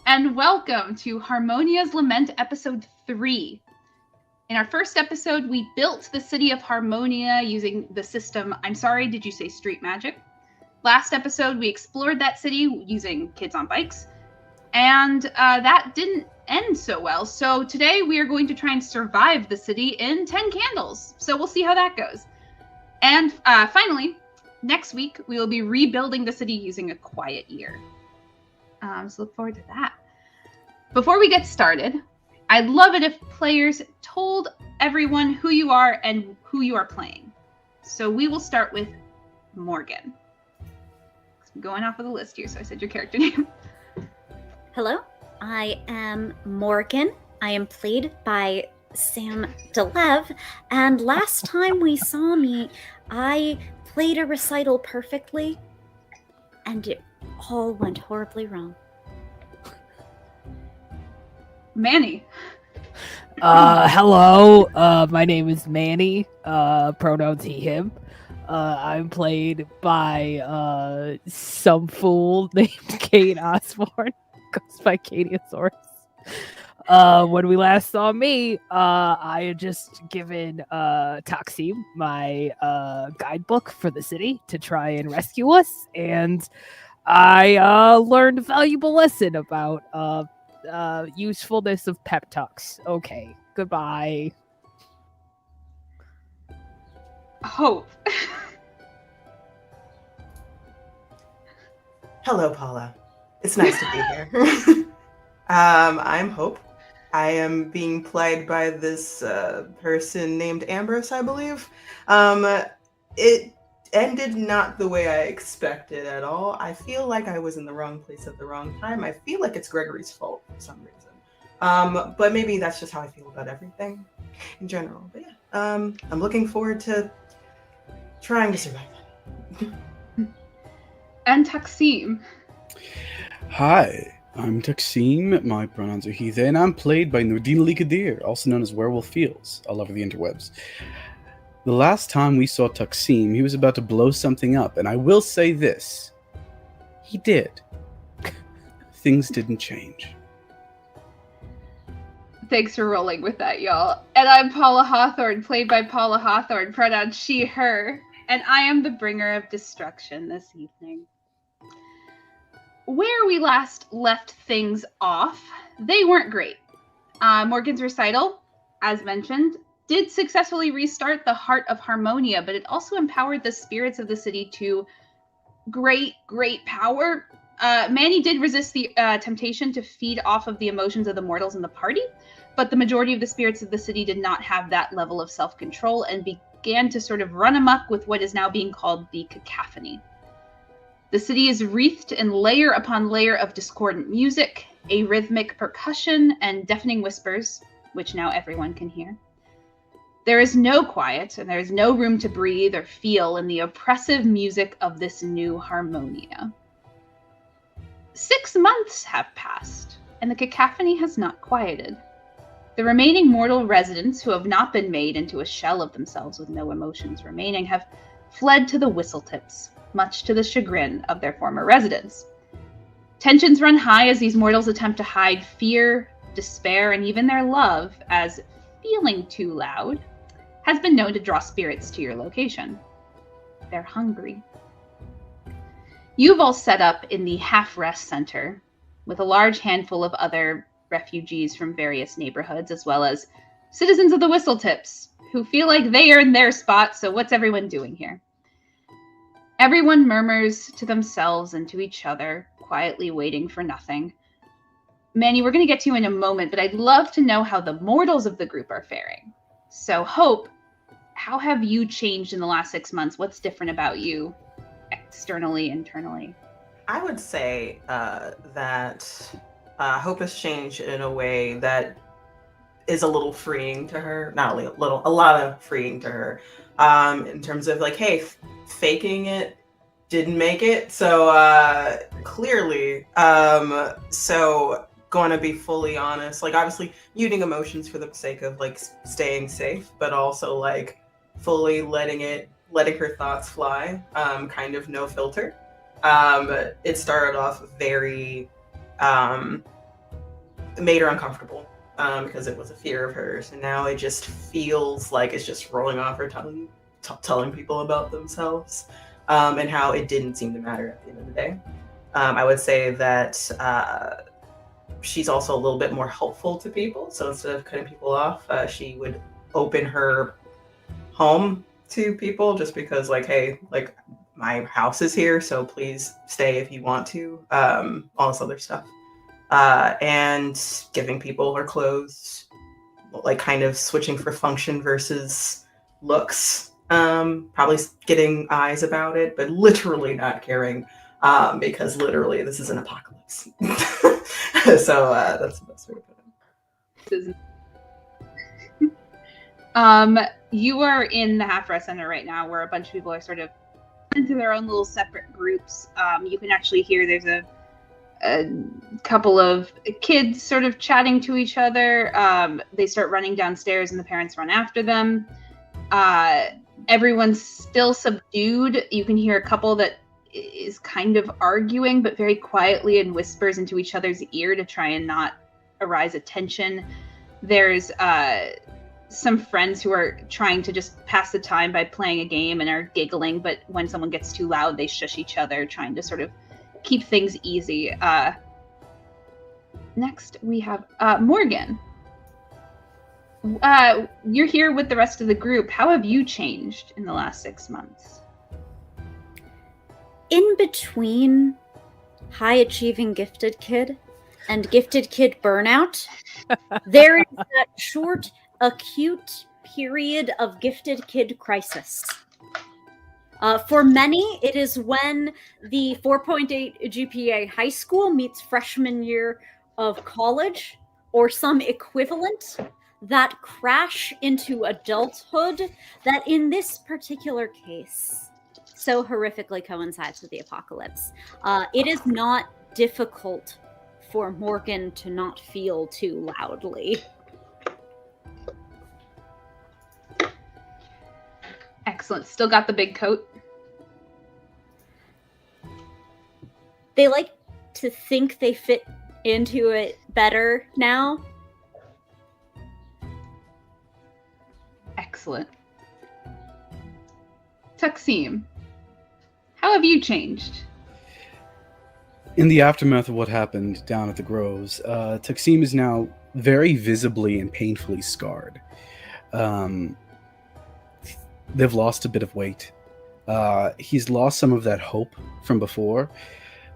and welcome to Harmonia's Lament episode 3. In our first episode, we built the city of Harmonia using the system, I'm sorry, did you say street magic? Last episode, we explored that city using kids on bikes, and that didn't end so well. So today we are going to try and survive the city in 10 candles. So we'll see how that goes. And finally, next week, we will be rebuilding the city using a quiet year. So look forward to that. Before we get started, I'd love it if players told everyone who you are and who you are playing. So we will start with Morgan. I'm going off of the list here, so I said your character name. Hello, I am Morgan. I am played by Sam DeLev, and last time we saw me, I played a recital perfectly, and it all went horribly wrong. Manny. Hello, my name is Manny, pronouns he, him. I'm played by, some fool named Kate Osborne, goes by Katiosaurus. When we last saw me, I had just given, Taksim my, guidebook for the city to try and rescue us, and I, learned a valuable lesson about, usefulness of pep talks. Okay, goodbye. Hope. Hello, Paula. It's nice to be here. I'm Hope. I am being played by this person named Ambrose, I believe. It ended not the way I expected at all. I feel like I was in the wrong place at the wrong time. I feel like it's Gregory's fault for some reason. But maybe that's just how I feel about everything in general. But yeah, I'm looking forward to trying to survive that. And Taksim. Hi, I'm Taksim. My pronouns are he, they, and I'm played by Nordine Likadir, also known as Werewolf Feels, all over the interwebs. The last time we saw Taksim, he was about to blow something up, and I will say this. He did. Things didn't change. Thanks for rolling with that, y'all. And I'm Paula Hawthorne, played by Paula Hawthorne, pronouns she, her. And I am the bringer of destruction this evening. Where we last left things off, they weren't great. Morgan's recital, as mentioned, did successfully restart the heart of Harmonia, but it also empowered the spirits of the city to great power. Manny did resist the temptation to feed off of the emotions of the mortals in the party, but the majority of the spirits of the city did not have that level of self-control and began to sort of run amok with what is now being called the cacophony. The city is wreathed in layer upon layer of discordant music, arrhythmic percussion, and deafening whispers, which now everyone can hear. There is no quiet, and there is no room to breathe or feel in the oppressive music of this new Harmonia. 6 months have passed, and the cacophony has not quieted. The remaining mortal residents who have not been made into a shell of themselves with no emotions remaining have fled to the whistle tips, much to the chagrin of their former residents. Tensions run high as these mortals attempt to hide fear, despair, and even their love, as feeling too loud has been known to draw spirits to your location. They're hungry. You've all set up in the half-rest center with a large handful of other refugees from various neighborhoods, as well as citizens of the whistle tips who feel like they earned their spot, so what's everyone doing here? Everyone murmurs to themselves and to each other, quietly waiting for nothing. Manny, we're going to get to you in a moment, but I'd love to know how the mortals of the group are faring. So, Hope, how have you changed in the last 6 months? What's different about you, externally, internally? I would say that Hope has changed in a way that is a little freeing to her. Not a little, a lot of freeing to her. In terms of like, hey, faking it didn't make it. So clearly, so going to be fully honest, like obviously muting emotions for the sake of like staying safe, but also like fully letting her thoughts fly, kind of no filter. It started off very made her uncomfortable because it was a fear of hers, and now it just feels like it's just rolling off her tongue, telling people about themselves, and how it didn't seem to matter at the end of the day. I would say that she's also a little bit more helpful to people. So instead of cutting people off, she would open her home to people just because, like, hey, like, my house is here, so please stay if you want to. All this other stuff. And giving people her clothes, like kind of switching for function versus looks. Probably getting eyes about it, but literally not caring, because literally this is an apocalypse. So that's the best way to put it. You are in the Half Rest Center right now, where a bunch of people are sort of into their own little separate groups. You can actually hear there's a couple of kids sort of chatting to each other. They start running downstairs and the parents run after them. Everyone's still subdued. You can hear a couple that is kind of arguing, but very quietly, and whispers into each other's ear to try and not arise attention. There's some friends who are trying to just pass the time by playing a game and are giggling, but when someone gets too loud, they shush each other, trying to sort of keep things easy. Next, we have Morgan. You're here with the rest of the group. How have you changed in the last 6 months? In between high-achieving gifted kid and gifted kid burnout, there is that short, acute period of gifted kid crisis. For many, it is when the 4.8 GPA high school meets freshman year of college, or some equivalent, that crash into adulthood that in this particular case so horrifically coincides with the apocalypse. It is not difficult for Morgan to not feel too loudly. Excellent. Still got the big coat? They like to think they fit into it better now. Excellent. Taksim, how have you changed? In the aftermath of what happened down at the Groves, Taksim is now very visibly and painfully scarred. They've lost a bit of weight. He's lost some of that hope from before,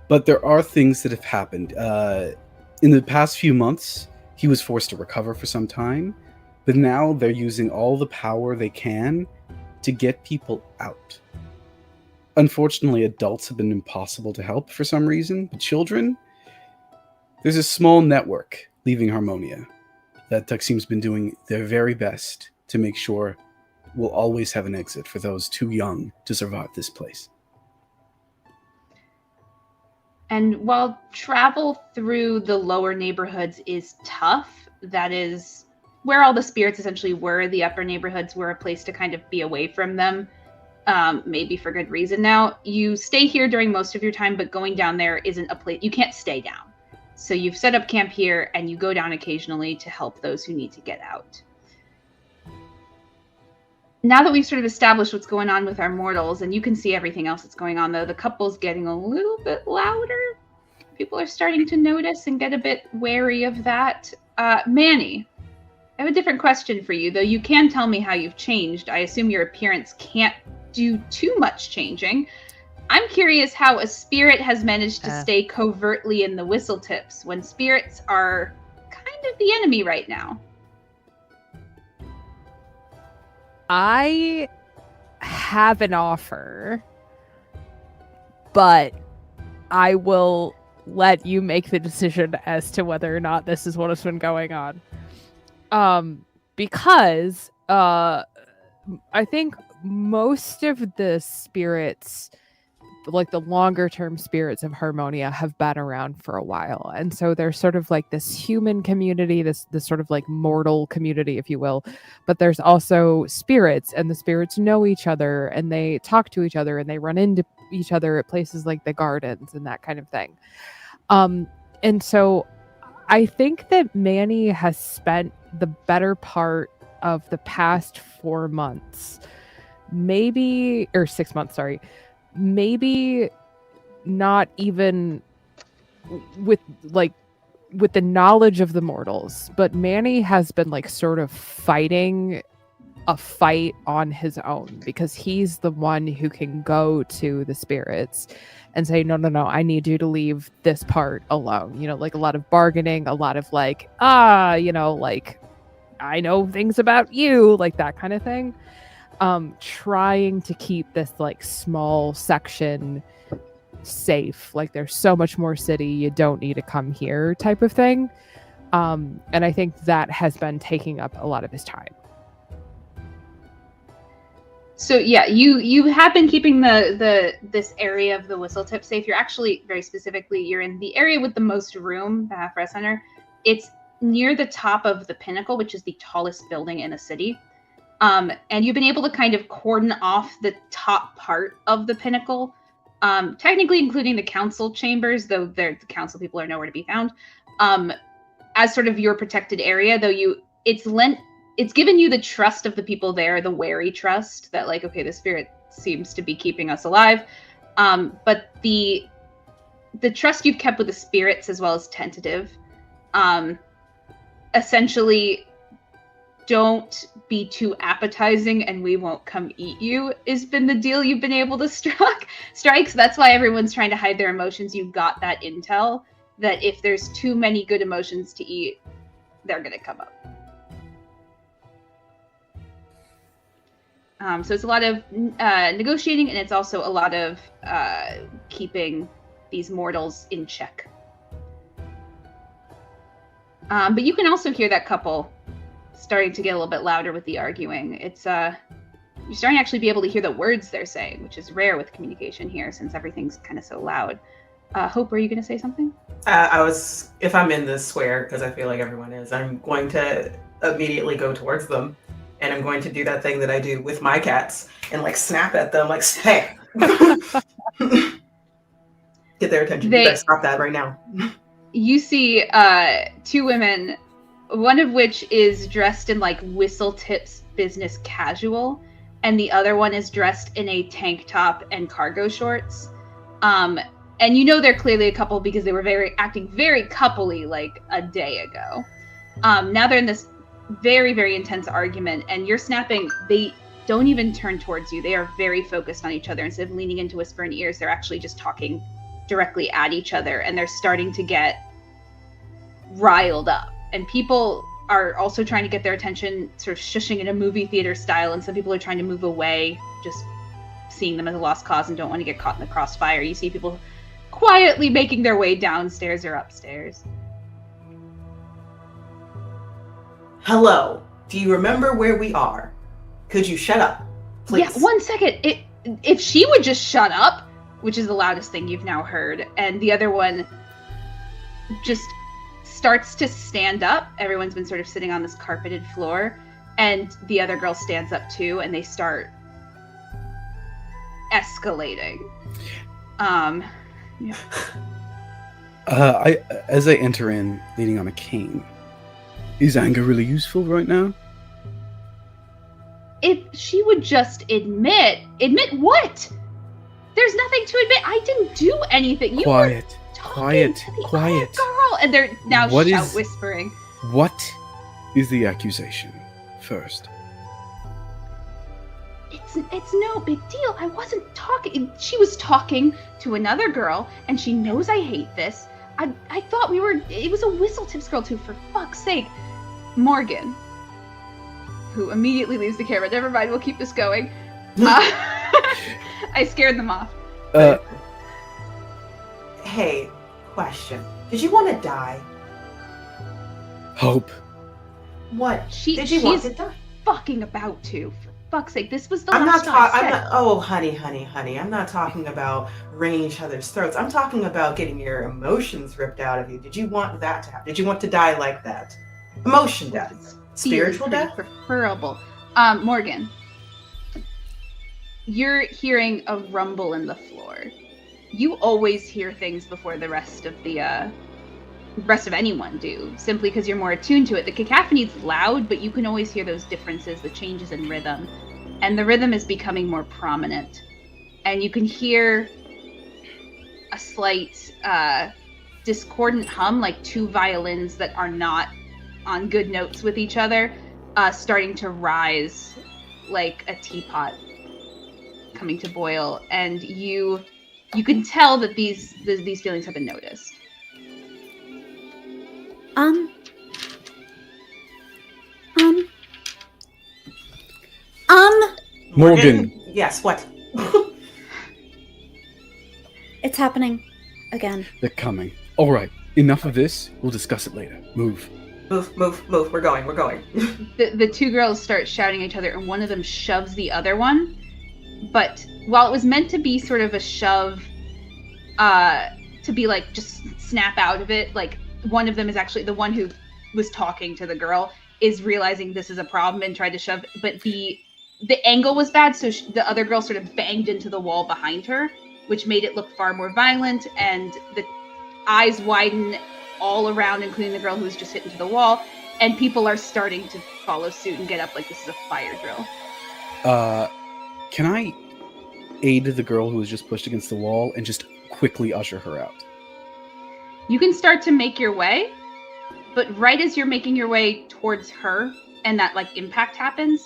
but there are things that have happened. In the past few months, he was forced to recover for some time, but now they're using all the power they can to get people out. Unfortunately, adults have been impossible to help for some reason, but children, there's a small network leaving Harmonia that Taksim's been doing their very best to make sure we'll always have an exit for those too young to survive this place. And while travel through the lower neighborhoods is tough, that is where all the spirits essentially were. The upper neighborhoods were a place to kind of be away from them, maybe for good reason. Now, you stay here during most of your time, but going down there isn't a place. You can't stay down. So you've set up camp here, and you go down occasionally to help those who need to get out. Now that we've sort of established what's going on with our mortals, and you can see everything else that's going on, though, the couple's getting a little bit louder. People are starting to notice and get a bit wary of that. Manny, I have a different question for you, though you can tell me how you've changed. I assume your appearance can't do too much changing. I'm curious how a spirit has managed to stay covertly in the whistle tips when spirits are kind of the enemy right now. I have an offer, but I will let you make the decision as to whether or not this is what has been going on. Because I think most of the spirits, like the longer term spirits of Harmonia, have been around for a while, and so there's sort of like this human community, this sort of like mortal community, if you will, but there's also spirits, and the spirits know each other, and they talk to each other, and they run into each other at places like the gardens and that kind of thing. And so I think that Manny has spent the better part of the past 4 months, maybe, or 6 months, sorry, maybe not even with the knowledge of the mortals, but Manny has been like sort of fighting a fight on his own, because he's the one who can go to the spirits and say, no, I need you to leave this part alone. You know, like a lot of bargaining, a lot of like, you know, like, I know things about you, like that kind of thing. Trying to keep this like small section safe. Like, there's so much more city, you don't need to come here type of thing. And I think that has been taking up a lot of his time. So yeah, you have been keeping this area of the whistle tip safe. You're actually, very specifically, you're in the area with the most room, the Half Rest Center. It's near the top of the Pinnacle, which is the tallest building in the city. And you've been able to kind of cordon off the top part of the Pinnacle, technically including the council chambers, though the council people are nowhere to be found, as sort of your protected area, though it's given you the trust of the people there, the wary trust that, like, okay, the spirit seems to be keeping us alive. But the trust you've kept with the spirits as well as tentative. Essentially, don't be too appetizing and we won't come eat you has been the deal you've been able to strike. So that's why everyone's trying to hide their emotions. You got that intel that if there's too many good emotions to eat, they're going to come up. So it's a lot of negotiating, and it's also a lot of keeping these mortals in check. But you can also hear that couple starting to get a little bit louder with the arguing. It's you're starting to actually be able to hear the words they're saying, which is rare with communication here since everything's kind of so loud. Hope, were you going to say something? If I'm in this square, because I feel like everyone is, I'm going to immediately go towards them. And I'm going to do that thing that I do with my cats and like snap at them, like, hey, get their attention. You better stop that right now. You see two women, one of which is dressed in like Whistle Tips business casual, and the other one is dressed in a tank top and cargo shorts. And you know they're clearly a couple because they were acting very coupley like a day ago. Now they're in this very, very intense argument, and you're snapping. They don't even turn towards you. They are very focused on each other. Instead of leaning in to whisper in ears, they're actually just talking directly at each other, and they're starting to get riled up. And people are also trying to get their attention, sort of shushing in a movie theater style, and some people are trying to move away, just seeing them as a lost cause and don't want to get caught in the crossfire. You see people quietly making their way downstairs or upstairs. Hello, do you remember where we are? Could you shut up, please? Yeah, 1 second. If she would just shut up, which is the loudest thing you've now heard, and the other one just starts to stand up. Everyone's been sort of sitting on this carpeted floor, and the other girl stands up too, and they start escalating. Yeah. As I enter in, leaning on a cane. Is anger really useful right now? If she would just admit what? There's nothing to admit. I didn't do anything. You quiet, were talking to the quiet. other girl, and they're now whispering. What is the accusation? First. It's no big deal. I wasn't talking. She was talking to another girl, and she knows I hate this. I thought it was a Whistle Tips girl too, for fuck's sake. Morgan, who immediately leaves the camera. Never mind, we'll keep this going. I scared them off. Hey, question. Did you want to die? Hope. What? She's want to die? Fucking about to. For fuck's sake, this was the I'm last not time I said. Oh, honey. I'm not talking about wringing each other's throats. I'm talking about getting your emotions ripped out of you. Did you want that to happen? Did you want to die like that? Emotion death. Spiritual death? Preferable. Morgan, you're hearing a rumble in the floor. You always hear things before the rest of the the rest of anyone do, simply because you're more attuned to it. The cacophony's loud, but you can always hear those differences, the changes in rhythm. And the rhythm is becoming more prominent. And you can hear a slight discordant hum, like two violins that are not on good notes with each other, starting to rise like a teapot coming to boil. And you can tell that these feelings have been noticed. Morgan. Yes, what? It's happening again. They're coming. All right, enough of this. We'll discuss it later. Move. Move. We're going. The two girls start shouting at each other, and one of them shoves the other one. But while it was meant to be sort of a shove, to be like just snap out of it, like one of them is actually the one who was talking to the girl is realizing this is a problem and tried to shove, but the angle was bad, so the other girl sort of banged into the wall behind her, which made it look far more violent, and the eyes widen all around, including the girl who was just hit into the wall, and people are starting to follow suit and get up like this is a fire drill. Can I aid the girl who was just pushed against the wall and just quickly usher her out? You can start to make your way, but right as you're making your way towards her and that like impact happens,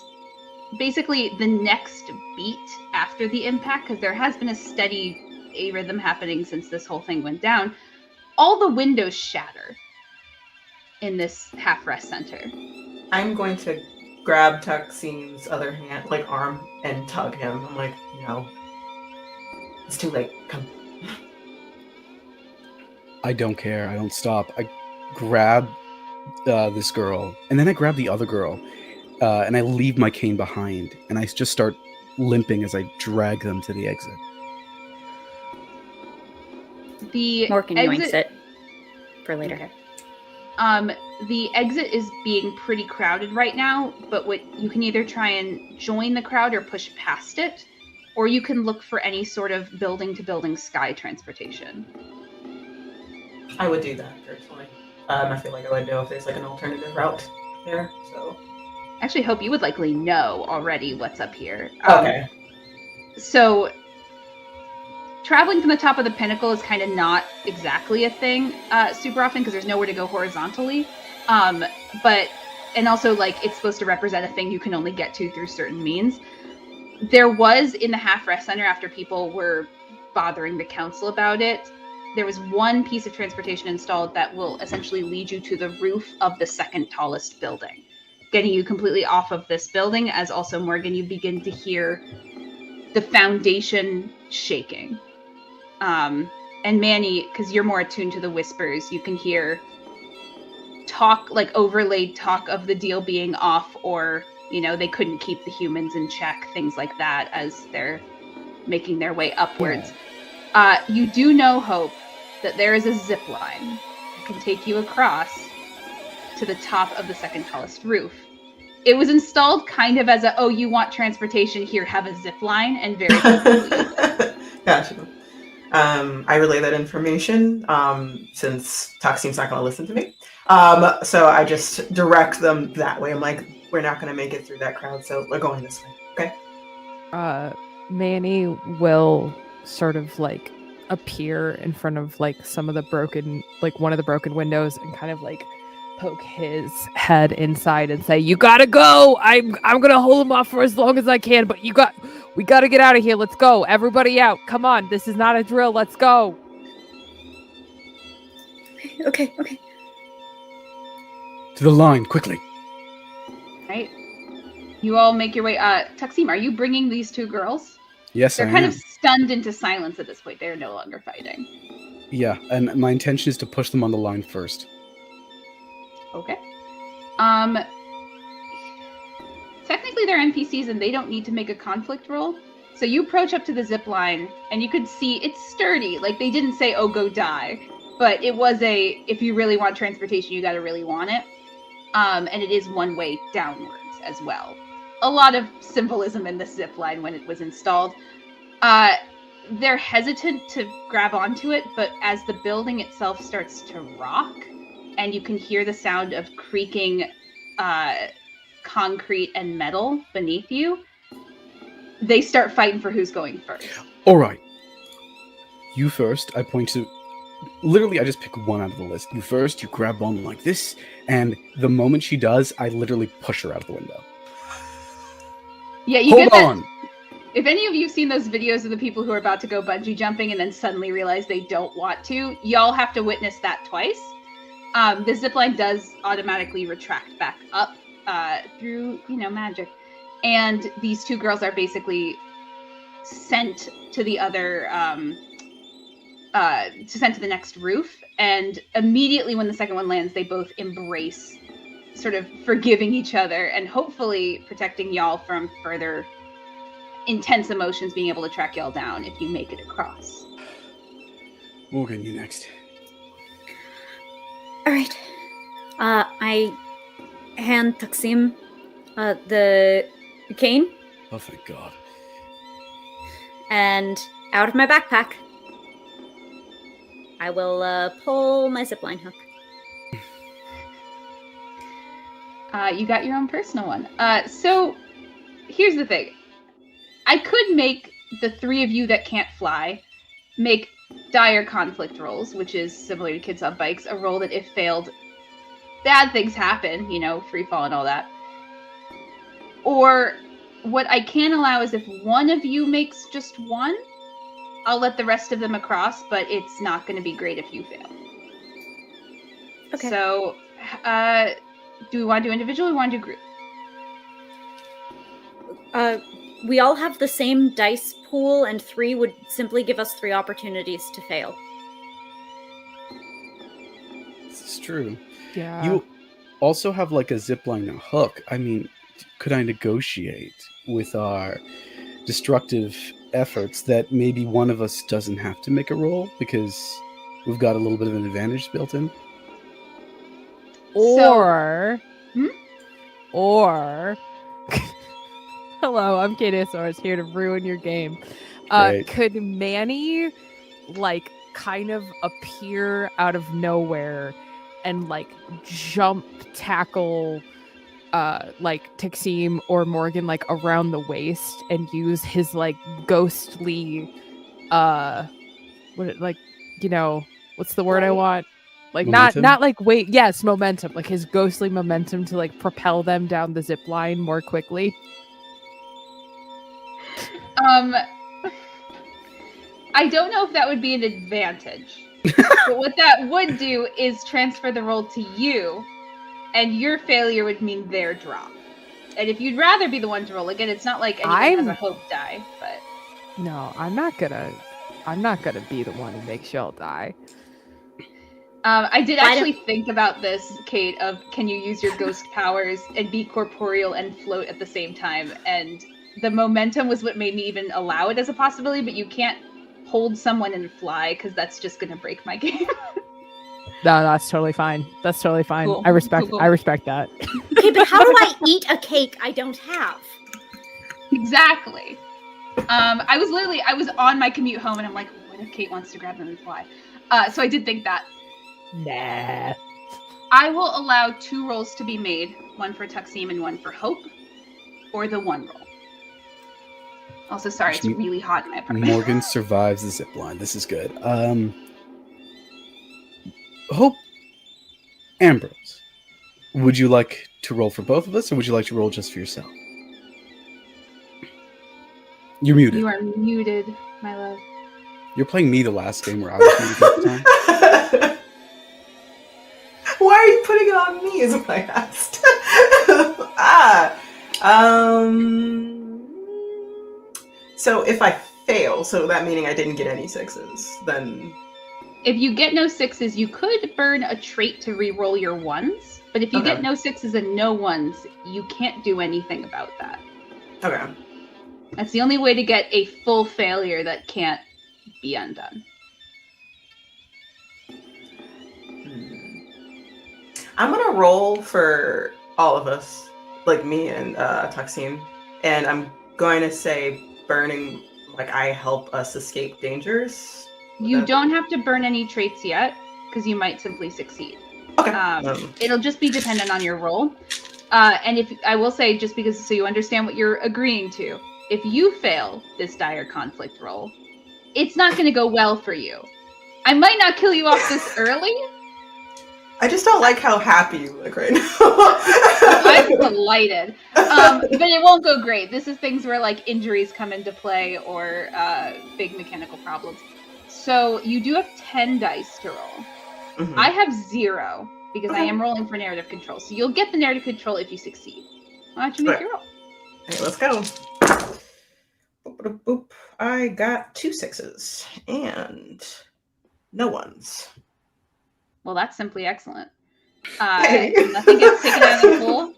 basically the next beat after the impact, because there has been a steady rhythm happening since this whole thing went down, all the windows shatter in this half-rest center. I'm going to grab Taksim's other hand, like arm, and tug him. I'm like, no. It's too late. Come. I don't care. I don't stop. I grab this girl, and then I grab the other girl, and I leave my cane behind, and I just start limping as I drag them to the exit. The Morgan yoinks it for later. Okay. The exit is being pretty crowded right now, but what you can either try and join the crowd or push past it, or you can look for any sort of building-to-building sky transportation. I would do that personally. I feel like I would know if there's like an alternative route there. So, I actually hope you would likely know already what's up here. Okay. So, traveling from the top of the pinnacle is kind of not exactly a thing super often because there's nowhere to go horizontally. And also like it's supposed to represent a thing you can only get to through certain means. There was in the half-rest center, after people were bothering the council about it, there was one piece of transportation installed that will essentially lead you to the roof of the second tallest building, getting you completely off of this building, as also, Morgan, you begin to hear the foundation shaking. And Manny, because you're more attuned to the whispers, you can hear talk, like overlaid talk of the deal being off, or, you know, they couldn't keep the humans in check, things like that, as they're making their way upwards. You do know, Hope, that there is a zip line that can take you across to the top of the second tallest roof. It was installed kind of as a, oh, you want transportation, here, have a zip line, and very Gotcha. I relay that information since Taksim's not going to listen to me. So I just direct them that way. I'm like, we're not going to make it through that crowd, so we're going this way. Okay? Manny will sort of like appear in front of like some of the broken, like one of the broken windows, and kind of like poke his head inside and say, "You gotta go. I'm gonna hold him off for as long as I can, but we gotta get out of here. Let's go. Everybody out. Come on. This is not a drill. Let's go." Okay. To the line, quickly. Right. You all make your way. Taksim, are you bringing these two girls? Yes, They're I kind am. of stunned into silence at this point. They're no longer fighting. Yeah, and my intention is to push them on the line first. Okay. Technically they're NPCs and they don't need to make a conflict roll. So you approach up to the zip line and you could see it's sturdy. Like they didn't say, oh, go die. But it was if you really want transportation, you gotta really want it. And it is one way downwards as well. A lot of symbolism in this zip line when it was installed. They're hesitant to grab onto it, but as the building itself starts to rock, and you can hear the sound of creaking concrete and metal beneath you, they start fighting for who's going first. All right. You first. I point to... Literally, I just pick one out of the list. You first, you grab on like this, and the moment she does, I literally push her out of the window. Yeah, you Hold get that. on! If any of you have seen those videos of the people who are about to go bungee jumping and then suddenly realize they don't want to, y'all have to witness that twice. The zipline does automatically retract back up through, magic. And these two girls are basically sent to the other, sent to the next roof. And immediately when the second one lands, they both embrace, sort of forgiving each other and hopefully protecting y'all from further intense emotions being able to track y'all down if you make it across. Morgan, you next. All right. I hand Taksim the cane. Oh, thank God. And out of my backpack, I will pull my zipline hook. You got your own personal one. So here's the thing. I could make the three of you that can't fly make dire conflict rolls, which is similar to Kids on Bikes, a roll that if failed, bad things happen, free fall and all that. Or what I can allow is if one of you makes just one, I'll let the rest of them across, but it's not going to be great if you fail. Okay. So, do we want to do individual or want to do group? We all have the same dice pool, and 3 would simply give us 3 opportunities to fail. This is true. Yeah. You also have like a zipline hook. I mean, could I negotiate with our destructive efforts that maybe one of us doesn't have to make a roll because we've got a little bit of an advantage built in? Or hello, I'm Katosaurus here to ruin your game. Could Manny kind of appear out of nowhere and jump tackle Taksim or Morgan around the waist and use his ghostly what's the word I want? Momentum? not weight, yes, momentum, his ghostly momentum to propel them down the zip line more quickly. I don't know if that would be an advantage. But what that would do is transfer the roll to you, and your failure would mean their drop. And if you'd rather be the one to roll, again, it's not like anyone has a hope die, but... No, I'm not gonna be the one who makes y'all die. I did actually think about this, Kate, of can you use your ghost powers and be corporeal and float at the same time? And the momentum was what made me even allow it as a possibility, but you can't hold someone and fly because that's just going to break my game. No, that's totally fine. That's totally fine. Cool. I respect Cool. I respect that. Okay, but how do I eat a cake I don't have? Exactly. I was on my commute home and I'm like, what if Kate wants to grab them and fly? So I did think that. Nah. I will allow 2 rolls to be made, one for Taksim and one for Hope, or the 1 roll. Also, sorry, it's really hot in my apartment. Morgan survives the zipline. This is good. Hope, Ambrose, would you like to roll for both of us, or would you like to roll just for yourself? You're muted. You are muted, my love. You're playing me the last game where I was muted at the time. Why are you putting it on me is what I asked. So if I fail, so that meaning I didn't get any 6s, then... If you get no 6s, you could burn a trait to re-roll your 1s, but if you get no 6s and no 1s, you can't do anything about that. Okay. That's the only way to get a full failure that can't be undone. I'm gonna roll for all of us, like me and Taksim, and I'm going to say burning, I help us escape dangers. You don't have to burn any traits yet, because you might simply succeed. Okay. It'll just be dependent on your roll. And if I will say, just because so you understand what you're agreeing to, if you fail this dire conflict roll, it's not going to go well for you. I might not kill you off this early. I just don't like how happy you look right now. I'm delighted. But it won't go great. This is things where like injuries come into play or big mechanical problems. So you do have 10 dice to roll. Mhm. I have 0 because I Okay. am rolling for narrative control. So you'll get the narrative control if you succeed. Why don't you make your roll? Okay, let's go. Boop, boop, boop. I got 2 6s and no ones. Well, that's simply excellent. Hey. Nothing gets taken out of the pool.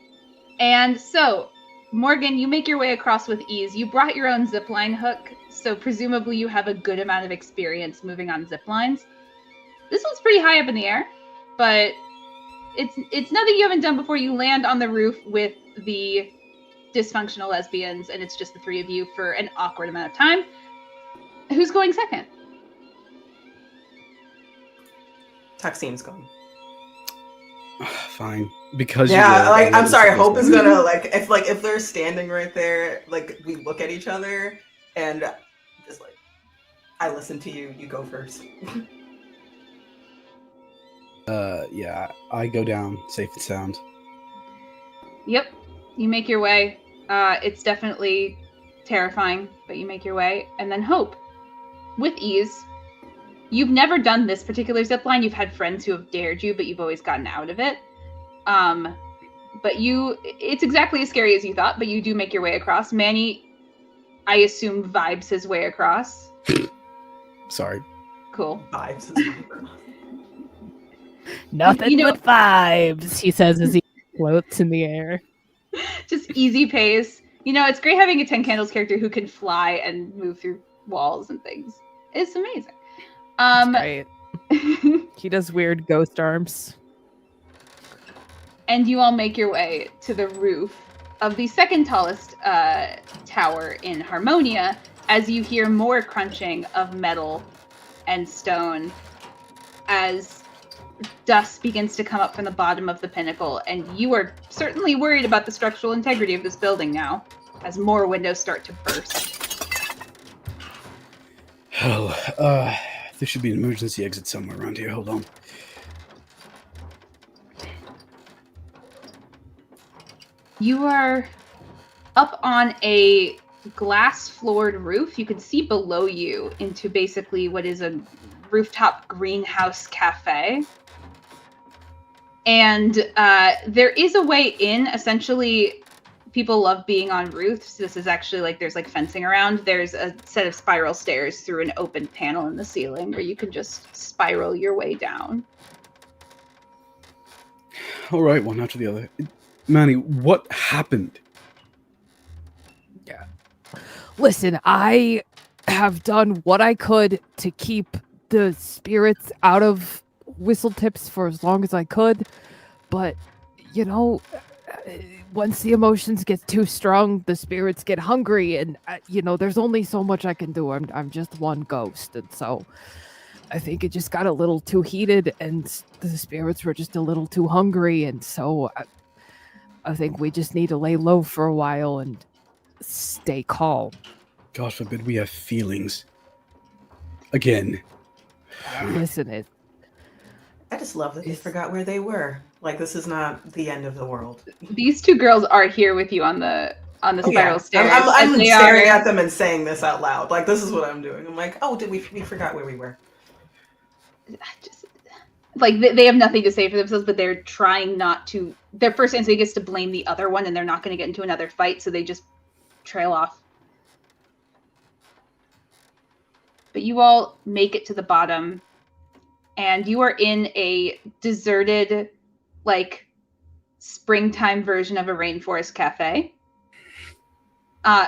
And so, Morgan, you make your way across with ease. You brought your own zipline hook, so presumably you have a good amount of experience moving on zip lines. This one's pretty high up in the air, but it's nothing you haven't done before. You land on the roof with the dysfunctional lesbians, and it's just the 3 of you for an awkward amount of time. Who's going second? Taksim's gone. Fine. Because Yeah, you like I'm sorry, Hope is gonna Mhm. if they're standing right there, like we look at each other and just like I listen to you, you go first. Yeah, I go down safe and sound. Yep, you make your way. It's definitely terrifying, but you make your way. And then Hope, with ease. You've never done this particular zipline. You've had friends who have dared you, but you've always gotten out of it. But it's exactly as scary as you thought, but you do make your way across. Manny, I assume, vibes his way across. Sorry. Cool. Vibes. Nothing You know- but vibes, he says as he floats in the air. Just easy pace. You know, it's great having a 10 Candles character who can fly and move through walls and things. It's amazing. That's great. He does weird ghost arms. And you all make your way to the roof of the second tallest tower in Harmonia as you hear more crunching of metal and stone as dust begins to come up from the bottom of the pinnacle. And you are certainly worried about the structural integrity of this building now as more windows start to burst. Oh, there should be an emergency exit somewhere around here. Hold on. You are up on a glass-floored roof. You can see below you into basically what is a rooftop greenhouse cafe. And there is a way in. Essentially, people love being on roofs. This is actually like there's like fencing around. There's a set of spiral stairs through an open panel in the ceiling where you can just spiral your way down. All right, one after the other. Manny, what happened? Yeah. Listen, I have done what I could to keep the spirits out of Whistletips for as long as I could, but you know, once the emotions get too strong, the spirits get hungry, and you know, there's only so much I can do. I'm just one ghost, and so I think it just got a little too heated, and the spirits were just a little too hungry, and so I think we just need to lay low for a while and stay calm. God forbid we have feelings. Again. Listen, I just love that they forgot where they were. Like this is not the end of the world. These two girls are here with you on the spiral stairs. I'm as they staring are- at them and saying this out loud. Like this is what I'm doing. I'm like, oh, did we forgot where we were? Just like they have nothing to say for themselves, but they're trying not to. Their first instinct is to blame the other one, and they're not going to get into another fight, so they just trail off. But you all make it to the bottom, and you are in a deserted, like, springtime version of a rainforest cafe.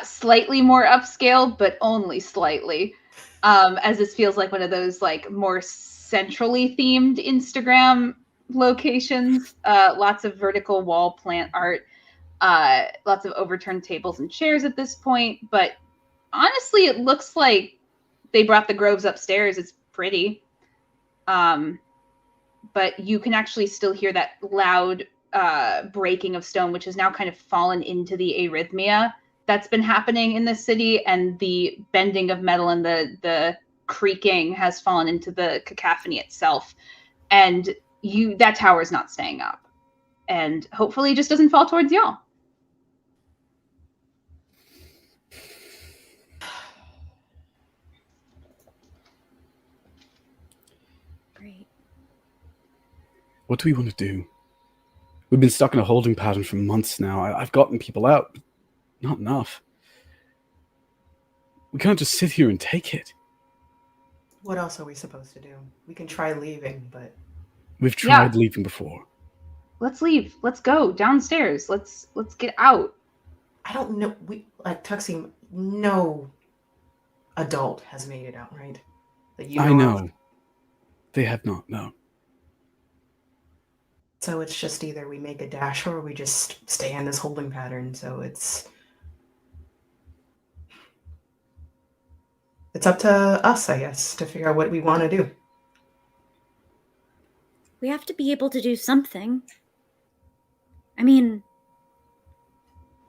Slightly more upscale, but only slightly, as this feels like one of those like more centrally themed Instagram locations. Lots of vertical wall plant art, lots of overturned tables and chairs at this point. But honestly, it looks like they brought the groves upstairs. It's pretty. but you can actually still hear that loud breaking of stone, which has now kind of fallen into the arrhythmia that's been happening in the city, and the bending of metal and the creaking has fallen into the cacophony itself. And that tower is not staying up. And hopefully it just doesn't fall towards y'all. Great. What do we want to do? We've been stuck in a holding pattern for months now. I've gotten people out, but not enough. We can't just sit here and take it. What else are we supposed to do? We can try leaving, but We've tried leaving before. Let's leave. Let's go downstairs. Let's get out. I don't know. We like Tuxie. No adult has made it out, right? I know. They have not. No. So it's just either we make a dash or we just stay in this holding pattern. So it's up to us, I guess, to figure out what we want to do. We have to be able to do something. I mean,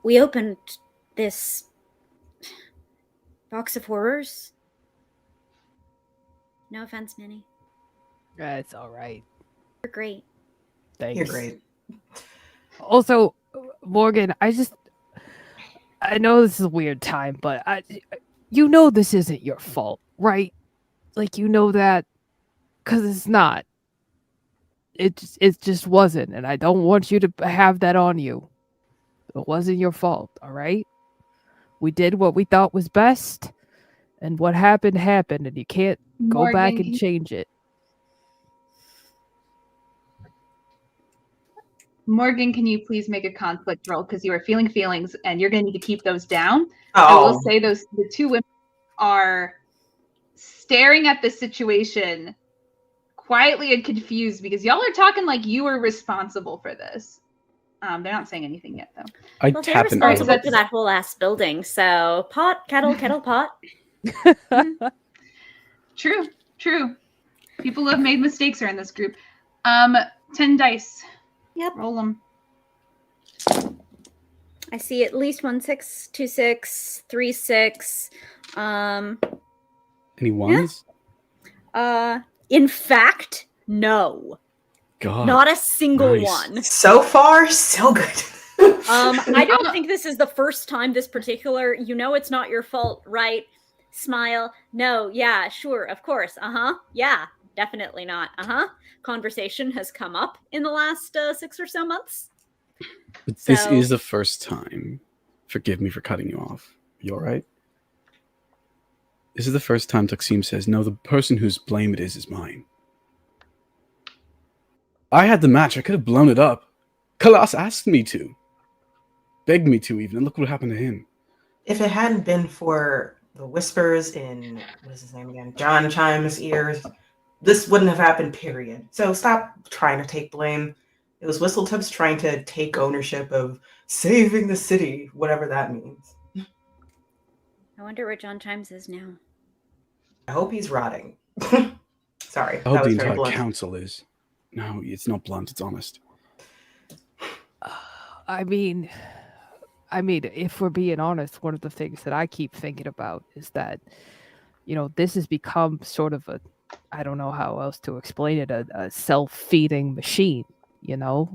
we opened this box of horrors. No offense, Minnie. It's all right. You're great. Thanks. You're great. Also, Morgan, I know this is a weird time, but you know this isn't your fault, right? Like, you know that, because it's not. It just wasn't, and I don't want you to have that on you. It wasn't your fault, all right? We did what we thought was best, and what happened, and you can't go back and change it. Morgan, can you please make a conflict roll? Because you are feeling feelings, and you're going to need to keep those down. Oh. I will say the two women are staring at the situation quietly and confused, because y'all are talking like you were responsible for this. They're not saying anything yet, though. Well, they're responsible for that whole ass building, so pot, kettle, pot. True. People who have made mistakes are in this group. 10 dice. Yep. Roll them. I see at least 1 6, 2 6, 3 6. Any ones? In fact, no. God. Not a single one. So far, so good. I don't think this is the first time this particular, it's not your fault, right? Smile. No, yeah, sure, of course. Yeah, definitely not. Conversation has come up in the last 6 or so months. But this is the first time. Forgive me for cutting you off. You all right? This is the first time Tuxim says, no, the person whose blame it is mine. I had the match. I could have blown it up. Kalas asked me to. Begged me to, even. And look what happened to him. If it hadn't been for the whispers in, what is his name again? John Chime's ears, this wouldn't have happened, period. So stop trying to take blame. It was Whistletips trying to take ownership of saving the city, whatever that means. I wonder where John Chimes is now. I hope he's rotting. Sorry. I hope the entire council is. No, it's not blunt, it's honest. I mean, if we're being honest, one of the things that I keep thinking about is that, this has become sort of I don't know how else to explain it, a self-feeding machine,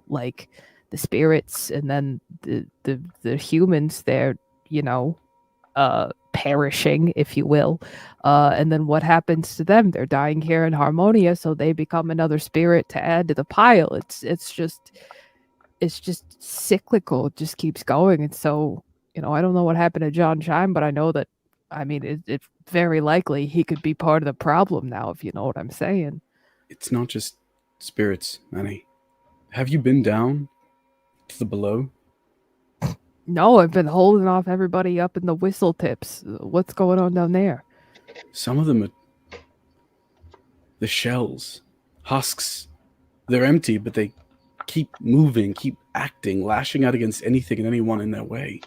like the spirits and then the humans, they're, perishing, if you will. And then what happens to them? They're dying here in Harmonia, so they become another spirit to add to the pile. It's just cyclical. It just keeps going. And so, I don't know what happened to John Chime, but I know that, it's very likely he could be part of the problem now, if you know what I'm saying. It's not just spirits, Manny. Have you been down to the below? No, I've been holding off everybody up in the whistle tips. What's going on down there? Some of them are the shells, husks. They're empty, but they keep moving, keep acting, lashing out against anything and anyone in their way.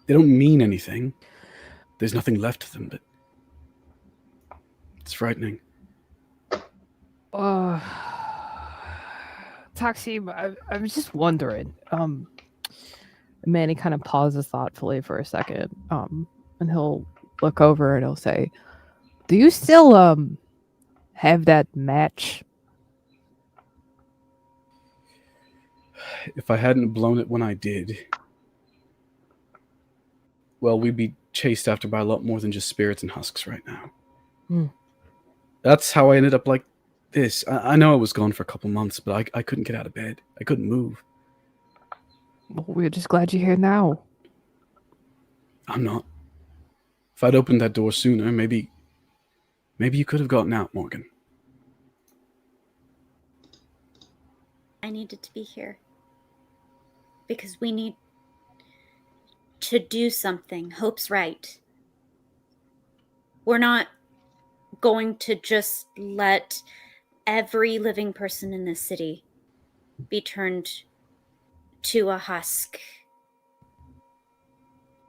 They don't mean anything. There's nothing left of them, but it's frightening. Taksim, I was just wondering. Manny kind of pauses thoughtfully for a second. And he'll look over and he'll say, "Do you still have that match?" If I hadn't blown it when I did, well, we'd be chased after by a lot more than just spirits and husks right now. That's how I ended up like this. I know I was gone for a couple months, but I couldn't get out of bed. I couldn't move. Well, we're just glad you're here now. I'm not. If I'd opened that door sooner, maybe you could have gotten out, Morgan. I needed to be here. Because we need to do something. Hope's right. We're not going to just let every living person in this city be turned to a husk.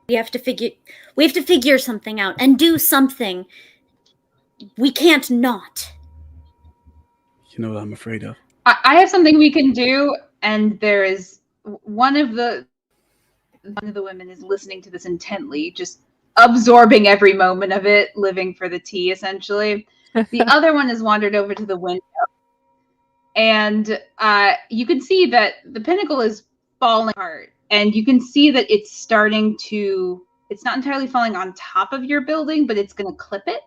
We have to figure something out and do something. We can't not. You know what I'm afraid of? I have something we can do, and there is one of the women is listening to this intently, just absorbing every moment of it, living for the tea, essentially. The other one has wandered over to the window, and you can see that the pinnacle is falling apart, and you can see that it's not entirely falling on top of your building, but it's going to clip it.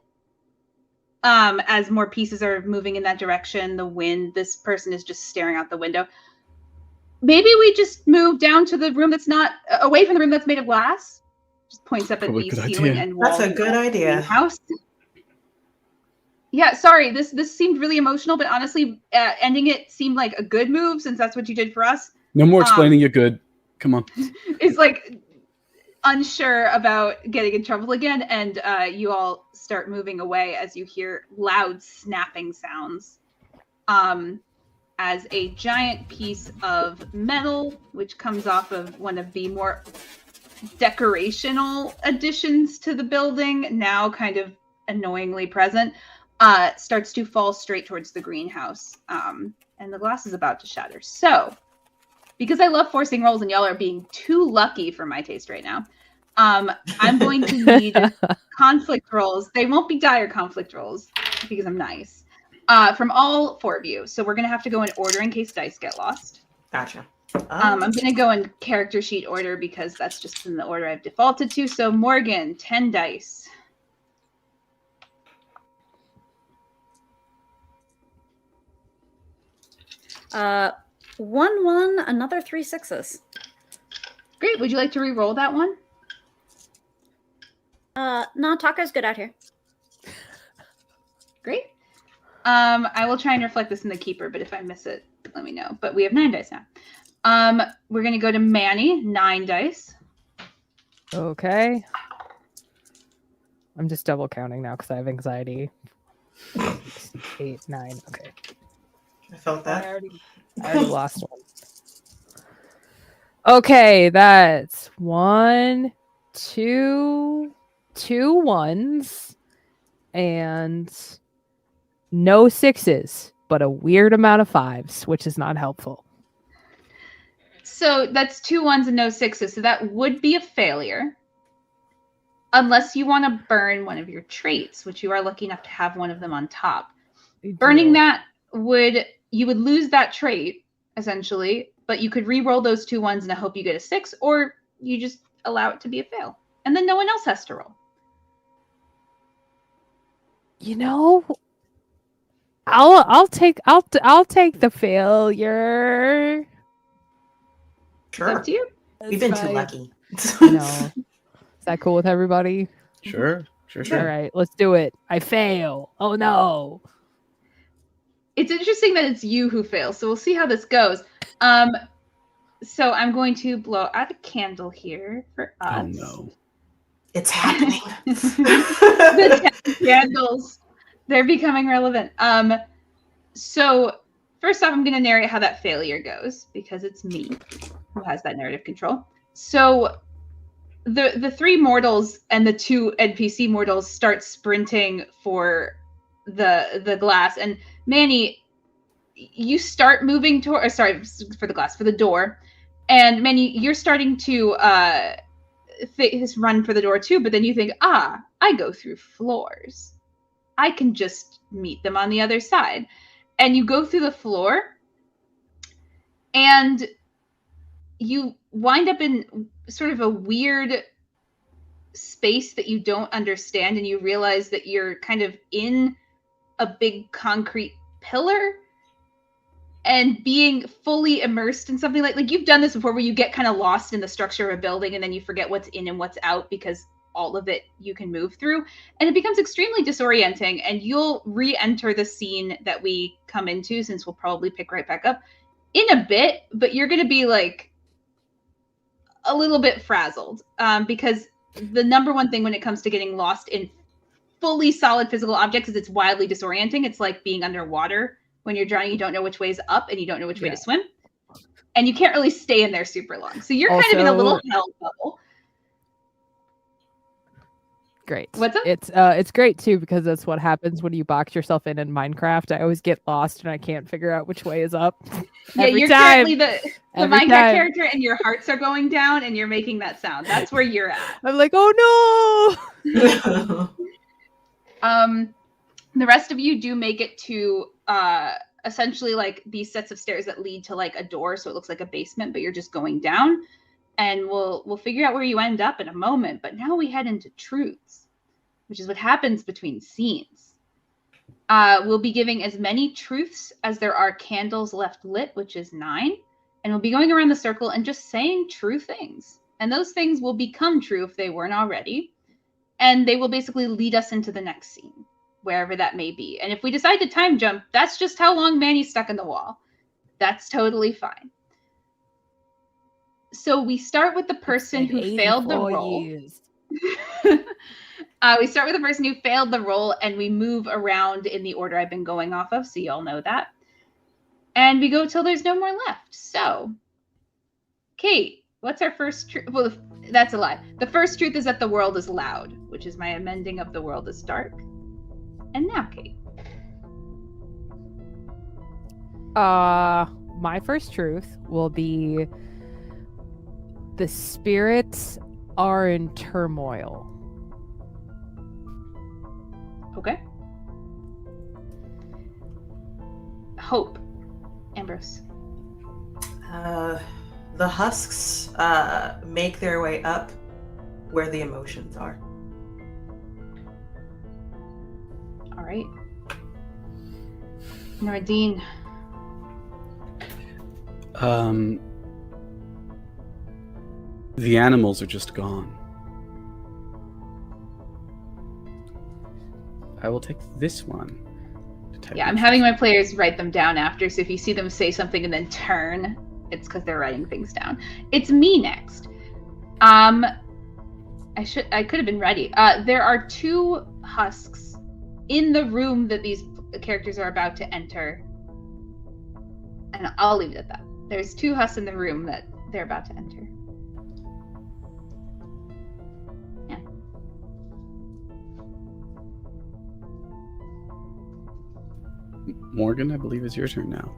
As more pieces are moving in that direction, the wind, this person is just staring out the window. Maybe we just move down to the room that's not away from the room that's made of glass. Just points up at the ceiling and wall. That's a good idea. House. Yeah, sorry. This seemed really emotional, but honestly, ending it seemed like a good move since that's what you did for us. No more explaining. You're good. Come on. It's like unsure about getting in trouble again, and you all start moving away as you hear loud snapping sounds. As a giant piece of metal, which comes off of one of the more decorational additions to the building, now kind of annoyingly present, starts to fall straight towards the greenhouse. And the glass is about to shatter. So, because I love forcing rolls and y'all are being too lucky for my taste right now, I'm going to need conflict rolls. They won't be dire conflict rolls because I'm nice. From all four of you. So we're going to have to go in order in case dice get lost. Gotcha. I'm going to go in character sheet order because that's just in the order I've defaulted to. So Morgan, 10 dice. One, another 3 6s. Great. Would you like to re-roll that one? No, Taco's good out here. Great. I will try and reflect this in the keeper, but if I miss it, let me know. But we have 9 dice now. We're going to go to Manny, 9 dice. Okay. I'm just double counting now because I have anxiety. 8, 9. Okay. I felt that. I already lost one. Okay, that's 1, 2 1s, and no 6s, but a weird amount of 5s, which is not helpful. So that's 2 1s and no 6s. So that would be a failure. Unless you want to burn one of your traits, which you are lucky enough to have one of them on top. Burning that you would lose that trait, essentially, but you could re-roll those 2 1s and I hope you get a 6, or you just allow it to be a fail. And then no one else has to roll. You know, I'll take the failure. Sure. Up to you. We've been too lucky. You know, is that cool with everybody? Sure. All right, let's do it. I fail. Oh no. It's interesting that it's you who fails, so we'll see how this goes. So I'm going to blow out a candle here for us. Oh no. It's happening. The 10 candles, they're becoming relevant. So first off, I'm going to narrate how that failure goes because it's me who has that narrative control. So the 3 mortals and the 2 NPC mortals start sprinting for the glass, and Manny, you start moving toward, or sorry, for the door, and Manny, you're starting to run for the door too, but then you think, I go through floors. I can just meet them on the other side. And you go through the floor, and you wind up in sort of a weird space that you don't understand, and you realize that you're kind of in a big concrete pillar and being fully immersed in something like you've done this before, where you get kind of lost in the structure of a building and then you forget what's in and what's out because all of it you can move through, and it becomes extremely disorienting. And you'll re-enter the scene that we come into, since we'll probably pick right back up in a bit, but you're going to be like a little bit frazzled, because the number one thing when it comes to getting lost in fully solid physical objects is it's wildly disorienting. It's like being underwater. When you're drowning, you don't know which way is up and you don't know which way to swim. And you can't really stay in there super long. So you're kind of in a little hell bubble. Great. What's up? It's great too, because that's what happens when you box yourself in Minecraft. I always get lost and I can't figure out which way is up. Yeah, you're currently the Minecraft character, and your hearts are going down and you're making that sound. That's where you're at. I'm like, oh no. The rest of you do make it to essentially like these sets of stairs that lead to like a door, so it looks like a basement, but you're just going down. And we'll figure out where you end up in a moment. But now we head into truths, which is what happens between scenes. We'll be giving as many truths as there are candles left lit, which is 9. And we'll be going around the circle and just saying true things. And those things will become true if they weren't already. And they will basically lead us into the next scene, wherever that may be. And if we decide to time jump, that's just how long Manny's stuck in the wall. That's totally fine. So we start with the person who failed the roll. We start with the person who failed the roll, and we move around in the order I've been going off of, so you all know that. And we go till there's no more left. So, Kate, what's our first truth? Well, that's a lie. The first truth is that the world is loud, which is my amending of the world is dark. And now, Kate. My first truth will be the spirits are in turmoil. Okay. Hope. Ambrose. The husks make their way up where the emotions are. All right. Nardine. The animals are just gone. I will take this one. Yeah, I'm having my players write them down after, so if you see them say something and then turn, it's because they're writing things down. It's me next. I could have been ready. There are 2 husks in the room that these characters are about to enter. And I'll leave it at that. There's 2 husks in the room that they're about to enter. Yeah. Morgan, I believe it's your turn now.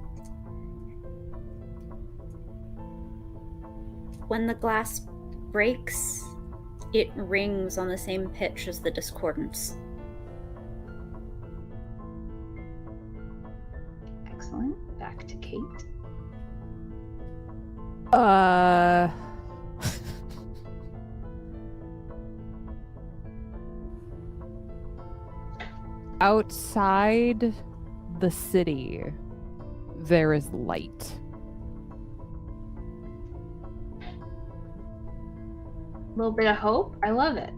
When the glass breaks, it rings on the same pitch as the discordance. Excellent. Back to Kate. Outside the city, there is light. A little bit of hope. I love it.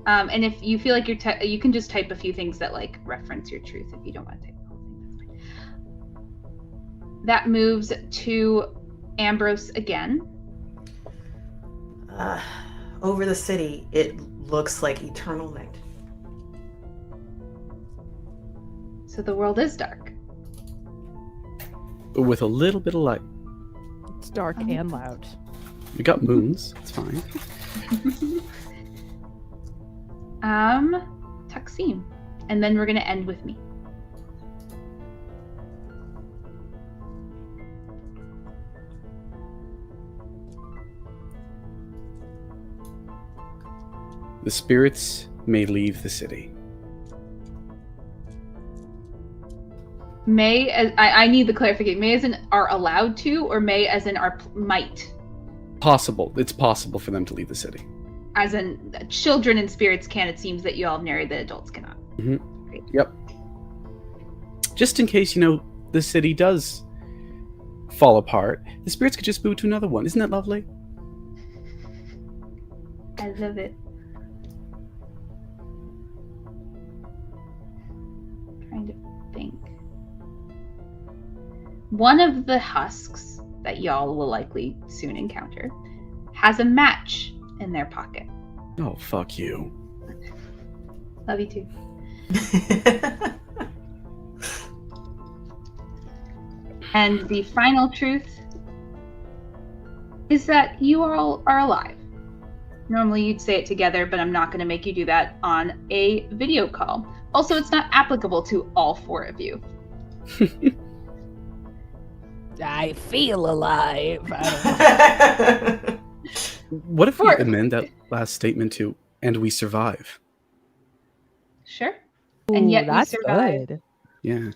And if you feel like you can just type a few things that like reference your truth if you don't want to type the whole thing. That's fine. That moves to Ambrose again. Over the city, it looks like eternal night. So the world is dark. But with a little bit of light. It's dark and loud. We got moons. It's fine. Taksim. And then we're going to end with me. The spirits may leave the city. May, I need the clarification. May as in are allowed to, or may as in are might? Possible. It's possible for them to leave the city. As in children and spirits can. It seems that you all have narrowed that adults cannot. Mm-hmm. Great. Yep. Just in case, the city does fall apart, the spirits could just move to another one. Isn't that lovely? I love it. Trying to think. One of the husks that y'all will likely soon encounter has a match in their pocket. Oh, fuck you. Love you too. And the final truth is that you all are alive. Normally you'd say it together, but I'm not going to make you do that on a video call. Also, it's not applicable to all four of you. I feel alive. I don't know. What if we amend that last statement to, and we survive? Sure. And yet that's we survive. good. Yeah.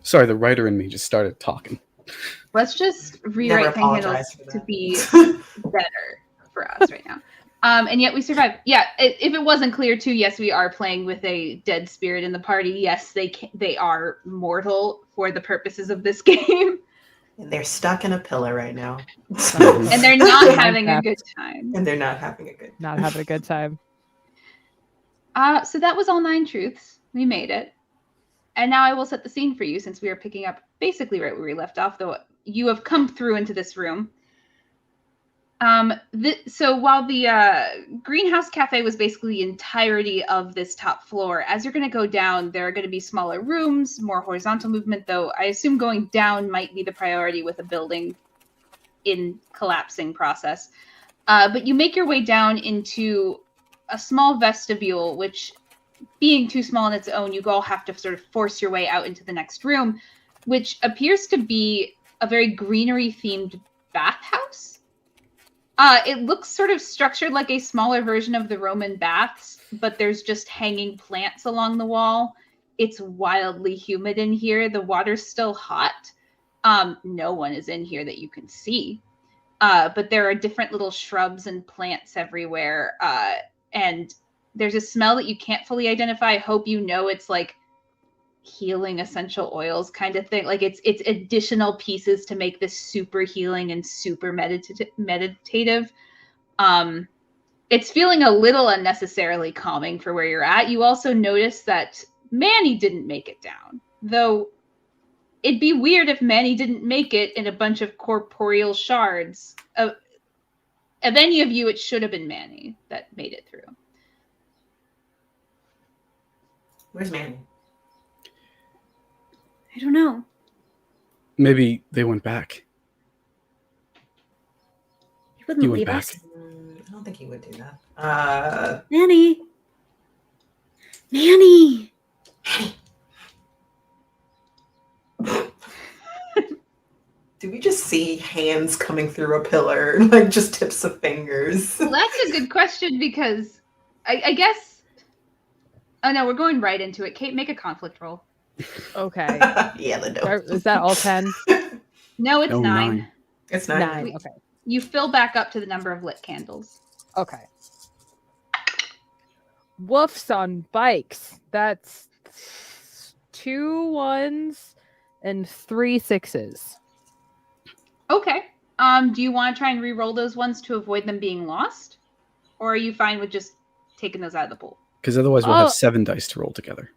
Sorry, the writer in me just started talking. Let's just rewrite Never thing handles apologize for to that. be better for us right now. And yet we survive. Yeah, if it wasn't clear too, yes, we are playing with a dead spirit in the party. Yes, they are mortal for the purposes of this game. And they're stuck in a pillar right now. And they're not having a good time. And they're not having a good Not having a good time. So that was all 9 truths. We made it. And now I will set the scene for you, since we are picking up basically right where we left off, though you have come through into this room. So while the greenhouse cafe was basically the entirety of this top floor, as you're going to go down, there are going to be smaller rooms, more horizontal movement, though I assume going down might be the priority with a building in collapsing process. But you make your way down into a small vestibule, which, being too small on its own, you all have to sort of force your way out into the next room, which appears to be a very greenery-themed bathhouse. It looks sort of structured like a smaller version of the Roman baths, but there's just hanging plants along the wall. It's wildly humid in here. The water's still hot. No one is in here that you can see. But there are different little shrubs and plants everywhere. And there's a smell that you can't fully identify. I hope you know it's like healing essential oils kind of thing. Like it's additional pieces to make this super healing and super meditative. It's feeling a little unnecessarily calming for where you're at. You also notice that Manny didn't make it down, though it'd be weird if Manny didn't make it in a bunch of corporeal shards. Of any of you, it should have been Manny that made it through. Where's Manny? I don't know. Maybe they went back. He wouldn't You went leave back. us. I don't think he would do that. Manny! Manny! Do we just see hands coming through a pillar, like just tips of fingers? Well, that's a good question, because I guess... Oh no, we're going right into it. Kate, make a conflict roll. Okay. Yeah, the dope. Is that all 10? No, it's No, 9. It's not. 9. Okay. You fill back up to the number of lit candles. Okay. Woofs on bikes. That's 2 1s and 3 6s. Okay. Do you want to try and re-roll those ones to avoid them being lost? Or are you fine with just taking those out of the pool? Because otherwise we'll have 7 dice to roll together.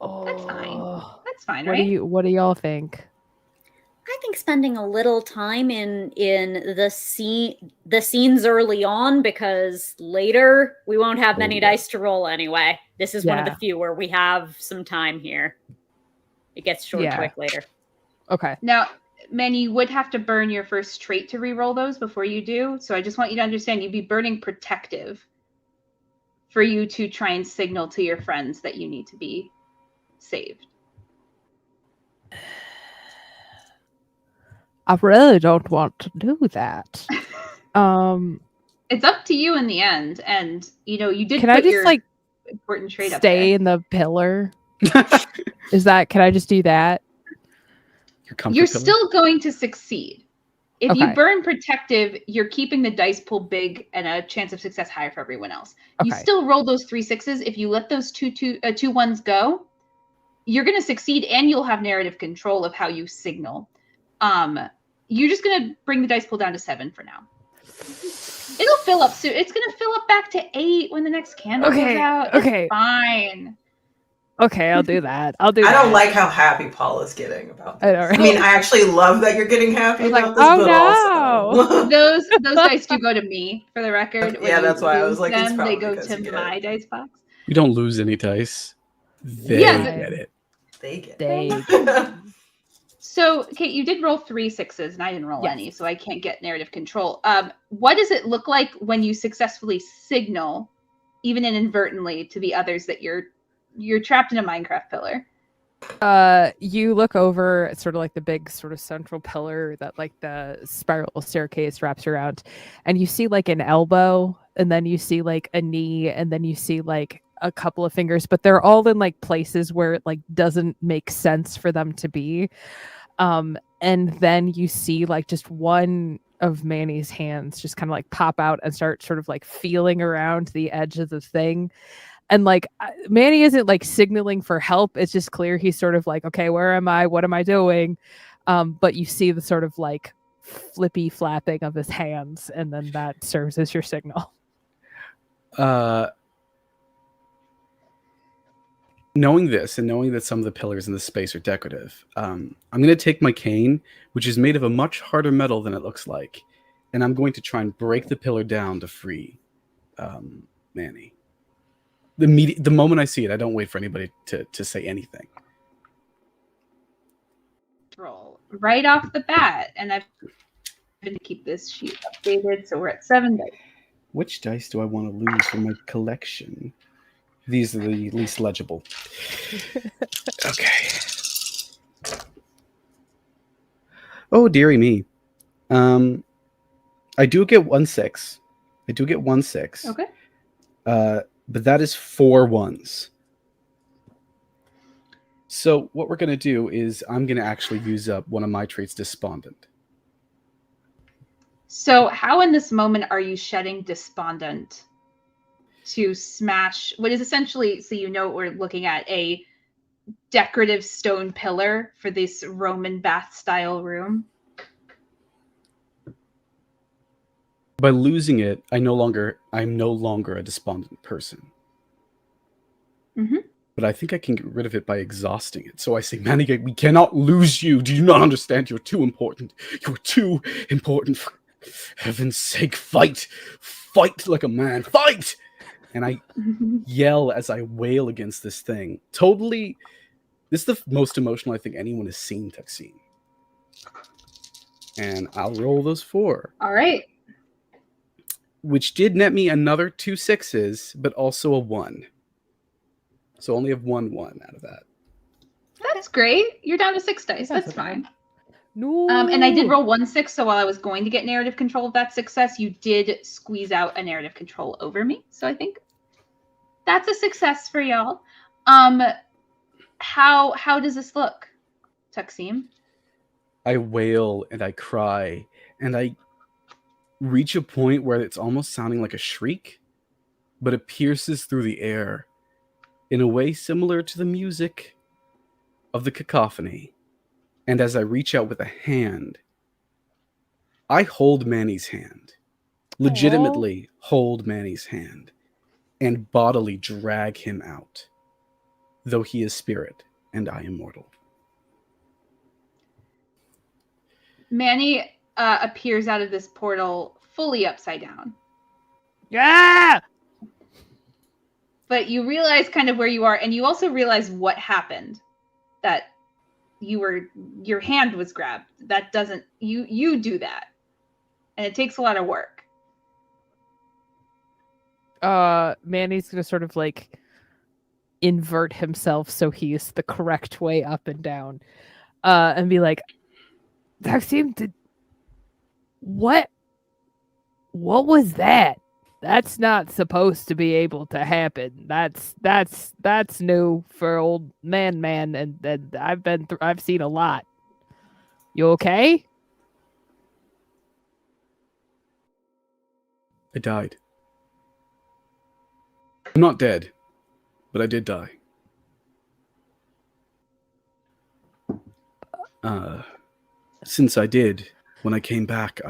Oh, That's fine. That's fine, What right? What do y'all think? I think spending a little time in the scenes early on, because later we won't have many dice to roll anyway. This is one of the few where we have some time here. It gets short quick later. Okay. Now, man, you would have to burn your first trait to re-roll those before you do. So I just want you to understand you'd be burning protective for you to try and signal to your friends that you need to be saved. I really don't want to do that. It's up to you in the end, and you did Can put I just your like important trait up stay there. in the pillar? Can I just do that? Your comfort You're pillar? still going to succeed. If you Okay. burn protective, you're keeping the dice pool big and a chance of success higher for everyone else. You Okay. still roll those 3 6s. If you let those two 1s go, you're going to succeed, and you'll have narrative control of how you signal. You're just going to bring the dice pool down to 7 for now. It'll fill up soon. It's going to fill up back to 8 when the next candle goes out. Okay. It's fine. Okay, I'll do that. I don't like how happy Paul is getting about this. I know, right? I mean, I actually love that you're getting happy I'm like, about this, oh, but no. also Those dice do go to me, for the record. When yeah, you that's why I was lose like, it's them, probably they go because to you get my it. dice box. We don't lose any dice. They Yeah, get it. They get They it. So, Kate, you did roll 3 6s, and I didn't roll Yes. any, so I can't get narrative control. What does it look like when you successfully signal, even inadvertently, to the others that you're trapped in a Minecraft pillar? You look over at sort of like the big sort of central pillar that like the spiral staircase wraps around, and you see like an elbow, and then you see like a knee, and then you see like a couple of fingers, but they're all in like places where it like doesn't make sense for them to be. And then you see like just one of Manny's hands just kind of like pop out and start sort of like feeling around the edge of the thing. And like Manny isn't like signaling for help. It's just clear he's sort of like, okay, where am I? What am I doing? But you see the sort of like flippy flapping of his hands, and then that serves as your signal. Knowing this and knowing that some of the pillars in this space are decorative, I'm going to take my cane, which is made of a much harder metal than it looks like, and I'm going to try and break the pillar down to free Manny. The moment I see it, I don't wait for anybody to say anything. Roll right off the bat, and I've been to keep this sheet updated, so we're at 7 dice. Which dice do I want to lose from my collection? These are the least legible. Okay. Oh, dearie me. I do get 1 6. I do get 1 6. Okay. But that is 4 1s. So what we're going to do is I'm going to actually use up one of my traits, Despondent. So how in this moment are you shedding Despondent to smash what is essentially, so you know what we're looking at, a decorative stone pillar for this Roman bath style room? By losing it, I'm no longer a despondent person. Mm-hmm. But I think I can get rid of it by exhausting it. So I say, Manny, we cannot lose you. Do you not understand? You're too important. You're too important. For heaven's sake, fight. Fight like a man. Fight! And I yell as I wail against this thing. Totally, this is the most emotional I think anyone has seen Taksim. And I'll roll those 4. All right. Which did net me another 2 6s, but also a 1. So only have 1 1 out of that. That's great. You're down to 6 dice. That's okay. fine. No. And I did roll 1 6, so while I was going to get narrative control of that success, you did squeeze out a narrative control over me. So I think that's a success for y'all. How does this look, Taksim? I wail and I cry and I reach a point where it's almost sounding like a shriek, but it pierces through the air in a way similar to the music of the cacophony. And as I reach out with a hand, I hold Manny's hand, legitimately hold Manny's hand, and bodily drag him out, though he is spirit and I am mortal. Manny appears out of this portal fully upside down. Yeah! But you realize kind of where you are, and you also realize what happened. That your hand was grabbed. That doesn't, you do that. And it takes a lot of work. Manny's gonna sort of like invert himself so he's the correct way up and down. And be like, Taksim, what What was that? That's not supposed to be able to happen. That's new for old man, and I've seen a lot. You okay? I died. I'm not dead, but I did die. Since I did, when I came back,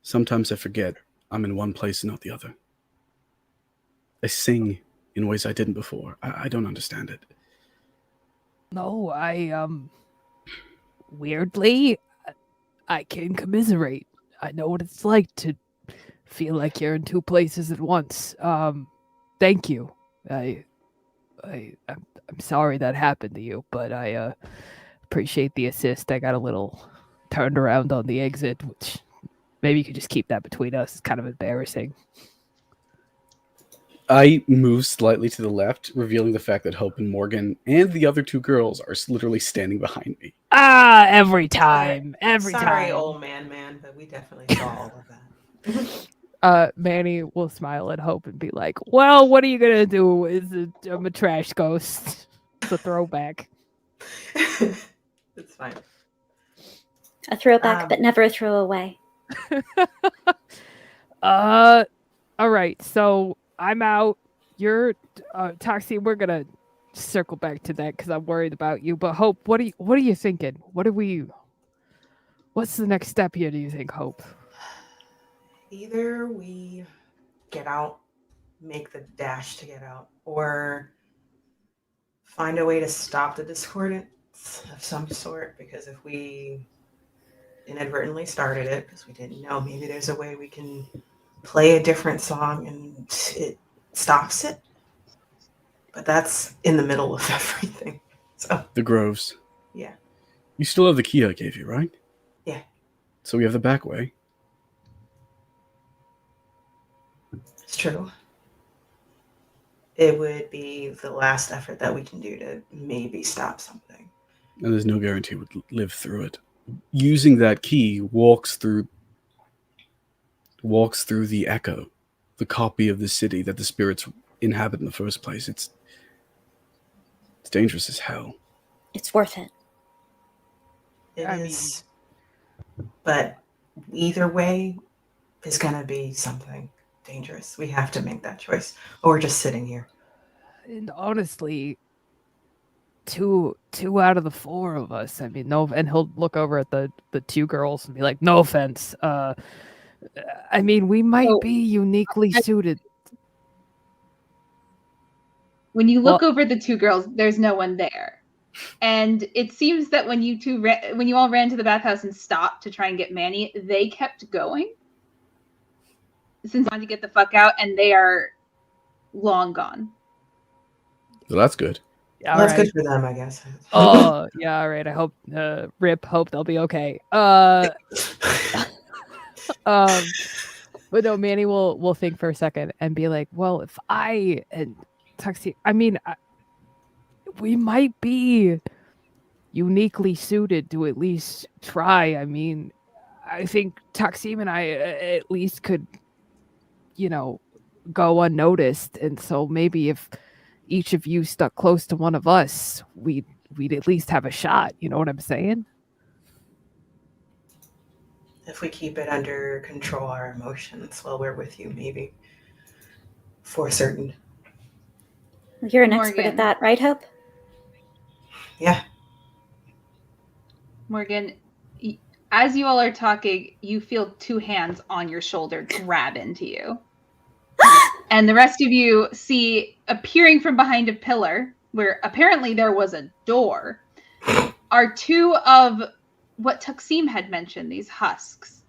sometimes I forget I'm in one place and not the other. I sing in ways I didn't before. I don't understand it. No, weirdly, I can commiserate. I know what it's like to feel like you're in two places at once. Thank you. I'm sorry that happened to you, but I appreciate the assist. I got a little turned around on the exit, which maybe you could just keep that between us. It's kind of embarrassing. I move slightly to the left, revealing the fact that Hope and Morgan and the other two girls are literally standing behind me. Every time. Sorry, old man, but we definitely saw all of that. Manny will smile at Hope and be like, well, what are you going to do? I'm a trash ghost. It's a throwback. It's fine. A throwback, but never a throwaway. All right, so I'm out. You're Toxie. We're gonna circle back to that because I'm worried about you. But Hope, what are you thinking? What's the next step here? Do you think, Hope? Either we get out, make the dash to get out, or find a way to stop the discordance of some sort. Because if we inadvertently started it, because we didn't know, maybe there's a way we can play a different song and it stops it. But that's in the middle of everything. So The Groves. Yeah. You still have the key I gave you, right? Yeah. So we have the back way. It's true. It would be the last effort that we can do to maybe stop something. And there's no guarantee we'd live through it. Using that key walks through the echo, the copy of the city that the spirits inhabit in the first place. It's dangerous as hell. It's worth it. It is. But either way, there's going to be something dangerous. We have to make that choice. Or we're just sitting here. And honestly, two out of the four of us. I mean, no, and he'll look over at the two girls and be like, "No offense. I mean, we might be uniquely suited." When you look over the two girls, there's no one there. And it seems that when you all ran to the bathhouse and stopped to try and get Manny, they kept going. Since they wanted to get the fuck out, and they are long gone. Well, that's good. Yeah, well, that's good for them, I guess. Oh, yeah, all right. I hope, hope they'll be okay. But no, Manny will think for a second and be like, well, if I and Tuxie, I mean, we might be uniquely suited to at least try. I mean, I think Tuxie and I at least could, go unnoticed. And so maybe if each of you stuck close to one of us, we'd at least have a shot. You know what I'm saying? If we keep it under control, our emotions while we're with you, maybe. For certain. You're an expert at that, right, Hope? Yeah. Morgan, as you all are talking, you feel two hands on your shoulder grab into you. And the rest of you see, appearing from behind a pillar, where apparently there was a door, are two of what Tuxim had mentioned, these husks.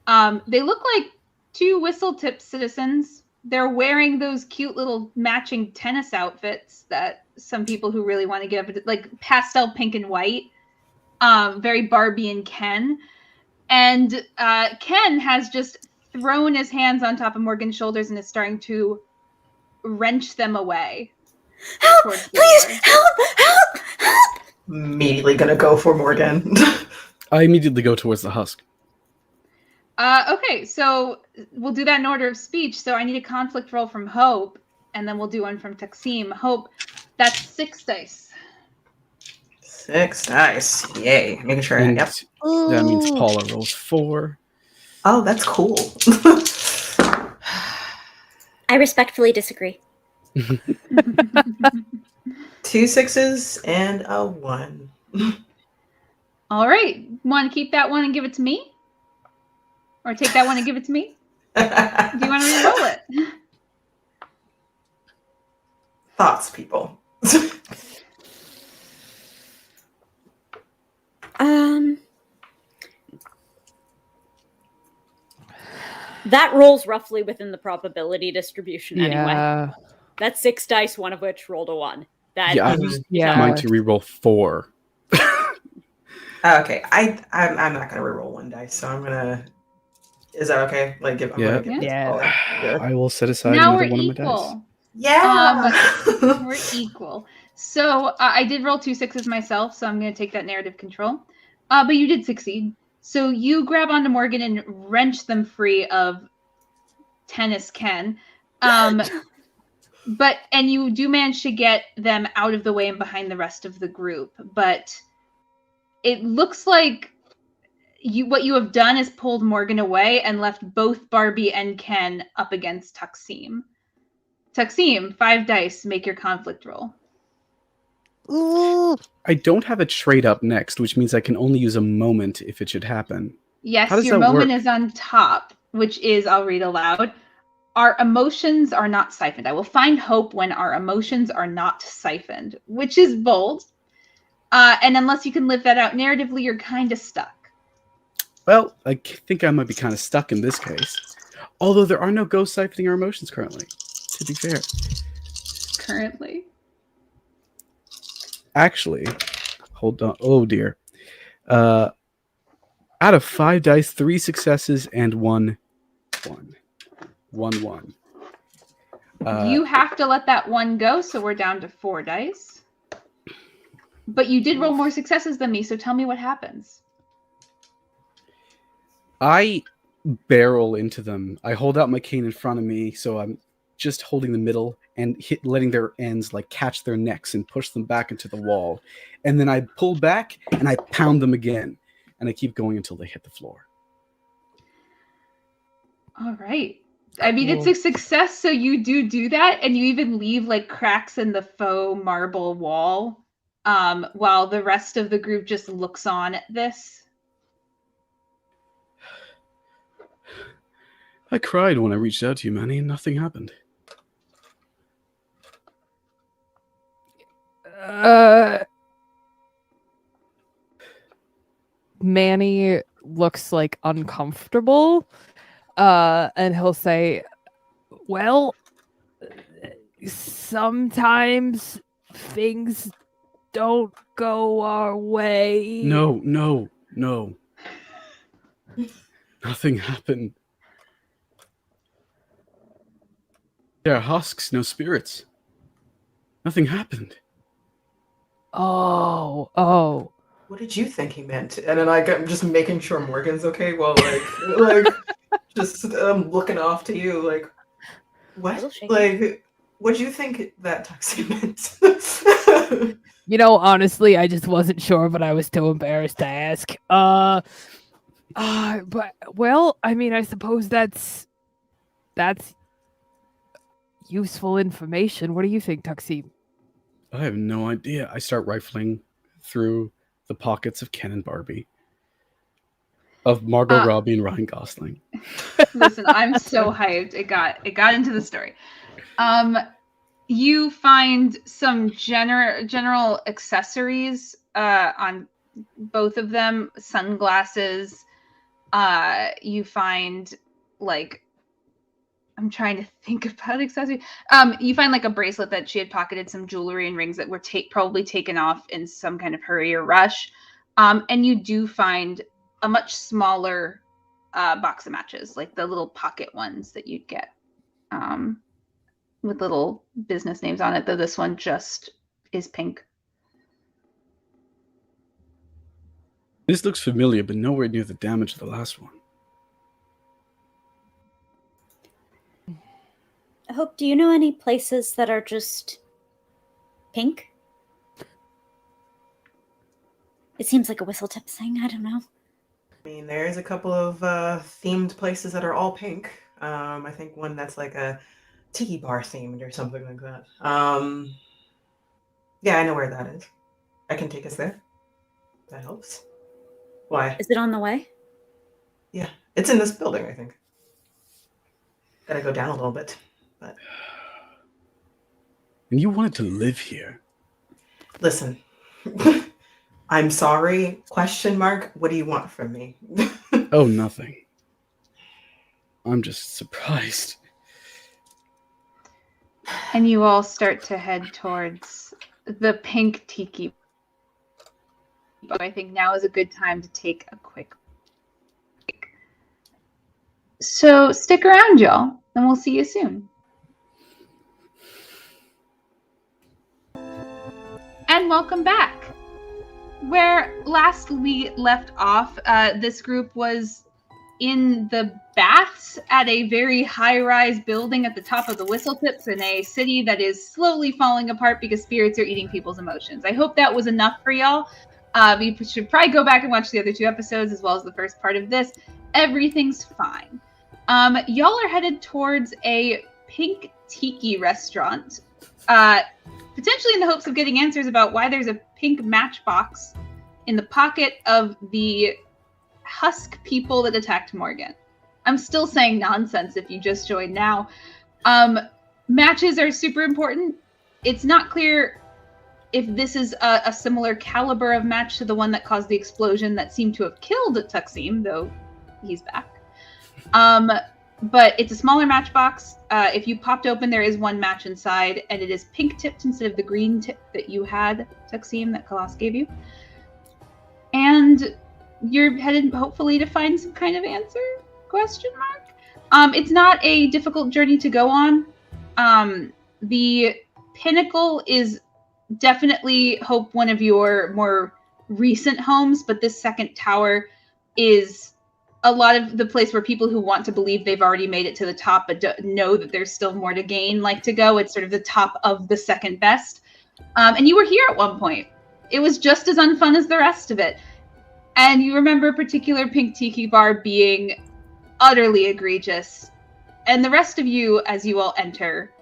They look like two whistle-tip citizens. They're wearing those cute little matching tennis outfits that some people who really want to get up, like pastel pink and white, very Barbie and Ken. And Ken has just thrown his hands on top of Morgan's shoulders and is starting to wrench them away. Help! Please! Help! Immediately gonna go for Morgan. I immediately go towards the husk. Okay, so we'll do that in order of speech. So I need a conflict roll from Hope, and then we'll do one from Taksim. Hope, that's 6 dice. 6 dice. Yay. Making sure. And Yep. that means Ooh. Paula rolls 4. Oh, that's cool. I respectfully disagree. 2 6s and a 1. All right. Want to keep that one and give it to me? Or take that one and give it to me? Do you want to re-roll it? Thoughts, people. That rolls roughly within the probability distribution anyway. Yeah. That's 6 dice, one of which rolled a 1. That Yeah, I is- used Yeah. mine to reroll 4. Okay, I'm not gonna reroll 1 dice, so I'm gonna. Is that okay? Like, I'm Yeah. gonna give this Yeah. Paula. Yeah. I will set aside Now another we're one of my dice. equal. Yeah. We're equal. So I did roll 2 6s myself, so I'm going to take that narrative control. But you did succeed. So you grab onto Morgan and wrench them free of Tennis Ken. And you do manage to get them out of the way and behind the rest of the group. But it looks like what you have done is pulled Morgan away and left both Barbie and Ken up against Taksim. Taksim, 5 dice, make your conflict roll. Ooh. I don't have a trade up next, which means I can only use a moment if it should happen. Yes, How does your that moment work? is on top, which is, I'll read aloud. Our emotions are not siphoned. I will find hope when our emotions are not siphoned, which is bold. And unless you can live that out narratively, you're kind of stuck. Well, I think I might be kind of stuck in this case. Although there are no ghosts siphoning our emotions currently, to be fair. Currently. Actually, hold on. Oh, dear. Out of 5 dice, 3 successes and 1 1. 1 1. You have to let that 1 go, so we're down to 4 dice. But you did roll more successes than me, so tell me what happens. I barrel into them. I hold out my cane in front of me, so I'm just holding the middle and letting their ends like catch their necks and push them back into the wall. And then I pull back and I pound them again. And I keep going until they hit the floor. All right. I mean, it's a success, so you do that, and you even leave like cracks in the faux marble wall, while the rest of the group just looks on at this. I cried when I reached out to you, Manny, and nothing happened. Manny looks like uncomfortable, and he'll say, well, sometimes things don't go our way. No. Nothing happened. There are husks, no spirits. Nothing happened. Oh. What did you think he meant? And then I'm just making sure Morgan's okay while just looking off to you like, what? Like, what do you think that taxi meant? You know, honestly, I just wasn't sure, but I was too embarrassed to ask. But well, I mean, I suppose that's useful information. What do you think, Taksim? I have no idea. I start rifling through the pockets of Ken and Barbie, of Margot Robbie and Ryan Gosling. Listen, I'm so hyped. It got into the story. You find some general accessories on both of them, sunglasses. You find like, I'm trying to think about accessories. You find like a bracelet that she had pocketed, some jewelry and rings that were probably taken off in some kind of hurry or rush. And you do find a much smaller box of matches, like the little pocket ones that you'd get with little business names on it, though this one just is pink. This looks familiar, but nowhere near the damage of the last one. Hope, do you know any places that are just pink? It seems like a Whistletip thing. I don't know. I mean, there's a couple of themed places that are all pink. I think one that's like a tiki bar themed or something like that. Yeah, I know where that is. I can take us there. That helps. Why? Is it on the way? Yeah, it's in this building, I think. Gotta go down a little bit, but And you wanted to live here. listen. I'm sorry, question mark. What do you want from me? Oh, nothing. I'm just surprised. And you all start to head towards the pink tiki. But I think now is a good time to take a quick break. So stick around, y'all, and we'll see you soon. And welcome back. Where last we left off, this group was in the baths at a very high-rise building at the top of the Whistletips in a city that is slowly falling apart because spirits are eating people's emotions. I hope that was enough for y'all. You should probably go back and watch the other 2 episodes as well as the first part of this. Everything's fine. Y'all are headed towards a pink tiki restaurant, potentially in the hopes of getting answers about why there's a pink matchbox in the pocket of the husk people that attacked Morgan. I'm still saying nonsense if you just joined now. Matches are super important. It's not clear if this is a similar caliber of match to the one that caused the explosion that seemed to have killed Tuxim, though he's back. But it's a smaller matchbox. If you popped open, there is one match inside, and it is pink tipped instead of the green tip that you had, Tuxim, that Kalas gave you. And you're headed, hopefully, to find some kind of answer? Question mark? It's not a difficult journey to go on. The pinnacle is definitely, Hope, one of your more recent homes, but this second tower is a lot of the place where people who want to believe they've already made it to the top but know that there's still more to gain like to go. It's sort of the top of the second best. And you were here at one point. It was just as unfun as the rest of it. And you remember a particular pink tiki bar being utterly egregious. And the rest of you, as you all enter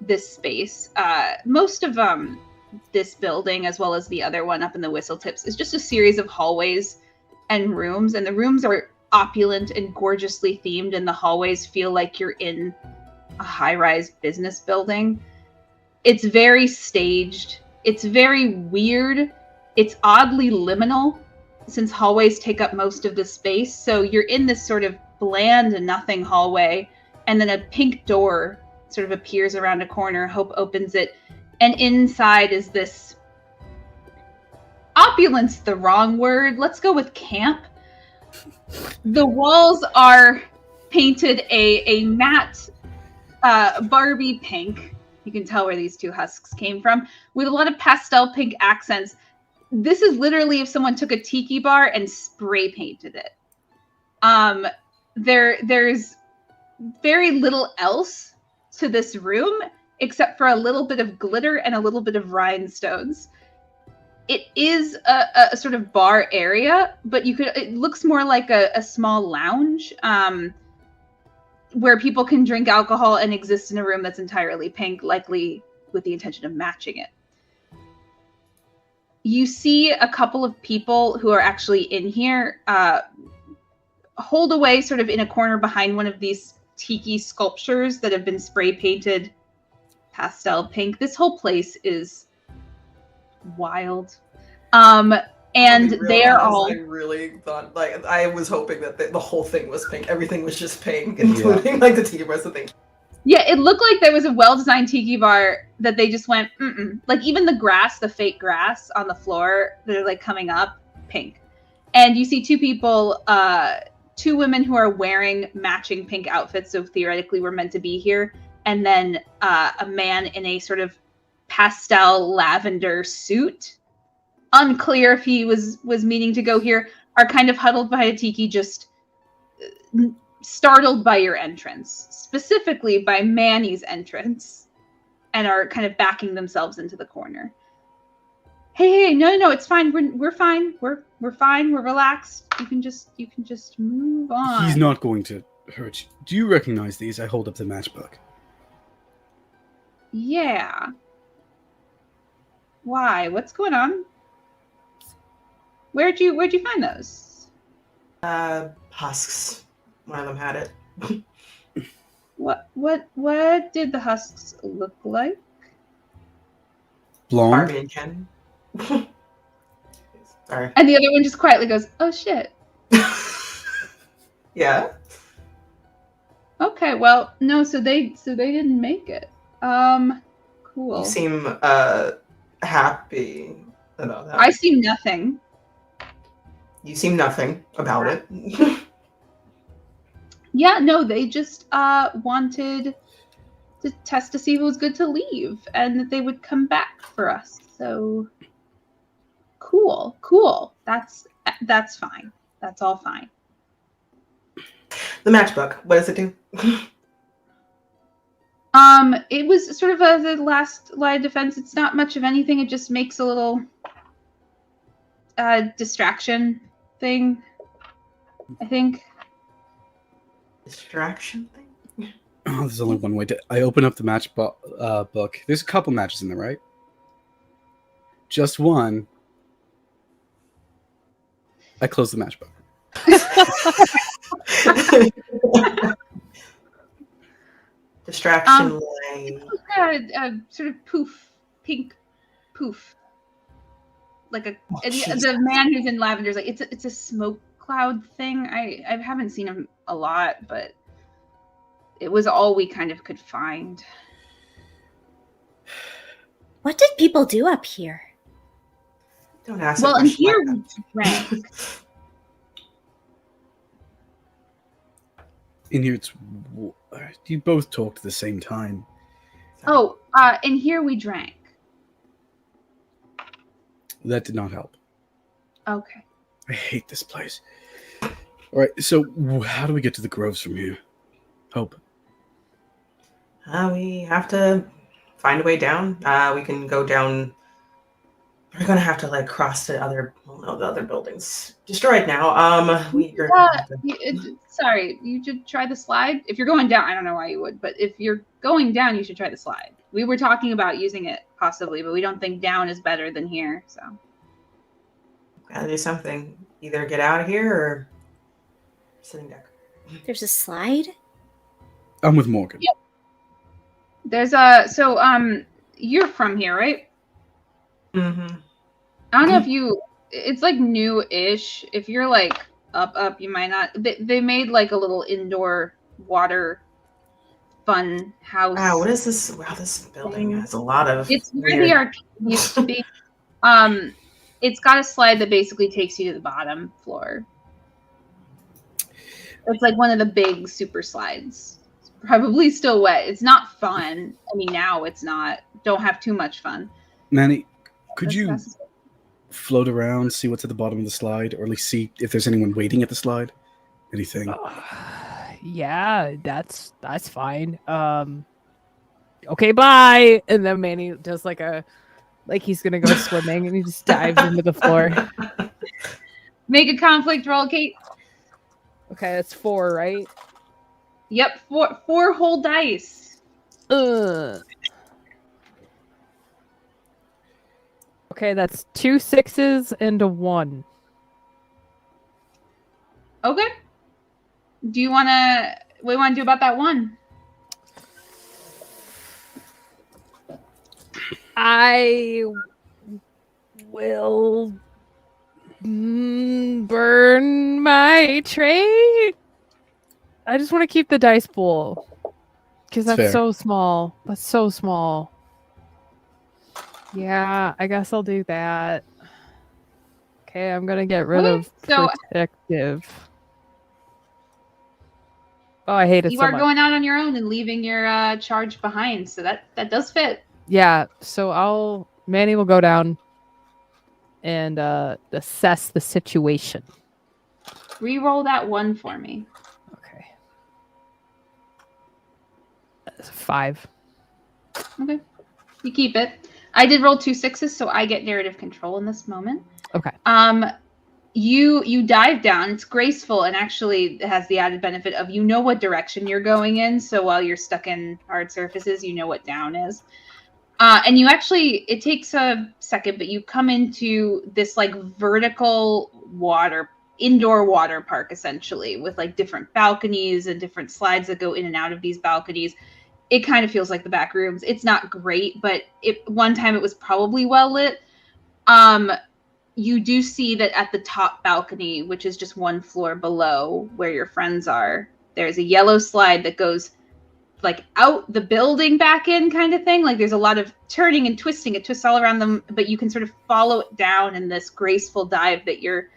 this space, most of this building, as well as the other one up in the Whistletips, is just a series of hallways and rooms. And the rooms are opulent and gorgeously themed, and the hallways feel like you're in a high-rise business building. It's very staged. It's very weird. It's oddly liminal, since hallways take up most of the space. So you're in this sort of bland and nothing hallway, and then a pink door sort of appears around a corner. Hope opens it, and inside is this opulence, the wrong word. Let's go with camp. The walls are painted a matte Barbie pink. You can tell where these 2 husks came from, with a lot of pastel pink accents. This is literally if someone took a tiki bar and spray painted it. There's very little else to this room except for a little bit of glitter and a little bit of rhinestones. It is a sort of bar area, but it looks more like a small lounge where people can drink alcohol and exist in a room that's entirely pink, likely with the intention of matching it. You see a couple of people who are actually in here hold away sort of in a corner behind one of these tiki sculptures that have been spray painted pastel pink. This whole place is wild. And they are all... I really thought, like, I was hoping that the whole thing was pink. Everything was just pink, including, like, the tiki bars, the thing. Yeah, it looked like there was a well-designed tiki bar that they just went, Like, even the grass, the fake grass on the floor that are, like, coming up, pink. And you see 2 people, 2 women who are wearing matching pink outfits, so theoretically we're meant to be here. And then a man in a sort of pastel lavender suit. Unclear if he was meaning to go here, are kind of huddled behind a tiki, just startled by your entrance, specifically by Manny's entrance, and are kind of backing themselves into the corner. Hey, no, it's fine. We're fine. We're fine. We're relaxed. You can just move on. He's not going to hurt you. Do you recognize these? I hold up the matchbook. Yeah. Why? What's going on? Where'd you find those? Husks. One of them had it. What did the husks look like? Blonde. Barbie and Ken. Sorry. And the other one just quietly goes, "Oh shit." Yeah. Okay, well, no, so they didn't make it. Cool. You seem happy about that. I see nothing. You seem nothing about it. Yeah, no, they just wanted to test to see if it was good to leave and that they would come back for us. So cool. That's fine. That's all fine. The matchbook. What does it do? It was sort of the last line of defense. It's not much of anything. It just makes a little distraction thing, I think. Distraction thing? Oh, there's only one way to... I open up the match book. There's a couple matches in there, right? Just one. I close the matchbook. Distraction lane. Sort of pink poof. Like the man who's in lavender is like, it's a smoke cloud thing. I haven't seen him a lot, but it was all we kind of could find. What did people do up here? Don't ask. Well, and here we drank. In here, it's... You both talked at the same time. Oh, and here we drank. That did not help. Okay. I hate this place. All right, so how do we get to the groves from here? Hope. We have to find a way down. We can go down. We're gonna have to cross the other. Well, no, the other building's destroyed now. Sorry, you should try the slide. If you're going down, I don't know why you would, but if you're going down, you should try the slide. We were talking about using it possibly, but we don't think down is better than here. So gotta do something. Either get out of here or sitting duck. There's a slide? I'm with Morgan. Yep. There's you're from here, right? Mm-hmm. I don't know if it's like new-ish. If you're like up, you might not. They made like a little indoor water fun house. Wow, what is this? Wow, this building has a lot of. It's where the arcade used to be. It's got a slide that basically takes you to the bottom floor. It's like one of the big super slides. It's probably still wet. It's not fun. I mean, now it's not. Don't have too much fun. Manny, could you float around, see what's at the bottom of the slide, or at least see if there's anyone waiting at the slide? Anything? Yeah, that's fine. Okay, bye. And then Manny does like he's gonna go swimming, and he just dives into the floor. Make a conflict roll, Kate. Okay, that's 4, right? Yep, four whole dice. Okay, that's 2 6s and a 1. Okay. What do you want to do about that one? I will burn my tray. I just want to keep the dice pool because that's fair. so small. That's so small. Yeah, I guess I'll do that. Okay, I'm gonna get rid of protective. Oh, I hate it so much. You are going out on your own and leaving your charge behind, so that does fit. Yeah, so Manny will go down and assess the situation. Reroll that 1 for me. Okay. 5. Okay. You keep it. I did roll 2 6s, so I get narrative control in this moment. Okay. You dive down. It's graceful and actually has the added benefit of you know what direction you're going in. So while you're stuck in hard surfaces, you know what down is. And you actually, it takes a second, but you come into this like vertical indoor water park essentially, with like different balconies and different slides that go in and out of these balconies. It kind of feels like the back rooms. It's not great, but one time it was probably well lit. You do see that at the top balcony, which is just one floor below where your friends are, there's a yellow slide that goes like out the building back in kind of thing. Like there's a lot of turning and twisting. It twists all around them, but you can sort of follow it down in this graceful dive that you're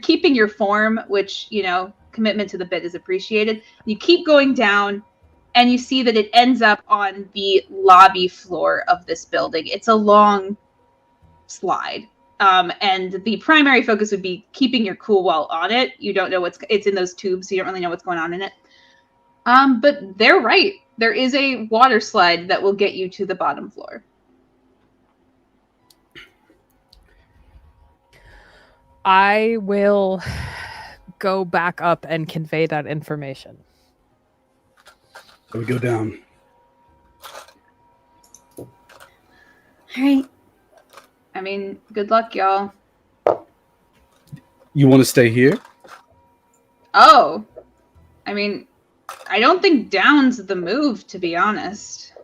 keeping your form, which, you know, commitment to the bit is appreciated. You keep going down and you see that it ends up on the lobby floor of this building. It's a long slide. And the primary focus would be keeping your cool while on it. You don't know it's in those tubes, so you don't really know what's going on in it. But they're right. There is a water slide that will get you to the bottom floor. I will go back up and convey that information. So we go down. All right. I mean, good luck, y'all. You want to stay here? Oh. I mean, I don't think down's the move, to be honest.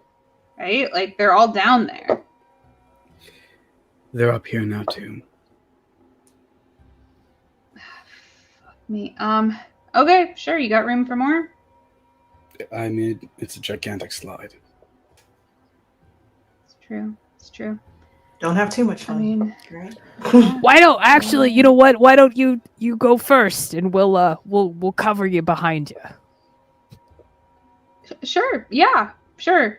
Right? Like, they're all down there. They're up here now, too. Fuck me. Okay, sure. You got room for more? I mean, it's a gigantic slide. It's true. It's true. Don't have too much fun. I mean, right? Why don't actually? You know what? Why don't you go first, and we'll cover you behind you. Sure. Yeah. Sure.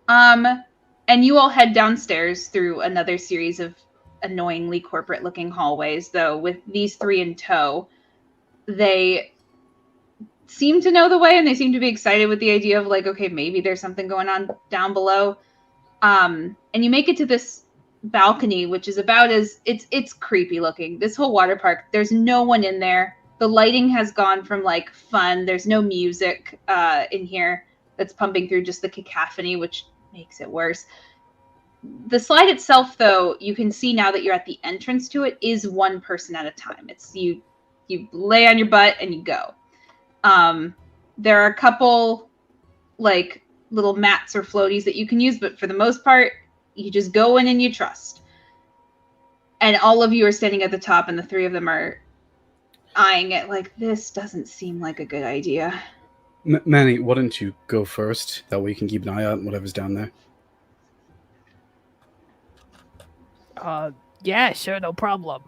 And you all head downstairs through another series of annoyingly corporate-looking hallways. Though with these 3 in tow, they seem to know the way, and they seem to be excited with the idea of like, okay, maybe there's something going on down below. And you make it to this balcony, which is about as it's creepy looking. This whole water park, there's no one in there. The lighting has gone from like fun. There's no music in here that's pumping through, just the cacophony, which makes it worse. The slide itself, though, you can see now that you're at the entrance to it, is one person at a time. It's you lay on your butt and you go. There are a couple like little mats or floaties that you can use, but for the most part, you just go in and you trust. And all of you are standing at the top, and the 3 of them are eyeing it like, this doesn't seem like a good idea. Manny, why don't you go first? That way you can keep an eye out on whatever's down there. Yeah, sure, no problem.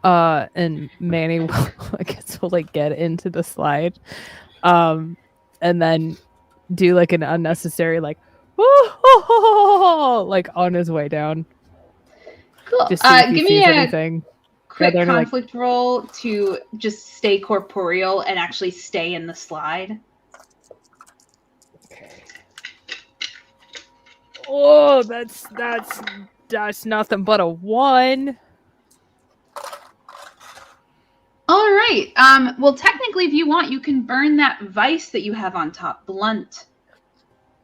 And Manny will, I guess, will like get into the slide, and then do like an unnecessary like, like on his way down. Cool. Just see if he give sees me anything. quick Yeah, conflict roll to just stay corporeal and actually stay in the slide. Okay. Oh, that's nothing but a 1. All right. Well, technically, if you want, you can burn that vice that you have on top, blunt,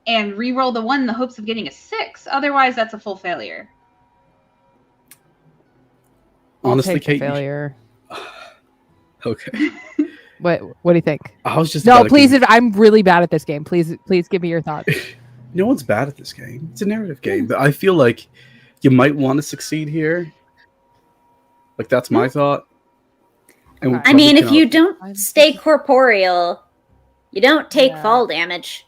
and re-roll the 1 in the hopes of getting a 6. Otherwise, that's a full failure. Honestly, I'll take Kate. failure. Okay. What do you think? I was just No, about to please. give- I'm really bad at this game. Please give me your thoughts. No one's bad at this game. It's a narrative game, but I feel like you might want to succeed here. Like that's my thought. And we I mean, probably if you cannot- don't stay corporeal, you don't take Yeah. fall damage.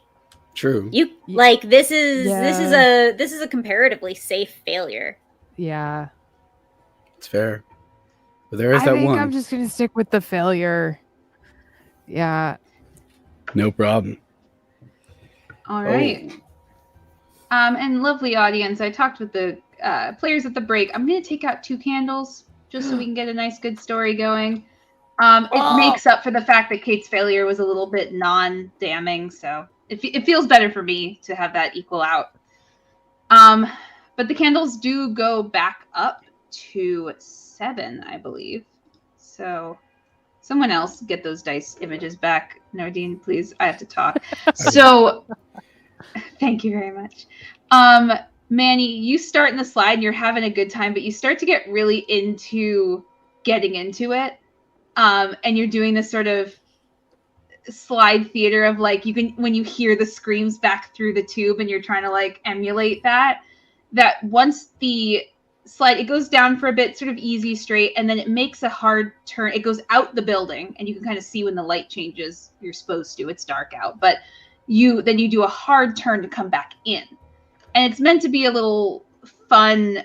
True. You like this is a comparatively safe failure. Yeah. It's fair. But there is I that think one. I'm just gonna stick with the failure. Yeah. No problem. All right. And lovely audience, I talked with the players at the break. I'm going to take out 2 candles just so we can get a nice, good story going. It makes up for the fact that Kate's failure was a little bit non-damning, so it feels better for me to have that equal out. But the candles do go back up to 7, I believe. So someone else get those dice images back. Nardine, please. I have to talk. So thank you very much. Manny, you start in the slide and you're having a good time, but you start to get really into getting into it. And you're doing this sort of slide theater of like, you can, when you hear the screams back through the tube and you're trying to like emulate that once the slide, it goes down for a bit, sort of easy, straight, and then it makes a hard turn. It goes out the building and you can kind of see when the light changes, you're supposed to, it's dark out, but you do a hard turn to come back in. And it's meant to be a little fun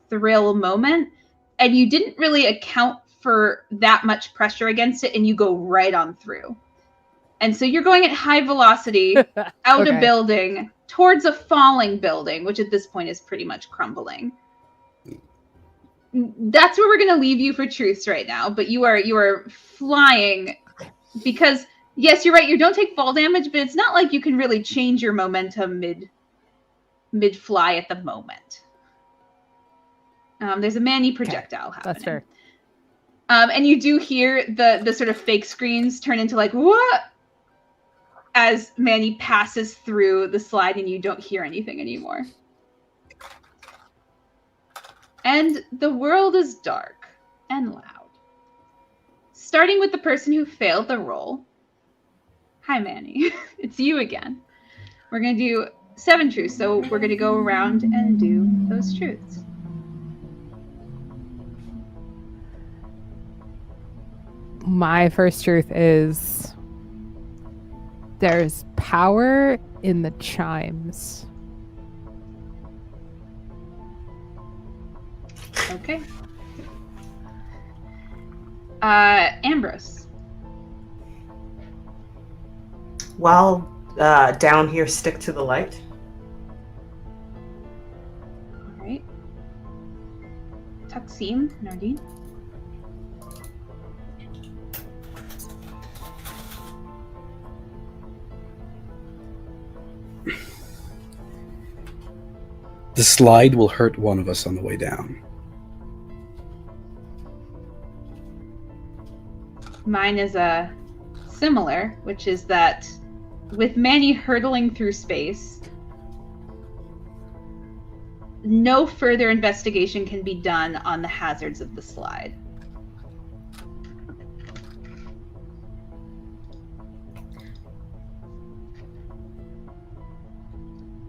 thrill moment. And you didn't really account for that much pressure against it, and you go right on through. And so you're going at high velocity out a building towards a falling building, which at this point is pretty much crumbling. That's where we're going to leave you for truths right now. But you are flying because, yes, you're right. You don't take fall damage, but it's not like you can really change your momentum mid-fly at the moment. There's a Manny projectile happening. That's fair. And you do hear the sort of fake screens turn into like, what? As Manny passes through the slide and you don't hear anything anymore. And the world is dark and loud. Starting with the person who failed the roll. Hi, Manny. It's you again. We're going to do 7 truths, so we're going to go around and do those truths. My first truth is there's power in the chimes. Okay. Ambrose. While down here, stick to the light. All right. Taksim, Nardine. The slide will hurt one of us on the way down. Mine is similar, which is that with Manny hurtling through space, no further investigation can be done on the hazards of the slide.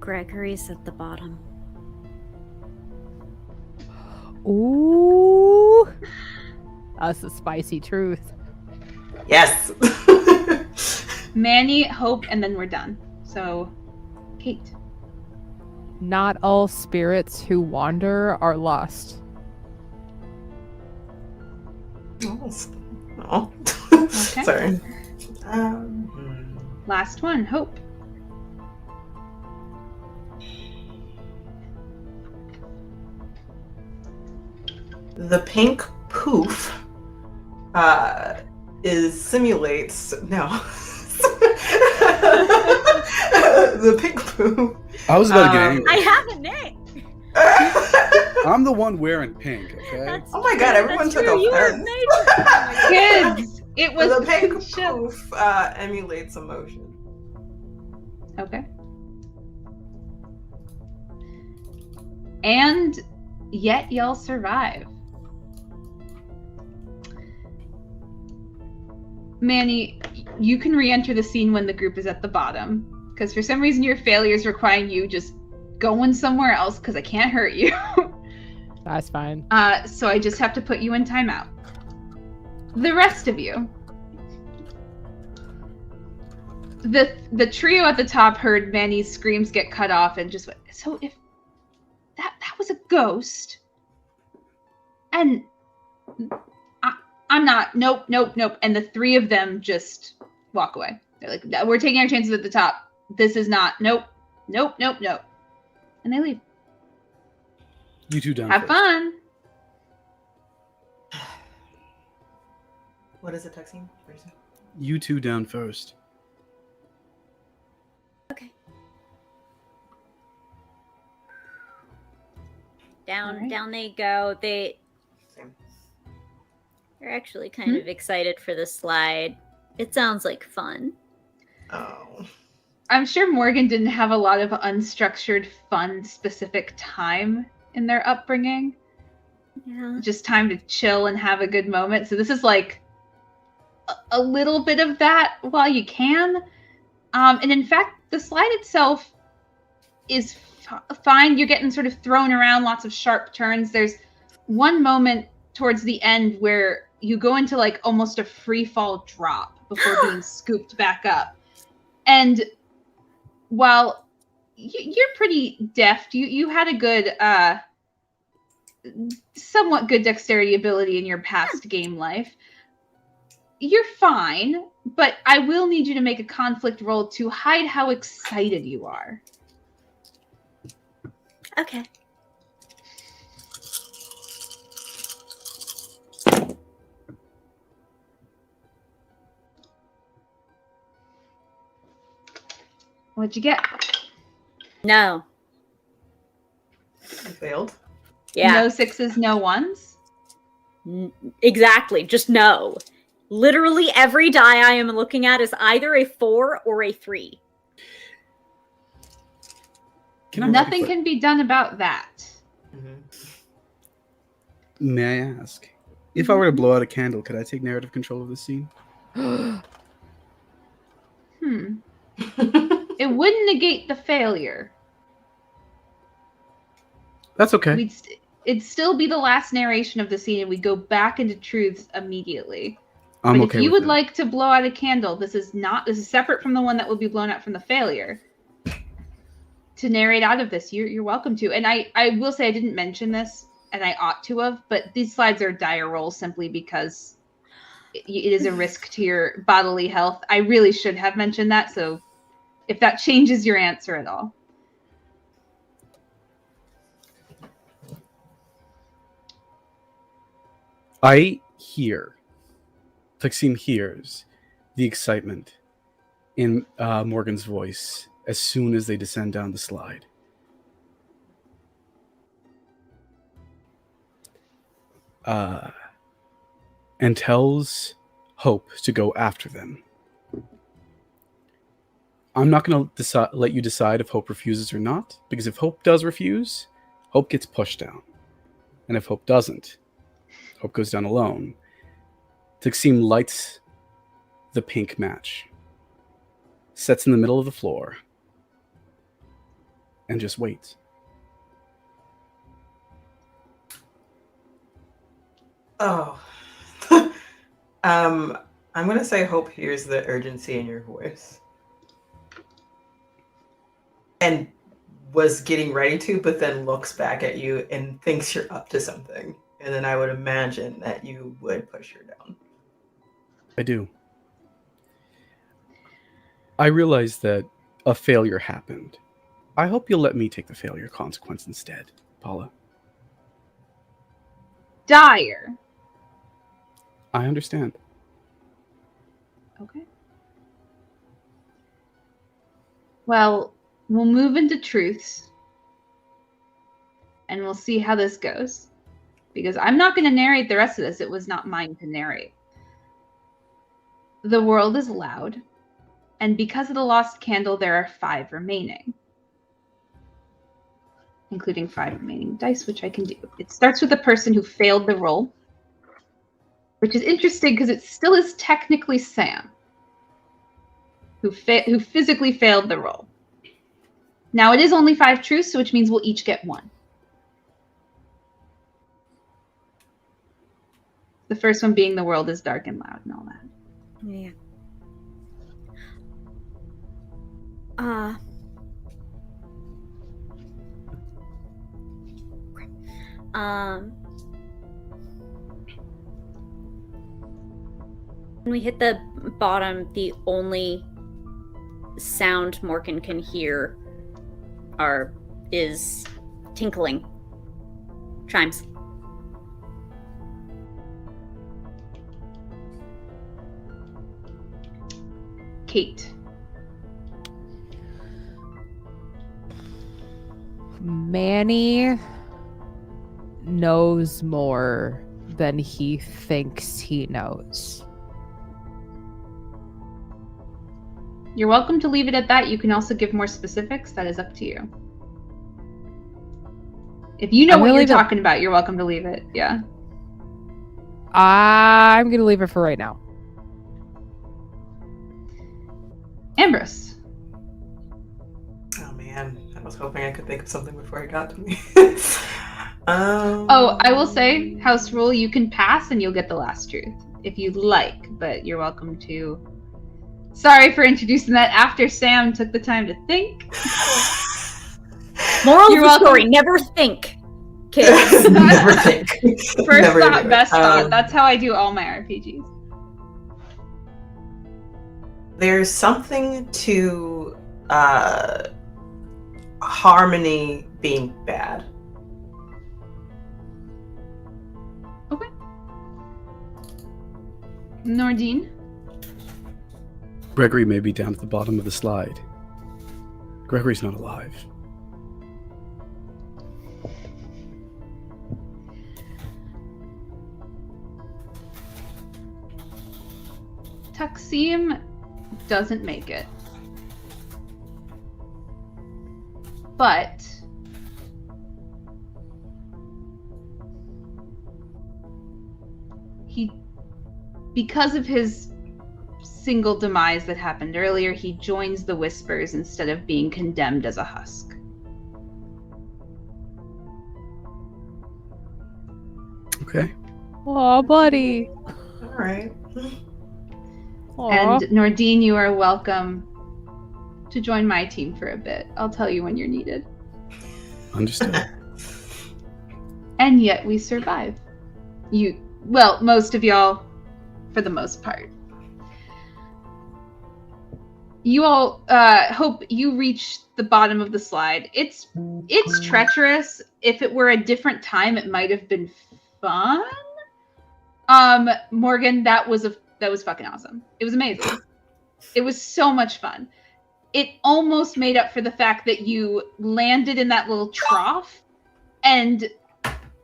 Gregory's at the bottom. Ooh. That's a spicy truth. Yes. Manny, Hope, and then we're done. So, Kate. Not all spirits who wander are lost. Oh. Okay. Sorry. Last one, Hope. The pink poof simulates the pink poof. I was about to get angry. I have a name. I'm the one wearing pink, okay? Oh my god, everyone took offense. Kids, it was The pink chill. poof emulates emotion. Okay. And yet y'all survive. Manny, you can re-enter the scene when the group is at the bottom, because for some reason your failures require you just going somewhere else because I can't hurt you. That's fine. So I just have to put you in timeout. The rest of you. The trio at the top heard Manny's screams get cut off and just went, so if that was a ghost, and I'm not, nope. And the 3 of them just walk away. They're like, we're taking our chances at the top. This is not, nope. And they leave. You two down. Have first. fun. What is it, Tuxine? You two down first. Down they go. They're actually kind of excited for the slide. It sounds like fun. Oh. I'm sure Morgan didn't have a lot of unstructured, fun, specific time in their upbringing. Yeah. Just time to chill and have a good moment. So this is like a little bit of that while you can. And in fact, the slide itself is fine. You're getting sort of thrown around, lots of sharp turns. There's one moment towards the end where you go into like almost a free fall drop before being scooped back up. And while you're pretty deft, you had a good, somewhat good dexterity ability in your past game life. You're fine, but I will need you to make a conflict roll to hide how excited you are. Okay. What'd you get? No. You failed? Yeah. No sixes, no ones? Exactly. Just no. Literally every die I am looking at is either a 4 or a 3. Nothing can be done about that. Mm-hmm. May I ask, if I were to blow out a candle, could I take narrative control of the scene? It wouldn't negate the failure. That's okay. It'd still be the last narration of the scene, and we'd go back into truths immediately. I'm but okay if you with would that. like to blow out a candle, this is separate from the one that will be blown out from the failure. To narrate out of this, you're welcome to. And I will say I didn't mention this, and I ought to have, but these slides are dire rolls simply because it is a risk to your bodily health. I really should have mentioned that, so if that changes your answer at all. I hear, Taksim hears the excitement in Morgan's voice as soon as they descend down the slide. And tells Hope to go after them. I'm not going to let you decide if Hope refuses or not, because if Hope does refuse, Hope gets pushed down. And if Hope doesn't, Hope goes down alone. Taksim lights the pink match, sets in the middle of the floor, and just waits. Oh. I'm going to say Hope hears the urgency in your voice. And was getting ready to, but then looks back at you and thinks you're up to something. And then I would imagine that you would push her down. I do. I realize that a failure happened. I hope you'll let me take the failure consequence instead, Paula. Dire. I understand. Okay. Well, we'll move into truths. And we'll see how this goes. Because I'm not going to narrate the rest of this. It was not mine to narrate. The world is loud. And because of the lost candle, there are 5 remaining. Including 5 remaining dice, which I can do. It starts with the person who failed the roll. Which is interesting because it still is technically Sam. Who physically failed the roll. Now it is only 5 truths, which means we'll each get 1. The first one being the world is dark and loud and all that. Yeah. When we hit the bottom, the only sound Morgan can hear is tinkling chimes. Kate. Manny knows more than he thinks he knows. You're welcome to leave it at that. You can also give more specifics. That is up to you. If you know what you're talking about, you're welcome to leave it. Yeah. I'm going to leave it for right now. Ambrose. Oh man, I was hoping I could think of something before it got to me. Oh, I will say, house rule, you can pass and you'll get the last truth if you'd like, but you're welcome to. Sorry for introducing that after Sam took the time to think. Moral of the story, never think, kids. Never think. First Never thought, best thought. Um, That's how I do all my RPGs. There's something to harmony being bad. Okay. Nordine? Gregory may be down at the bottom of the slide. Gregory's not alive. Taksim doesn't make it. But because of his single demise that happened earlier, he joins the Whispers instead of being condemned as a husk. Okay. Aw, buddy. All right. Aw. And Nordine, you are welcome to join my team for a bit. I'll tell you when you're needed. Understood. And yet we survive. Well, most of y'all, for the most part. You all hope you reach the bottom of the slide. It's treacherous. If it were a different time, it might have been fun. Morgan, that was fucking awesome. It was amazing. It was so much fun. It almost made up for the fact that you landed in that little trough, and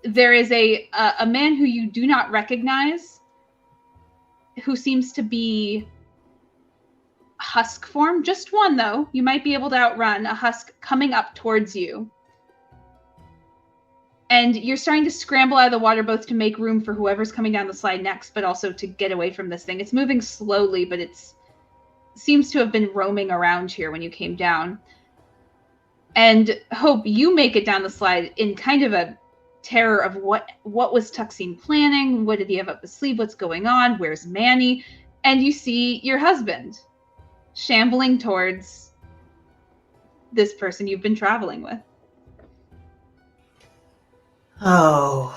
there is a man who you do not recognize, who seems to be husk form. Just one, though. You might be able to outrun a husk coming up towards you. And you're starting to scramble out of the water, both to make room for whoever's coming down the slide next, but also to get away from this thing. It's moving slowly, but it seems to have been roaming around here when you came down. And Hope, you make it down the slide in kind of a terror of what was Tuxine planning? What did he have up his sleeve? What's going on? Where's Manny? And you see your husband shambling towards this person you've been traveling with. Oh,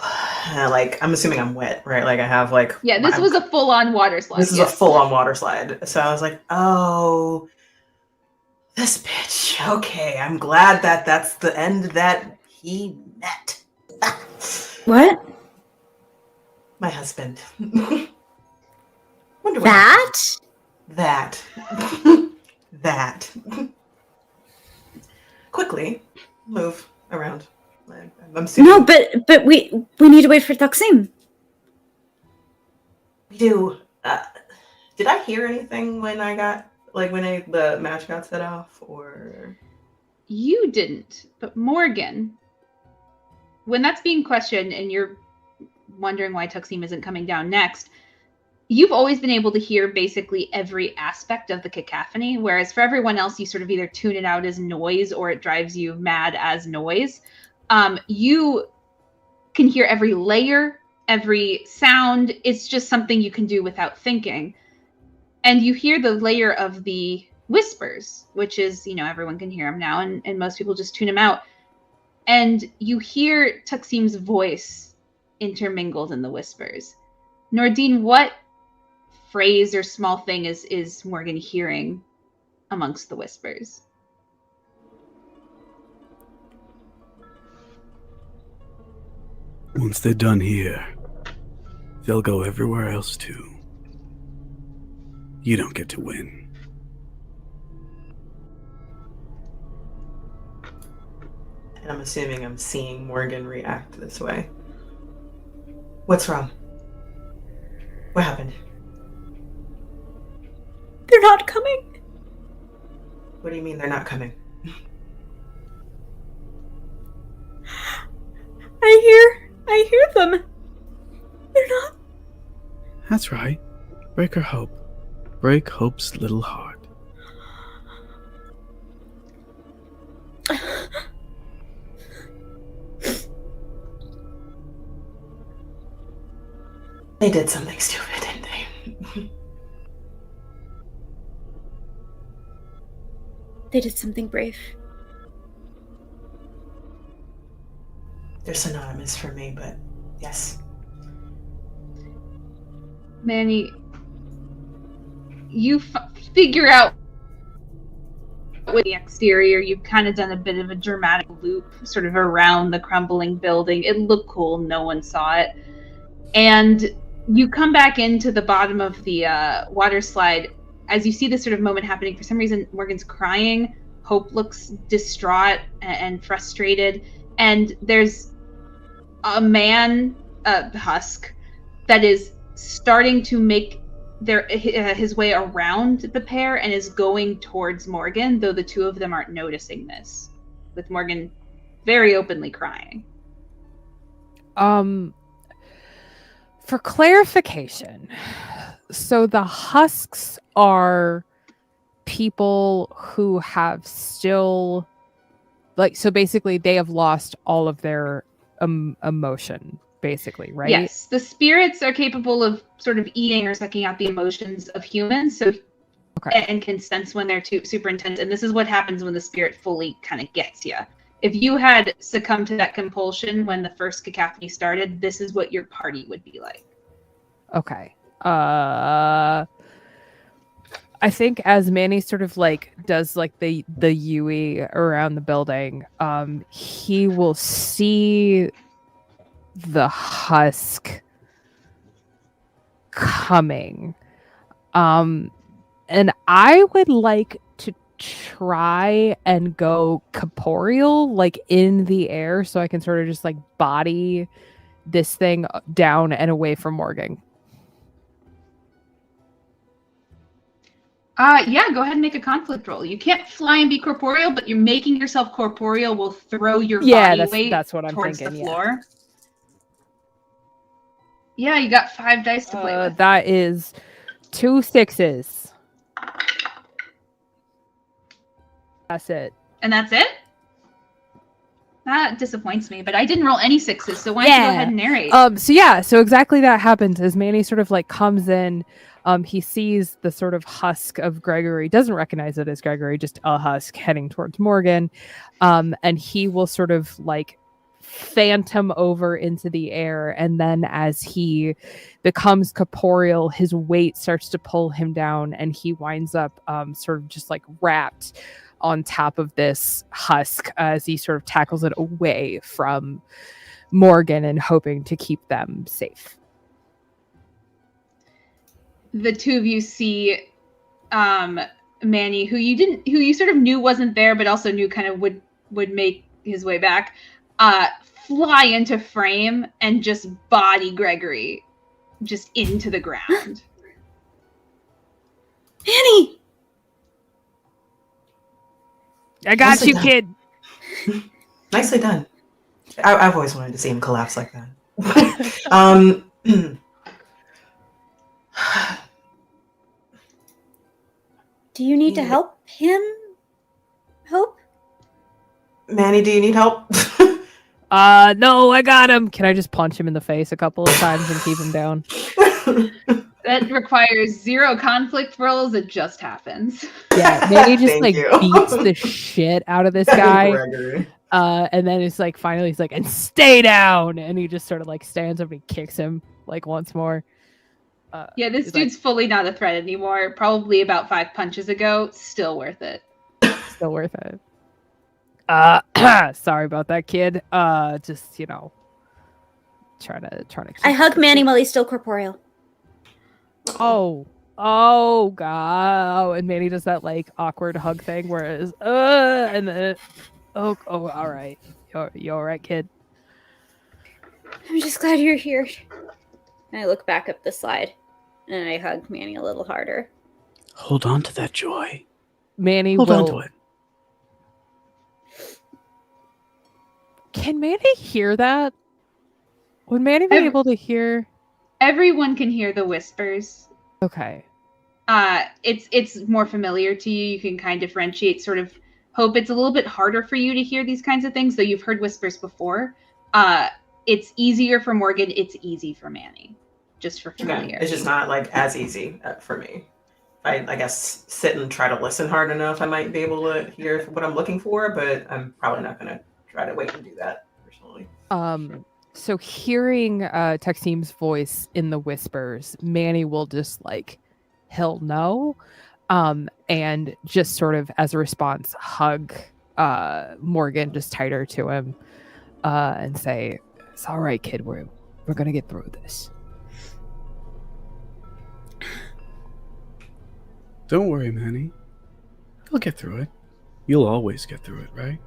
like, I'm assuming I'm wet, right? Like, I have, like... Yeah, this was a full-on water slide. This is a full-on water slide. So I was like, oh, this bitch. Okay, I'm glad that that's the end that he met. What? My husband. That? That. Quickly move around. I'm No, but we need to wait for Taksim. We do. Did I hear anything when the match got set off, or? You didn't, but Morgan, when that's being questioned and you're wondering why Tuxim isn't coming down next, you've always been able to hear basically every aspect of the cacophony, whereas for everyone else, you sort of either tune it out as noise or it drives you mad as noise. You can hear every layer, every sound. It's just something you can do without thinking. And you hear the layer of the whispers, which is, everyone can hear them now, and most people just tune them out. And you hear Tuxim's voice intermingled in the whispers. Nordine, what phrase or small thing is Morgan hearing amongst the whispers? Once they're done here, they'll go everywhere else too. You don't get to win. And I'm assuming I'm seeing Morgan react this way. What's wrong? What happened? They're not coming. What do you mean they're not coming? I hear them. They're not. That's right. Break her hope. Break Hope's little heart. They did something stupid, didn't they? They did something brave. They're synonymous for me, but yes. Manny, you figure out with the exterior, you've kind of done a bit of a dramatic loop sort of around the crumbling building. It looked cool. No one saw it. And you come back into the bottom of the water slide. As you see this sort of moment happening, for some reason, Morgan's crying. Hope looks distraught and frustrated. And there's a man, Husk, that is starting to make his way around the pair and is going towards Morgan, though the two of them aren't noticing this, with Morgan very openly crying. For clarification, so the Husks are people who have still, like, so basically they have lost all of their emotion, basically, right? Yes, the spirits are capable of sort of eating or sucking out the emotions of humans, so and can sense when they're super intense. And this is what happens when the spirit fully kind of gets you. If you had succumbed to that compulsion when the first cacophony started, this is what your party would be like. Okay. I think as Manny sort of like does like the Yui around the building, he will see the Husk coming. And I would like to try and go corporeal, like in the air, so I can sort of just like body this thing down and away from Morgan. Yeah, go ahead and make a conflict roll. You can't fly and be corporeal, but you're making yourself corporeal will throw your body weight that's what I'm towards thinking, the floor. Yeah, you got 5 dice to play with. That is 2 6s. That's it. And that's it? That disappoints me, but I didn't roll any 6s, so why don't you go ahead and narrate? So exactly that happens as Manny sort of like comes in. He sees the sort of husk of Gregory, doesn't recognize it as Gregory, just a husk heading towards Morgan. And he will sort of like phantom over into the air. And then as he becomes corporeal, his weight starts to pull him down and he winds up sort of just like wrapped on top of this husk as he sort of tackles it away from Morgan and hoping to keep them safe. The two of you see Manny, who you sort of knew wasn't there, but also knew kind of would make his way back, fly into frame and just body Gregory just into the ground. Manny! I got Nicely you, done. kid. Nicely done. I've always wanted to see him collapse like that. Do you need to help him? Hope? Manny, do you need help? No, I got him. Can I just punch him in the face a couple of times and keep him down? That requires 0 conflict rolls. It just happens. Yeah, Manny just Thank like you. beats the shit out of this guy. And then it's like finally he's like, and stay down, and he just sort of like stands up and he kicks him like once more. Yeah, this dude's fully not a threat anymore. Probably about 5 punches ago. Still worth it. Still worth it. Sorry about that, kid. Just, you know, trying to keep I hug Manny while he's still corporeal. Oh god. And Manny does that like awkward hug thing where it's and then oh all right. You all right, kid? I'm just glad you're here. And I look back up the slide, and I hug Manny a little harder. Hold on to that joy. Manny Hold on will. to it. Can Manny hear that? Would Manny be able to hear? Everyone can hear the whispers. Okay. It's more familiar to you. You can kind of differentiate sort of Hope. It's a little bit harder for you to hear these kinds of things, though you've heard whispers before. It's easier for Morgan. It's easy for Manny, just for familiarity. It's just not like as easy for me. I guess sit and try to listen hard enough, I might be able to hear what I'm looking for, but I'm probably not going to try to wait and do that personally. So hearing Taksim's voice in the whispers, Manny will just like, hell no, and just sort of as a response hug Morgan just tighter to him and say, "It's all right, kid. We're gonna get through this." Don't worry, Manny. You'll get through it. You'll always get through it, right?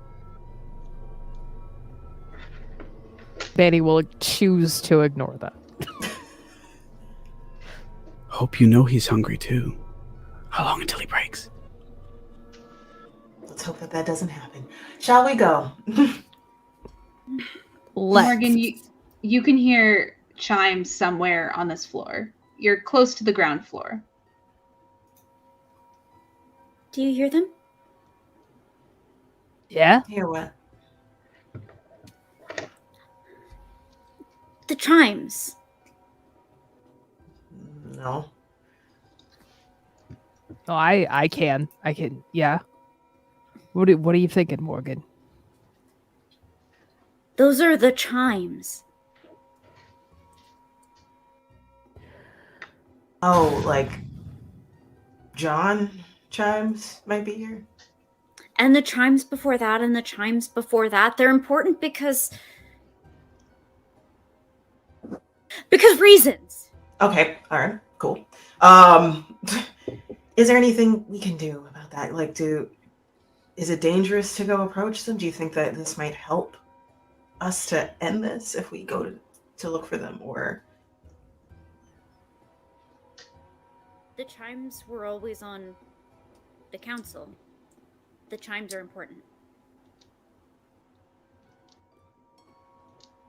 Manny will choose to ignore that. Hope you know he's hungry too. How long until he breaks? Let's hope that doesn't happen. Shall we go? Morgan, you can hear chimes somewhere on this floor. You're close to the ground floor. Do you hear them? Yeah? Hear what? The chimes. No. Oh, I can. Yeah. What are you thinking, Morgan? Those are the chimes. Oh, like John chimes might be here? And the chimes before that and the chimes before that. They're important because reasons. Okay, all right, cool. Is there anything we can do about that? Like, is it dangerous to go approach them? Do you think that this might help us to end this if we go to look for them, or? The chimes were always on the council. The chimes are important.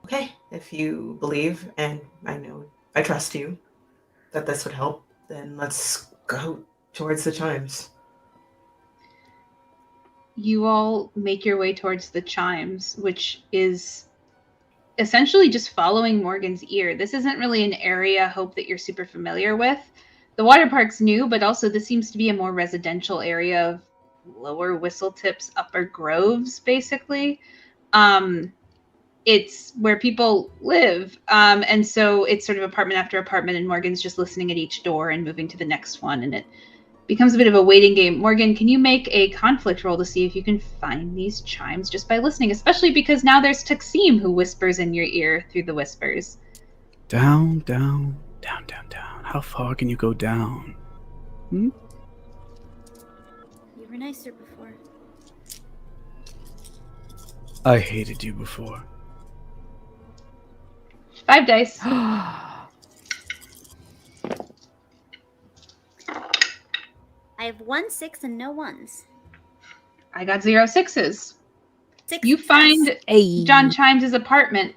Okay, if you believe, and I trust you, that this would help, then let's go towards the chimes. You all make your way towards the chimes, which is essentially just following Morgan's ear. This isn't really an area, Hope, that you're super familiar with. The water park's new, but also this seems to be a more residential area of lower Whistle Tips, upper Groves, basically. It's where people live. And so it's sort of apartment after apartment, and Morgan's just listening at each door and moving to the next one. And it becomes a bit of a waiting game. Morgan, can you make a conflict roll to see if you can find these chimes just by listening? Especially because now there's Taksim who whispers in your ear through the whispers. Down, down, down, down, down. How far can you go down? You were nicer before. I hated you before. 5 dice. I have 1 6 and no 1s. I got 0 6s. 6 You find Hey. John Chimes' apartment.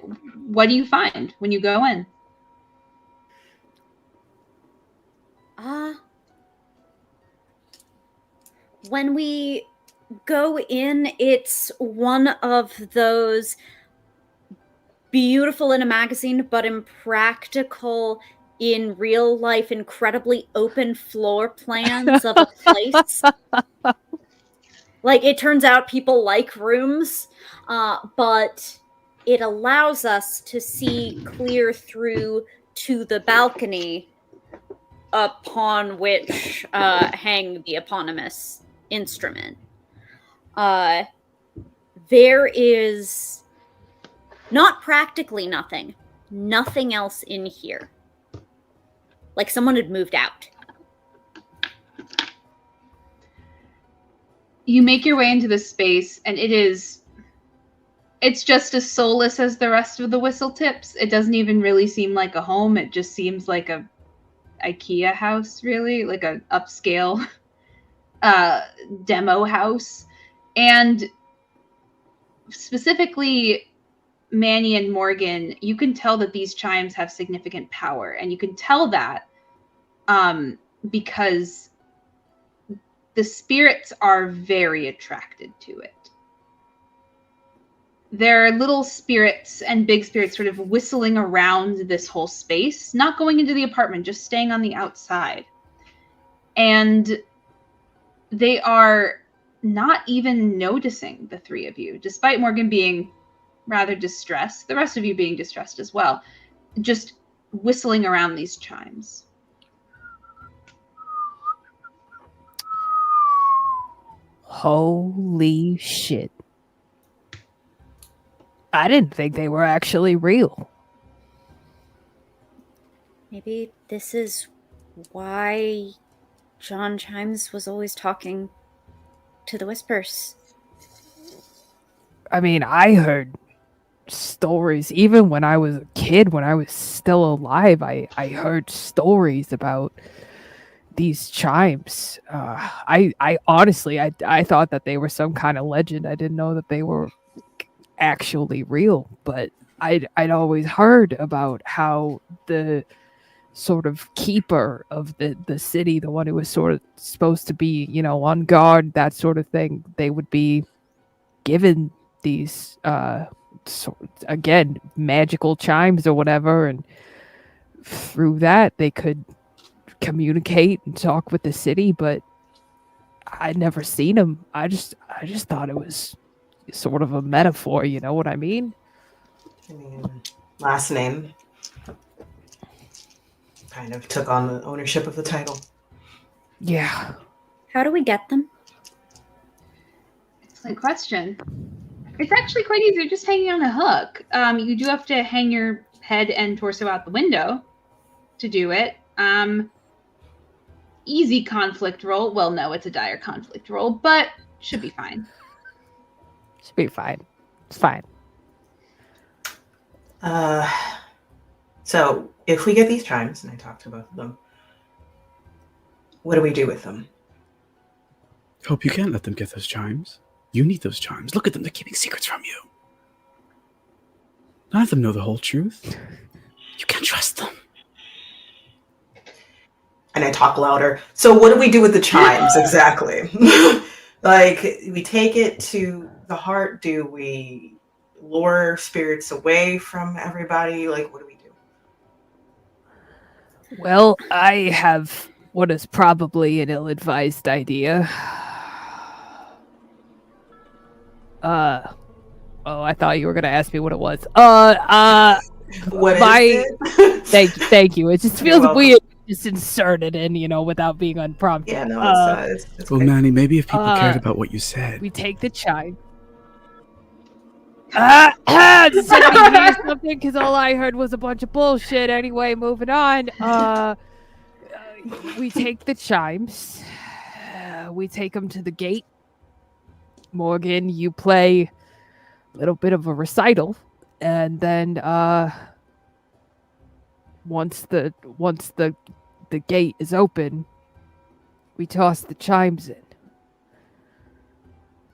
What do you find when you go in? When we go in, it's one of those beautiful in a magazine, but impractical in real life, incredibly open floor plans of a place. Like, it turns out people like rooms, but it allows us to see clear through to the balcony upon which hang the eponymous instrument. There is not practically nothing else in here. Like someone had moved out. You make your way into this space, and it is It's just as soulless as the rest of the whistle tips. It doesn't even really seem like a home. It just seems like a IKEA house, really, like a upscale demo house. And specifically, Manny and Morgan, you can tell that these chimes have significant power, and you can tell that because the spirits are very attracted to it. There are little spirits and big spirits sort of whistling around this whole space, not going into the apartment, just staying on the outside. And they are not even noticing the three of you, despite Morgan being rather distressed, the rest of you being distressed as well, just whistling around these chimes. Holy shit. I didn't think they were actually real. Maybe this is why John Chimes was always talking to the whispers. I mean, I heard stories, even when I was a kid, when I was still alive, I heard stories about these chimes. I honestly, I thought that they were some kind of legend. I didn't know that they were actually real, but I'd always heard about how the sort of keeper of the city, the one who was sort of supposed to be, you know, on guard, that sort of thing, they would be given these again, magical chimes or whatever, and through that they could communicate and talk with the city. But I'd never seen them. I just thought it was sort of a metaphor, you know what I mean? I mean, last name kind of took on the ownership of the title. Yeah. How do we get them? Excellent question. It's actually quite easy. You're just hanging on a hook. You do have to hang your head and torso out the window to do it. Easy conflict roll. Well, no, it's a dire conflict roll, but should be fine. Should be fine. It's fine. So if we get these chimes, and I talked to both of them, what do we do with them? Hope you can't let them get those chimes. You need those chimes. Look at them. They're keeping secrets from you. None of them know the whole truth. You can't trust them. And I talk louder. So what do we do with the chimes exactly? Like, we take it to the heart? Do we lure spirits away from everybody? Like, what do we do? Well, I have what is probably an ill-advised idea. Oh, I thought you were gonna ask me what it was. What is it? Thank you. It just feels weird just insert it in, you know, without being unprompted. Yeah, no, it's well, okay. Manny, maybe if people cared about what you said. We take the chime. Does somebody hear something? Because all I heard was a bunch of bullshit. Anyway, moving on. We take the chimes. We take them to the gate. Morgan, you play a little bit of a recital, and then once the gate is open, we toss the chimes in.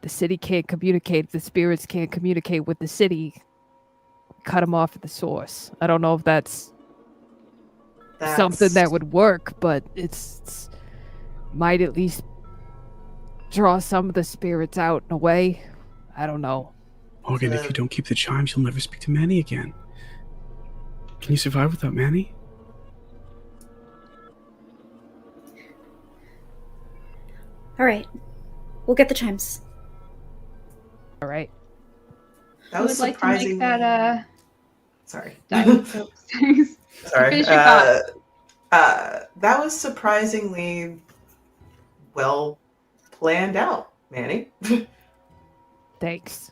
The city can't communicate. The spirits can't communicate with the city. Cut them off at the source. I don't know if that's something that would work, but it's might at least draw some of the spirits out in a way. I don't know. Morgan, if you don't keep the chimes, you'll never speak to Manny again. Can you survive without Manny? All right. We'll get the chimes. All right. That was would like to surprising. make that Sorry. Sorry. Finish your thought. That was surprisingly well planned out, Manny. Thanks.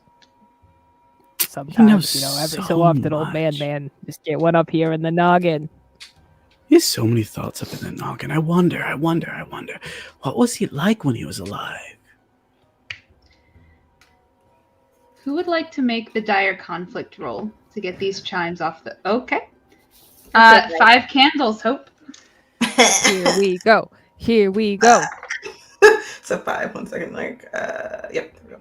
Sometimes, every so often, much. old man just get one up here in the noggin. He has so many thoughts up in the noggin. I wonder. What was he like when he was alive? Who would like to make the dire conflict roll to get these chimes off the... Okay. 5 candles, Hope. Here we go. Here we go. So 5. 1 second. Yep. There we go.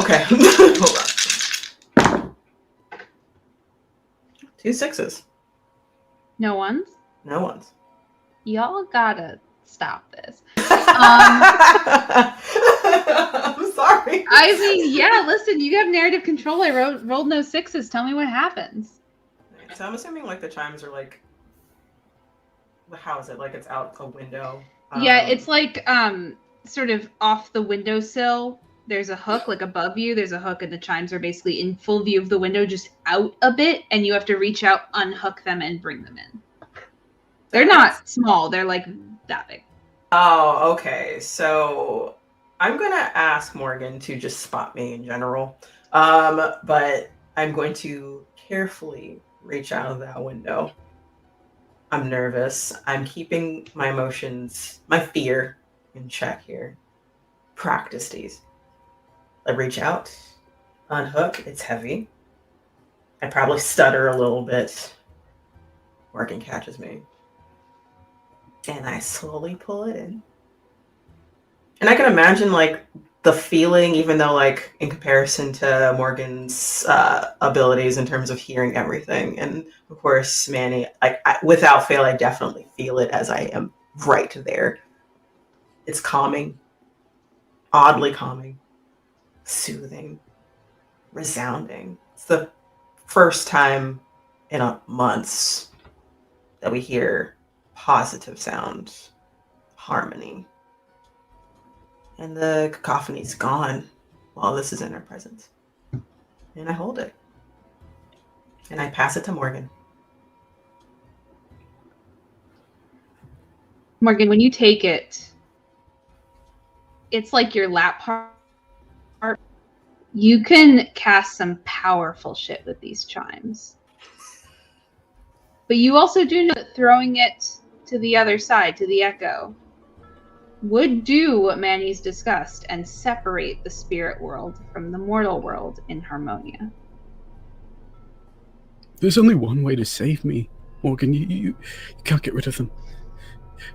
Okay. Hold on. 2 6s. No ones? No ones. Y'all gotta stop this. I'm sorry. I mean, yeah, listen, you have narrative control. I rolled no 6s. Tell me what happens. So I'm assuming like the chimes are like, how is it? Like it's out a window? Yeah, it's like sort of off the windowsill. There's a hook like above you. There's a hook, and the chimes are basically in full view of the window, just out a bit, and you have to reach out, unhook them, and bring them in. They're not small. They're like that big. Oh, okay. So I'm gonna ask Morgan to just spot me in general, but I'm going to carefully reach out of that window. I'm nervous. I'm keeping my emotions, my fear in check here. Practice these. I reach out, unhook, it's heavy. I probably stutter a little bit. Morgan catches me. And I slowly pull it in. And I can imagine like the feeling, even though like in comparison to Morgan's abilities in terms of hearing everything. And of course, Manny, without fail, I definitely feel it as I am right there. It's calming, oddly calming, soothing, resounding. It's the first time in months that we hear positive sound, harmony. And the cacophony's gone while this is in our presence. And I hold it. And I pass it to Morgan. Morgan, when you take it, it's like your lap part. You can cast some powerful shit with these chimes. But you also do know that throwing it to the other side, to the echo, would do what Manny's discussed and separate the spirit world from the mortal world in Harmonia. There's only one way to save me, Morgan. You can't get rid of them.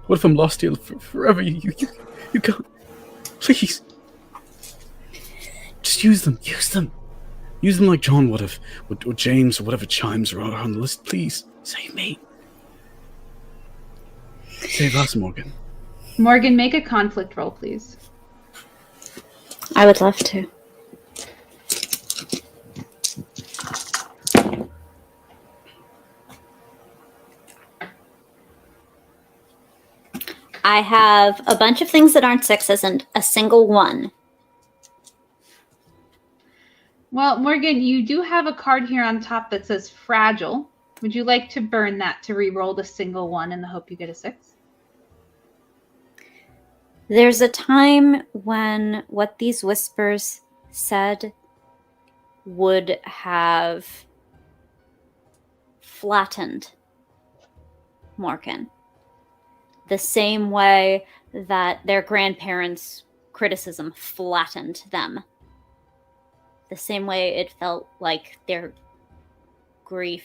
What if I'm lost here forever? You can't. Please. Just use them. Use them. Use them like John would have, or James, or whatever chimes are on the list. Please, save me. Save us, Morgan. Morgan, make a conflict roll, please. I would love to. I have a bunch of things that aren't 6s and a single 1. Well, Morgan, you do have a card here on top that says fragile. Would you like to burn that to re-roll the single 1 in the hope you get a 6? There's a time when what these whispers said would have flattened Morgan. The same way that their grandparents' criticism flattened them. The same way it felt like their grief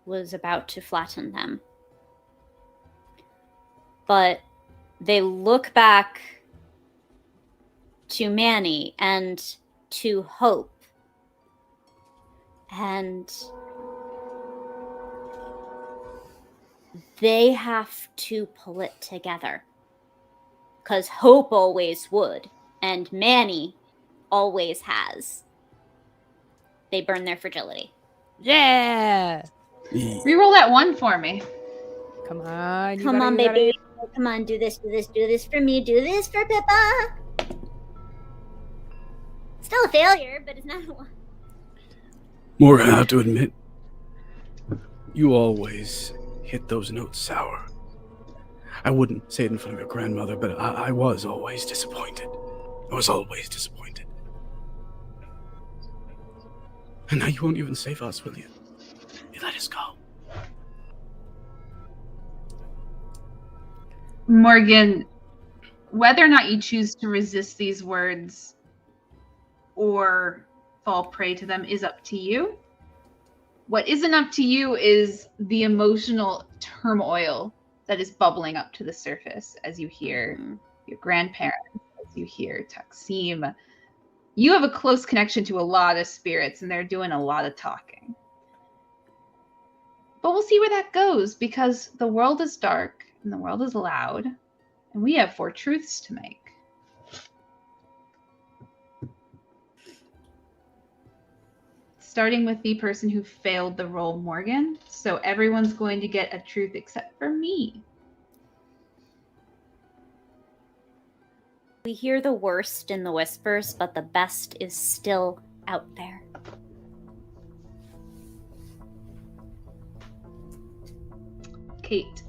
was about to flatten them. But they look back to Manny and to Hope, and they have to pull it together. Because Hope always would, and Manny always has. They burn their fragility. Yeah. Reroll that 1 for me. Come on. Come on, baby. Come on, do this for me, do this for Pippa. Still a failure, but it's not a one. Morgan, I have to admit, you always hit those notes sour. I wouldn't say it in front of your grandmother, but I was always disappointed. I was always disappointed. And now you won't even save us, will you? You let us go. Morgan, whether or not you choose to resist these words or fall prey to them is up to you. What isn't up to you is the emotional turmoil that is bubbling up to the surface as you hear your grandparents, as you hear Taksim. You have a close connection to a lot of spirits, and they're doing a lot of talking. But we'll see where that goes, because the world is dark, and the world is loud, and we have 4 truths to make. Starting with the person who failed the roll, Morgan. So everyone's going to get a truth except for me. We hear the worst in the whispers, but the best is still out there. Kate.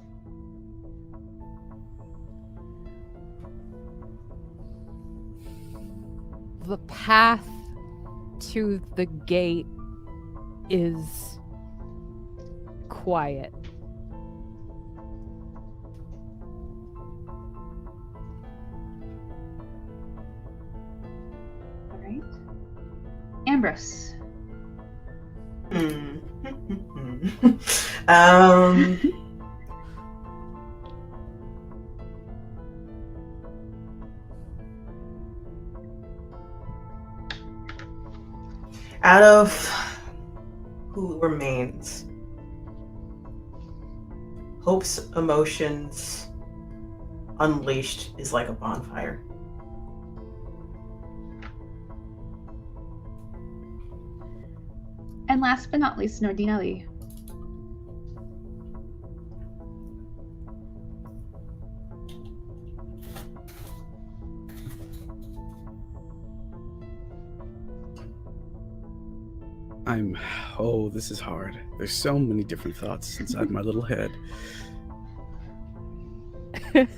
The path to the gate is quiet. All right. Ambrose. Out of who remains, Hope's emotions unleashed is like a bonfire. And last but not least, Nordina Lee. Oh, this is hard. There's so many different thoughts inside my little head.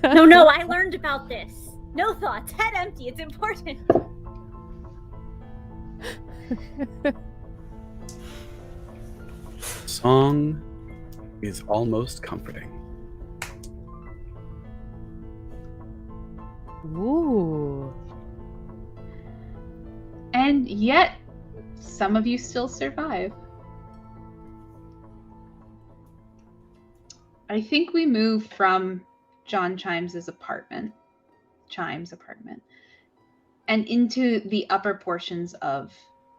No, I learned about this. No thoughts, head empty, it's important. Song is almost comforting. Ooh. And yet, some of you still survive. I think we move from John Chimes's apartment, and into the upper portions of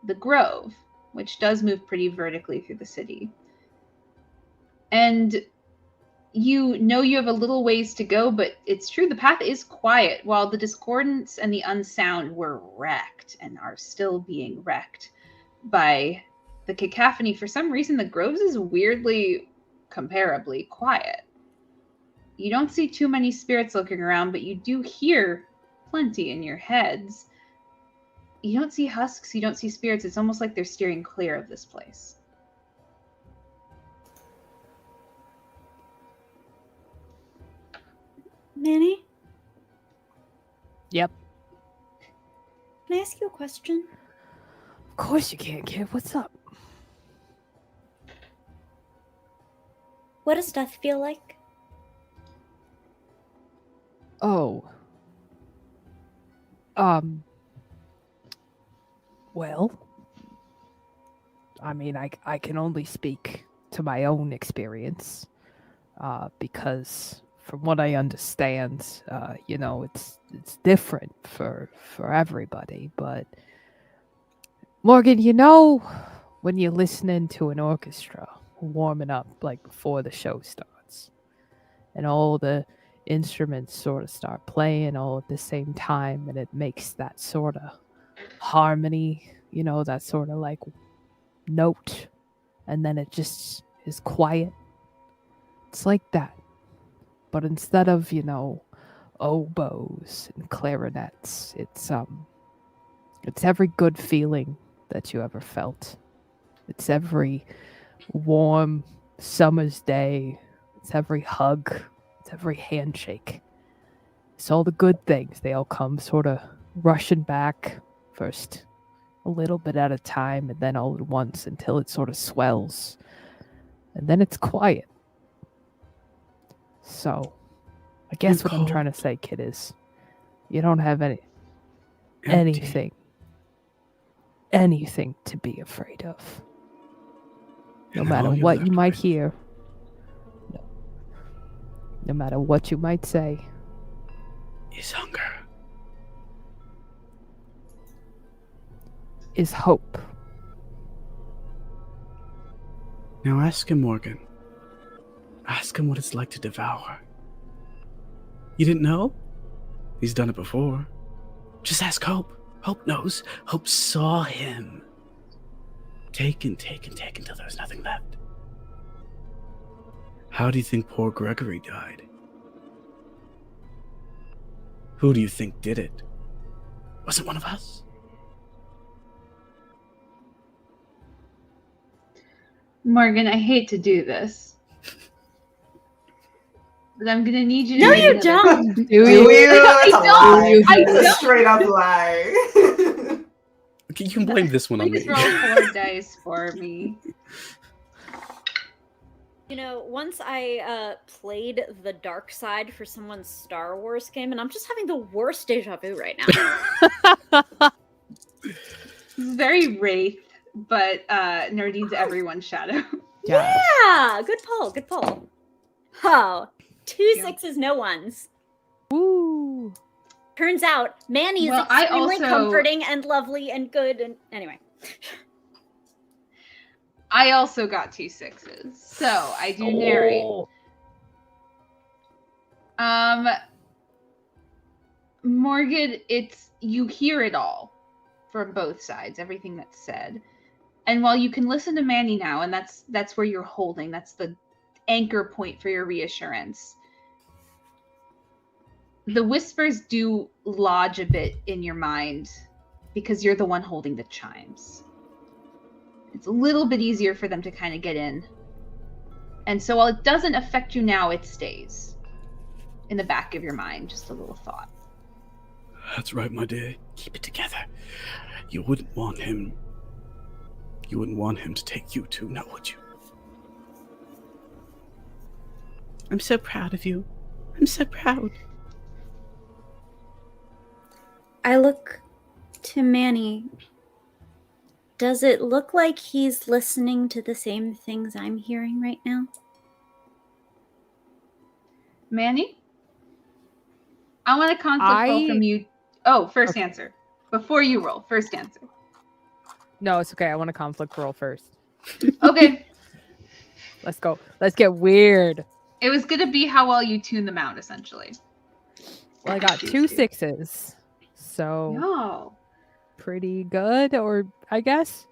the Grove, which does move pretty vertically through the city. And you know you have a little ways to go, but it's true, the path is quiet, while the discordance and the unsound were wrecked and are still being wrecked by the cacophony. For some reason, the Groves is weirdly, comparably quiet. You don't see too many spirits looking around, but you do hear plenty in your heads. You don't see husks, you don't see spirits. It's almost like they're steering clear of this place. Manny? Yep. Can I ask you a question? Of course you can, kid. What's up? What does death feel like? Oh. Well, I mean, I can only speak to my own experience, because from what I understand, it's different for everybody. But Morgan, when you're listening to an orchestra warming up like before the show starts, and all the instruments sort of start playing all at the same time, and it makes that sort of harmony, that sort of like note, and then it just is quiet. It's like that. But instead of, oboes and clarinets, it's every good feeling that you ever felt. It's every warm summer's day. It's every hug. It's every handshake. It's all the good things. They all come sort of rushing back, first a little bit at a time, and then all at once until it sort of swells. And then it's quiet. So, I guess what I'm trying to say, kid, is you don't have anything to be afraid of. No matter what you might hear, no matter what you might say. Is hunger. Is hope. Now ask him, Morgan. Ask him what it's like to devour. You didn't know? He's done it before. Just ask Hope. Hope knows. Hope saw him. Take until there was nothing left. How do you think poor Gregory died? Who do you think did it? Was it one of us? Morgan, I hate to do this, but I'm gonna need you to. No, make you another- don't. Do You? It's a lie. I It's a don't. straight up lie. Okay, you can blame this one on me. Please roll 4 dice for me. You know, once I played the dark side for someone's Star Wars game, and I'm just having the worst deja vu right now. This is very Wraith, but Nerdine's everyone's shadow. Yeah, good pull, good pull. Oh, 2 Yeah. 6s, no 1s. Woo! Turns out Manny is Well, I extremely also- comforting and lovely and good. And anyway, I also got 2 6s, so I do narrate. Morgan, you hear it all from both sides, everything that's said. And while you can listen to Manny now, and that's where you're holding, that's the anchor point for your reassurance. The whispers do lodge a bit in your mind because you're the one holding the chimes. It's a little bit easier for them to kind of get in. And so while it doesn't affect you now, it stays in the back of your mind, just a little thought. That's right, my dear. Keep it together. You wouldn't want him to take you too, now would you? I'm so proud of you. I'm so proud. I look to Manny. Does it look like he's listening to the same things I'm hearing right now? Manny? I want a conflict roll from you. Oh, first answer. Before you roll, first answer. No, it's okay. I want a conflict roll first. Okay. Let's go. Let's get weird. It was going to be how well you tune them out, essentially. Well, I got 2 6s. So No. pretty good, or I guess.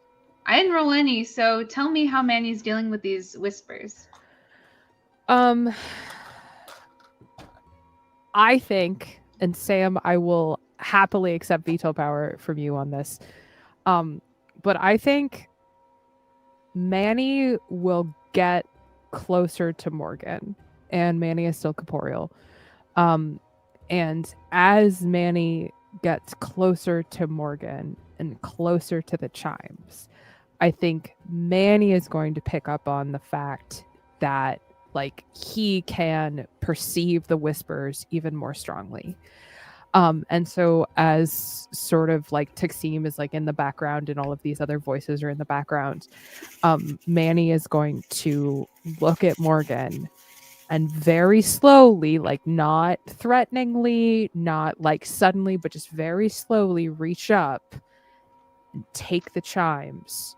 I didn't roll any, so tell me how Manny's dealing with these whispers. I think, and Sam, I will happily accept veto power from you on this. But I think Manny will get closer to Morgan, and Manny is still corporeal. And as Manny gets closer to Morgan and closer to the chimes, I think Manny is going to pick up on the fact that like he can perceive the whispers even more strongly. And so as sort of like Taksim is like in the background and all of these other voices are in the background, Manny is going to look at Morgan and very slowly, like not threateningly, not like suddenly, but just very slowly reach up and take the chimes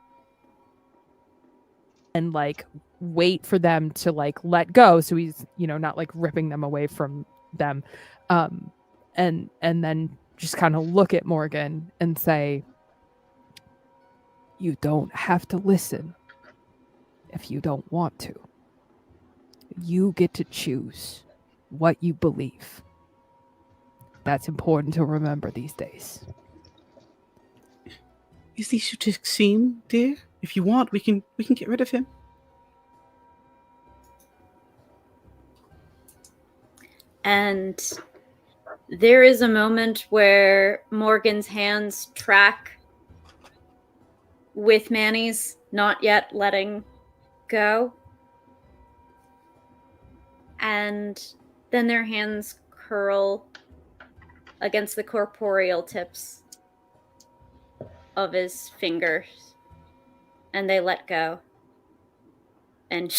and like wait for them to like let go. So he's, not like ripping them away from them. And then just kind of look at Morgan and say, you don't have to listen if you don't want to. You get to choose what you believe. That's important to remember these days. Is the issue Taksim, dear? If you want, we can get rid of him. And there is a moment where Morgan's hands track with Manny's, not yet letting go. And Then their hands curl against the corporeal tips of his fingers, and they let go. And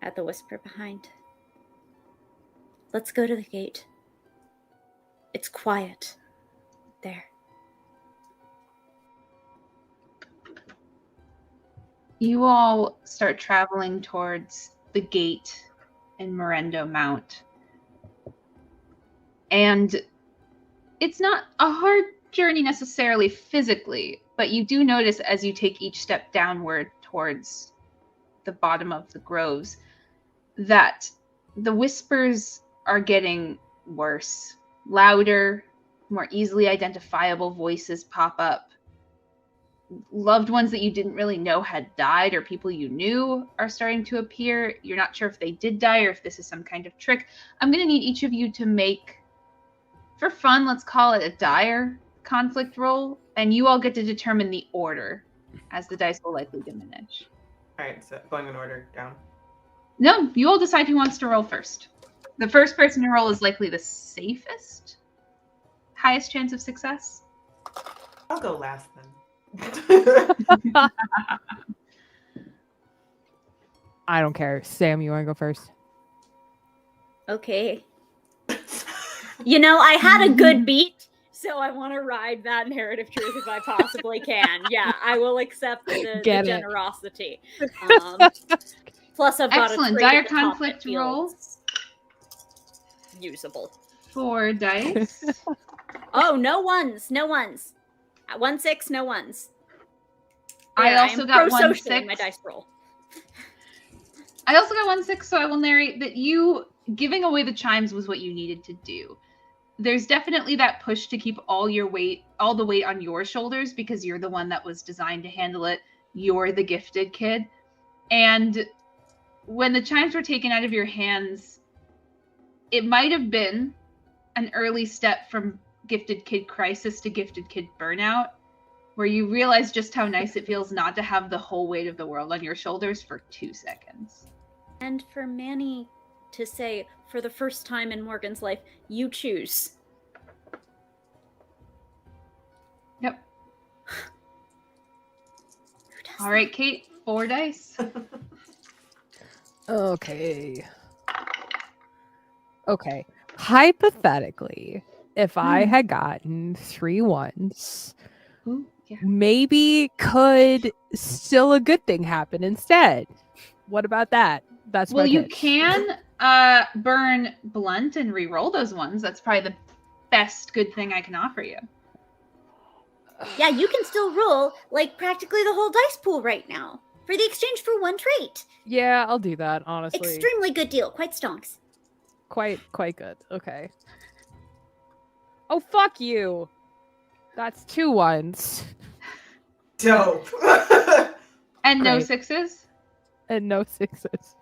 at the whisper behind. Let's go to the gate. It's quiet there. You all start traveling towards the gate in Morendo Mount. And it's not a hard journey necessarily physically, but you do notice as you take each step downward towards the bottom of the groves that the whispers are getting worse. Louder, more easily identifiable voices pop up. Loved ones that you didn't really know had died or people you knew are starting to appear. You're not sure if they did die or if this is some kind of trick. I'm going to need each of you to make, for fun, let's call it a dire conflict roll, and you all get to determine the order as the dice will likely diminish. All right, so going in order down. No, you all decide who wants to roll first. The first person to roll is likely the safest, highest chance of success. I'll go last then. I don't care. Sam, you want to go first? Okay. You know, I had a good beat, so I want to ride that narrative truth if I possibly can. Yeah, I will accept the generosity. Plus, I've got excellent a dire conflict roll. Usable. 4 dice. Oh, no ones. No ones. 1-6, no ones. I also got 1-6. My dice roll. I also got 1-6, so I will narrate that you giving away the chimes was what you needed to do. There's definitely that push to keep all the weight on your shoulders because you're the one that was designed to handle it. You're the gifted kid. And when the chimes were taken out of your hands, it might have been an early step from gifted kid crisis to gifted kid burnout, where you realize just how nice it feels not to have the whole weight of the world on your shoulders for 2 seconds. And for Manny to say, for the first time in Morgan's life, you choose. Yep. All right, Kate, 4 dice. Okay. Hypothetically, if I had gotten 3 1s, Ooh, yeah. maybe could still a good thing happen instead. What about that? That's well, my you pitch. can burn blunt and re-roll those ones. That's probably the best good thing I can offer you. Yeah, you can still roll like practically the whole dice pool right now for the exchange for 1 trait. Yeah, I'll do that, honestly. Extremely good deal. Quite stonks. Quite good. Okay. Oh, fuck you. That's 2 1s. Dope. And no Great. 6s? And no 6s.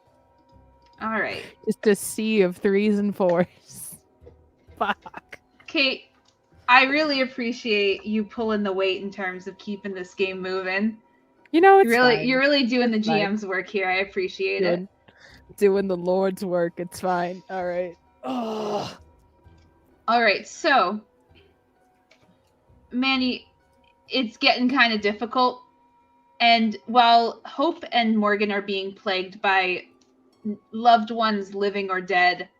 All right. Just a sea of 3s and 4s. Fuck. Kate, I really appreciate you pulling the weight in terms of keeping this game moving. You know, it's You're really doing the It's fine. GM's work here. I appreciate it. Doing the Lord's work. It's fine. All right. Oh. All right, so Manny, it's getting kind of difficult. And while Hope and Morgan are being plagued by loved ones living or dead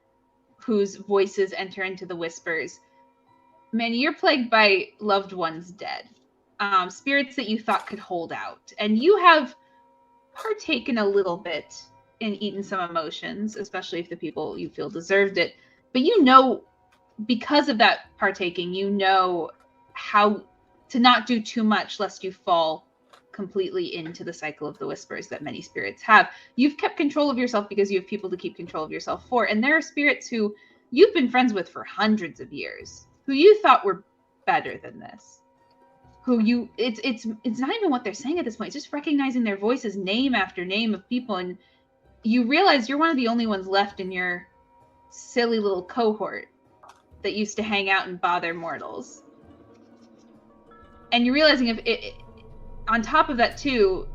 whose voices enter into the whispers, Manny, you're plagued by loved ones dead. Spirits that you thought could hold out. And you have partaken a little bit in eating some emotions, especially if the people you feel deserved it. But you know, because of that partaking, you know how to not do too much lest you fall completely into the cycle of the whispers that many spirits have. You've kept control of yourself because you have people to keep control of yourself for. And there are spirits who you've been friends with for hundreds of years, who you thought were better than this. It's not even what they're saying at this point. It's just recognizing their voices, name after name of people. And you realize you're one of the only ones left in your silly little cohort that used to hang out and bother mortals. And you're realizing on top of that too,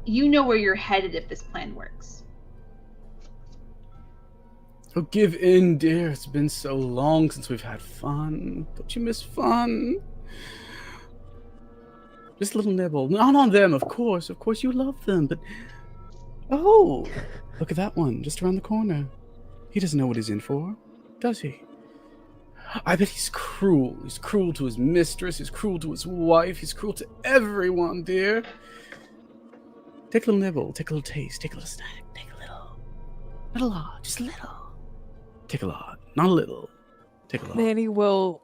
you know where you're headed if this plan works. Oh, give in, dear. It's been so long since we've had fun. Don't you miss fun? Just a little nibble. Not on them, of course. Of course you love them, but... Oh! Look at that one, just around the corner. He doesn't know what he's in for, does he? I bet he's cruel. He's cruel to his mistress. He's cruel to his wife. He's cruel to everyone, dear. Take a little nibble. Take a little taste. Take a little snack. Take a little. Not a lot. Just a little. Take a lot. Not a little. Take a lot. Manny will...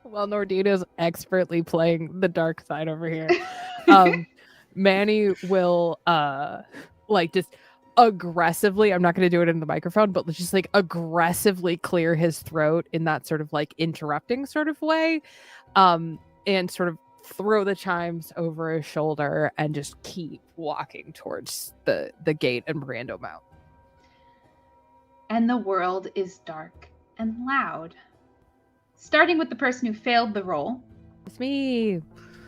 While Nordina's expertly playing the dark side over here, Manny will just aggressively, I'm not going to do it in the microphone, but just like aggressively clear his throat in that sort of like interrupting sort of way, and sort of throw the chimes over his shoulder and just keep walking towards the gate and Brando Mount. And the world is dark and loud. Starting with the person who failed the roll. It's me.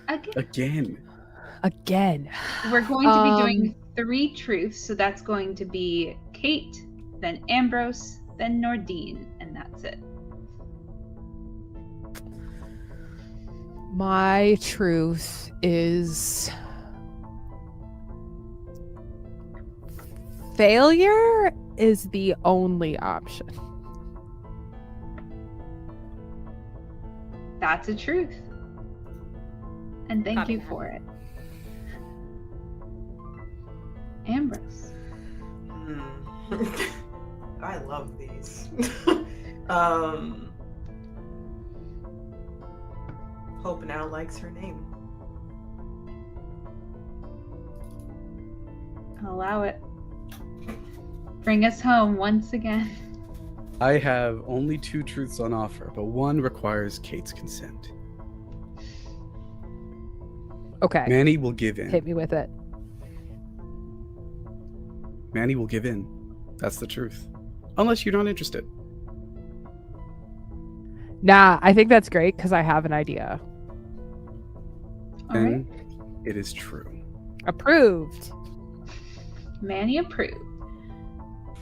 Again. We're going to be doing 3 truths, so that's going to be Kate, then Ambrose, then Nordine, and that's it. My truth is failure is the only option. That's a truth. And thank you for it. Ambrose. I love these. Hope now likes her name. Allow it. Bring us home once again. I have only 2 truths on offer, but one requires Kate's consent. Okay. Manny will give in. Hit me with it. Manny will give in. That's the truth. Unless you're not interested. Nah, I think that's great because I have an idea. All right. It is true. Approved. Manny approved.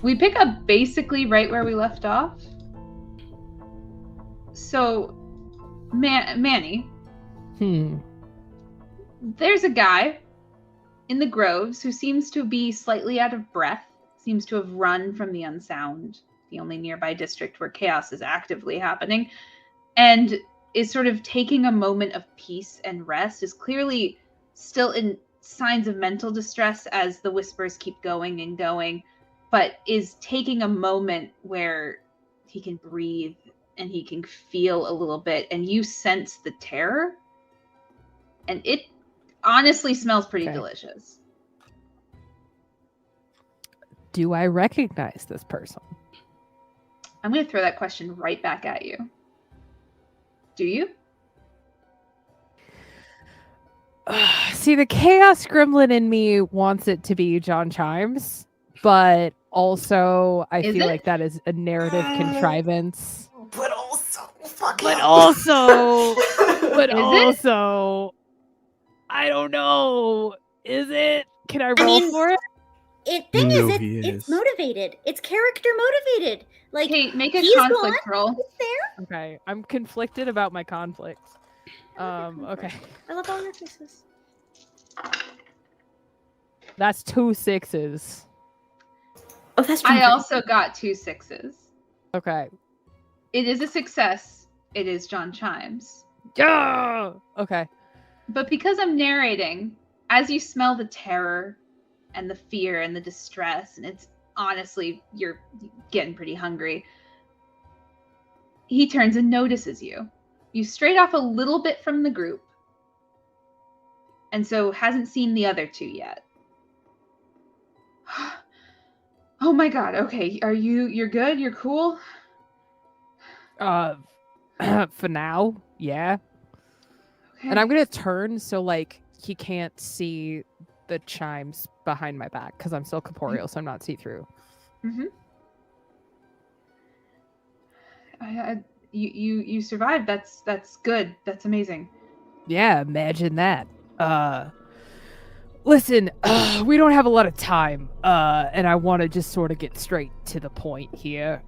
We pick up basically right where we left off. So, Manny. There's a guy in the groves who seems to be slightly out of breath, seems to have run from the unsound, the only nearby district where chaos is actively happening, and is sort of taking a moment of peace and rest, is clearly still in signs of mental distress as the whispers keep going and going, but is taking a moment where he can breathe and he can feel a little bit, and you sense the terror, and it honestly smells pretty delicious. Do I recognize this person? I'm going to throw that question right back at you. Do you? See, the chaos gremlin in me wants it to be John Chimes, but also I feel like that is a narrative contrivance. But also, I don't know. Is it? Can I roll for it? It's motivated. It's character motivated. Like, hey, make a he's conflict gone, roll. he's there. Okay, I'm conflicted about my conflicts. Okay. I love all your faces. That's 2 6s. Oh, that's I also got 2 6s. Okay. It is a success. It is John Chimes. Yeah. Okay. But because I'm narrating, as you smell the terror and the fear and the distress, and it's honestly, you're getting pretty hungry, he turns and notices you. You strayed off a little bit from the group, and so hasn't seen the other 2 yet. Oh my god, okay, you're good? You're cool? For now, yeah. Okay. And I'm gonna turn so like he can't see the chimes behind my back because I'm still corporeal, so I'm not see-through. You survived. That's good. That's amazing. Yeah, imagine that. Listen, we don't have a lot of time, and I want to just sort of get straight to the point here.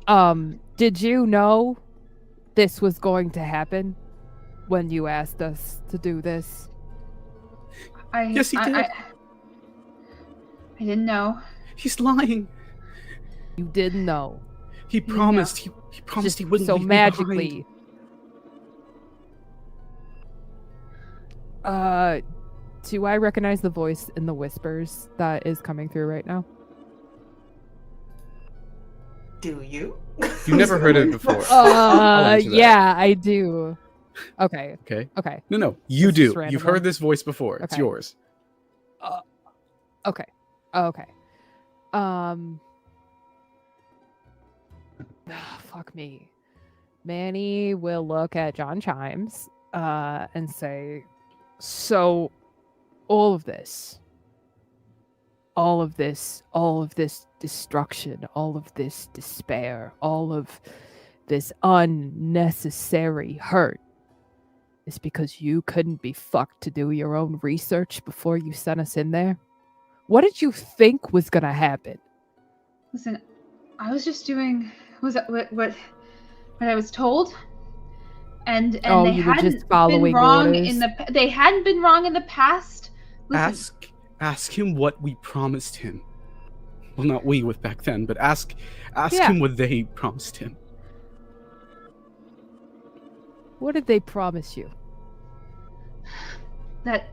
Did you know this was going to happen when you asked us to do this? Yes, he did. I didn't know. He's lying. You didn't know. He promised. He promised he wouldn't so leave magically. Do I recognize the voice in the whispers that is coming through right now? Do you? You never heard it before. Yeah, I do. Okay. Okay. No, you This is do. random You've one. heard this voice before. It's Okay. yours. Okay. Fuck me. Manny will look at John Chimes and say, so all of this destruction, all of this despair, all of this unnecessary hurt is because you couldn't be fucked to do your own research before you sent us in there? What did you think was gonna happen? Listen, I was just doing what I was told, and You they were hadn't just following been wrong orders? they hadn't been wrong in the past. Listen, Ask him what we promised him. Well, not we with back then, but ask Yeah. him what they promised him. What did they promise you? that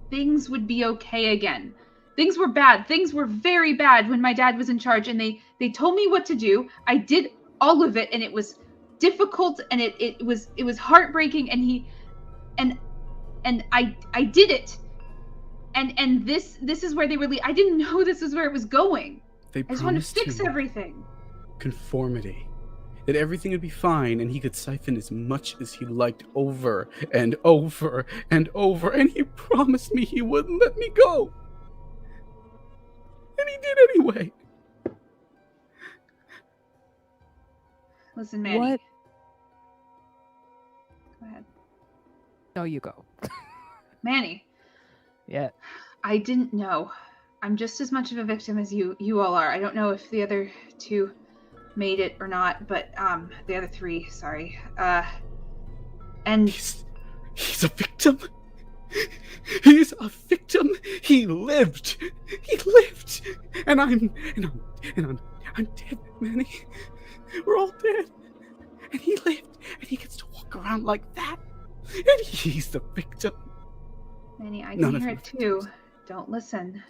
things would be okay again. Things were bad. Things were very bad when my dad was in charge, and they told me what to do. I did all of it, and it was difficult, and it was heartbreaking, and I did it. And this is where they really, I didn't know this is where it was going. They I just wanted to promised fix him everything. conformity. That everything would be fine and he could siphon as much as he liked over and over and over, and he promised me he wouldn't let me go. And he did anyway. Listen, Manny. What? Go ahead. No, you go. Manny, Yeah. I didn't know. I'm just as much of a victim as you all are. I don't know if the other two made it or not, but the other three, sorry. And He's a victim. He's a victim. He lived. He lived. And I'm dead, Manny. We're all dead. And he lived. And he gets to walk around like that. And he's the victim. Manny, I None can of hear them it too. Don't listen.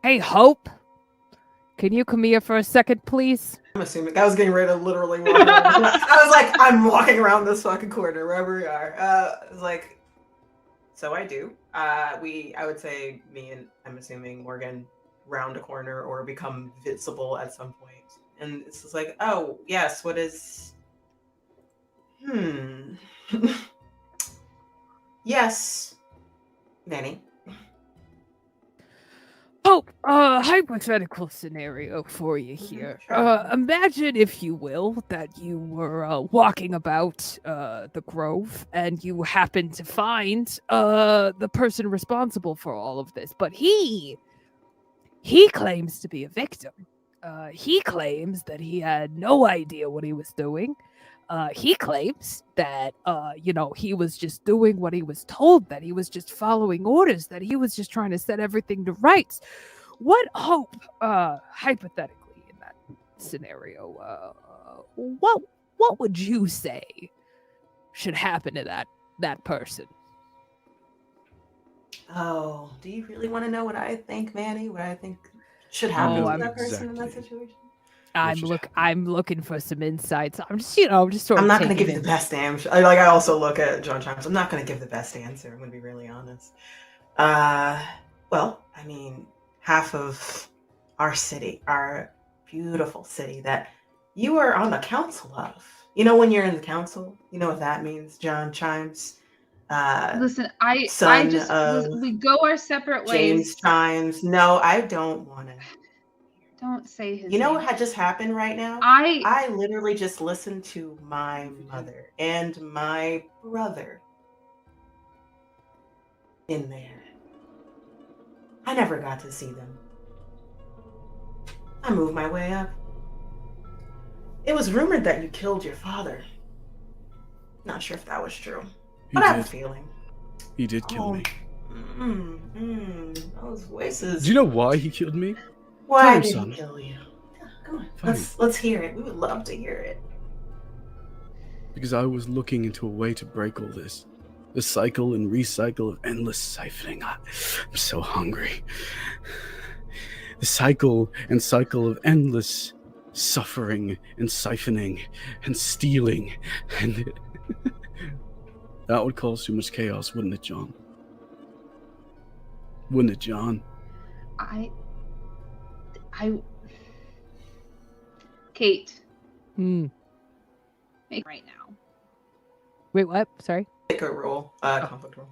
Hey, Hope. Can you come here for a second, please? I'm assuming I was getting ready to literally walk around. I was like, I'm walking around this fucking corner wherever we are. I was like, so I do. I would say me and I'm assuming Morgan round a corner or become visible at some point. And it's just like, oh yes, what is? Yes, Manny. Hope, hypothetical scenario for you here. Sure. Imagine, if you will, that you were walking about the grove and you happened to find the person responsible for all of this, but he claims to be a victim. He claims that he had no idea what he was doing. He claims that, he was just doing what he was told, that he was just following orders, that he was just trying to set everything to rights. What Hope, hypothetically, in that scenario, what would you say should happen to that person? Oh, do you really want to know what I think, Manny? What I think should happen to that person in that exactly. situation? I'm looking for some insights. I'm just sort of. I'm not going to taking give you in. the best answer. I also look at John Chimes. I'm not going to give the best answer. I'm going to be really honest. Well, I mean, half of our city, our beautiful city that you are on the council of. You know, when you're in the council, you know what that means, John Chimes. Listen, son of we go our separate ways. James Chimes. No, I don't want to hear Don't say his You know name. what had just happened right now? I I literally just listened to my mother and my brother in there. I never got to see them. I moved my way up. It was rumored that you killed your father. Not sure if that was true, but I have a feeling. He did kill me. Those voices. Do you know why he killed me? Why Fine, did son. he kill you? Yeah, come on, Fine. let's hear it. We would love to hear it. Because I was looking into a way to break all this. The cycle and recycle of endless siphoning. I'm so hungry. The cycle of endless suffering and siphoning and stealing. And that would cause too much chaos, wouldn't it, John? Wouldn't it, John? Kate, Hmm. make right now. Wait, what? Sorry. Make a roll, conflict roll.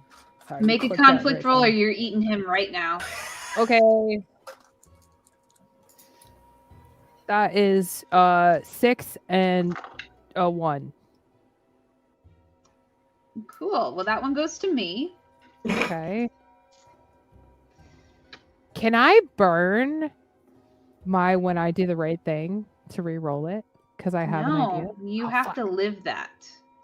Sorry, Make a click that conflict right roll, or then. you're eating him right now. Okay. That is 6 and a 1. Cool. Well, that one goes to me. Okay. Can I burn my when I do the right thing to re-roll it? Because I have an idea. You Oh, have fuck. to live that.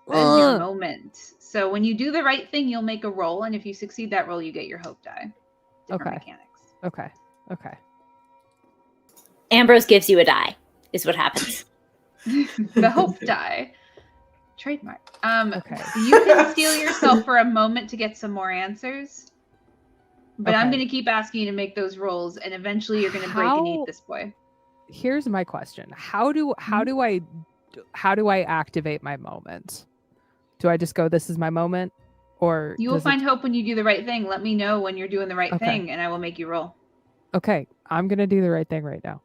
That's your Ugh. moment. So when you do the right thing, you'll make a roll, and if you succeed that roll, you get your hope die. Different Okay. mechanics. Okay. Ambrose gives you a die, is what happens. The hope die. Trademark. Okay. You can steal yourself for a moment to get some more answers. But I'm Okay. going to keep asking you to make those rolls, and eventually you're going to break and eat this boy. Here's my question. How do I activate my moment? Do I just go, this is my moment? Or You will does find hope when you do the right thing. Let me know when you're doing the right Okay. thing, and I will make you roll. Okay, I'm going to do the right thing right now.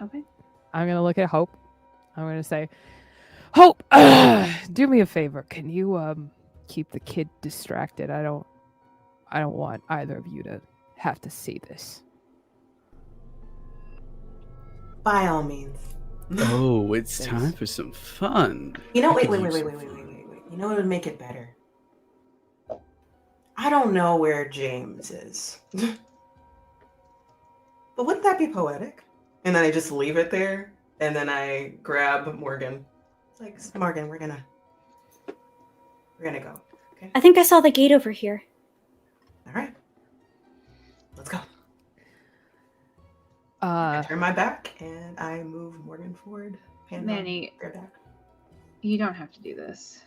Okay. I'm going to look at Hope. I'm going to say, Hope, do me a favor. Can you keep the kid distracted? I don't want either of you to have to see this. By all means. Oh, it's Thanks. time for some fun. You know, I wait. could use some You fun. know what would make it better? I don't know where James is. But wouldn't that be poetic? And then I just leave it there, and then I grab Morgan. It's like, Morgan, we're gonna go. Okay? I think I saw the gate over here. All right. Let's go. Uh, I turn my back, and I move Morgan forward. Manny, Their back. you don't have to do this.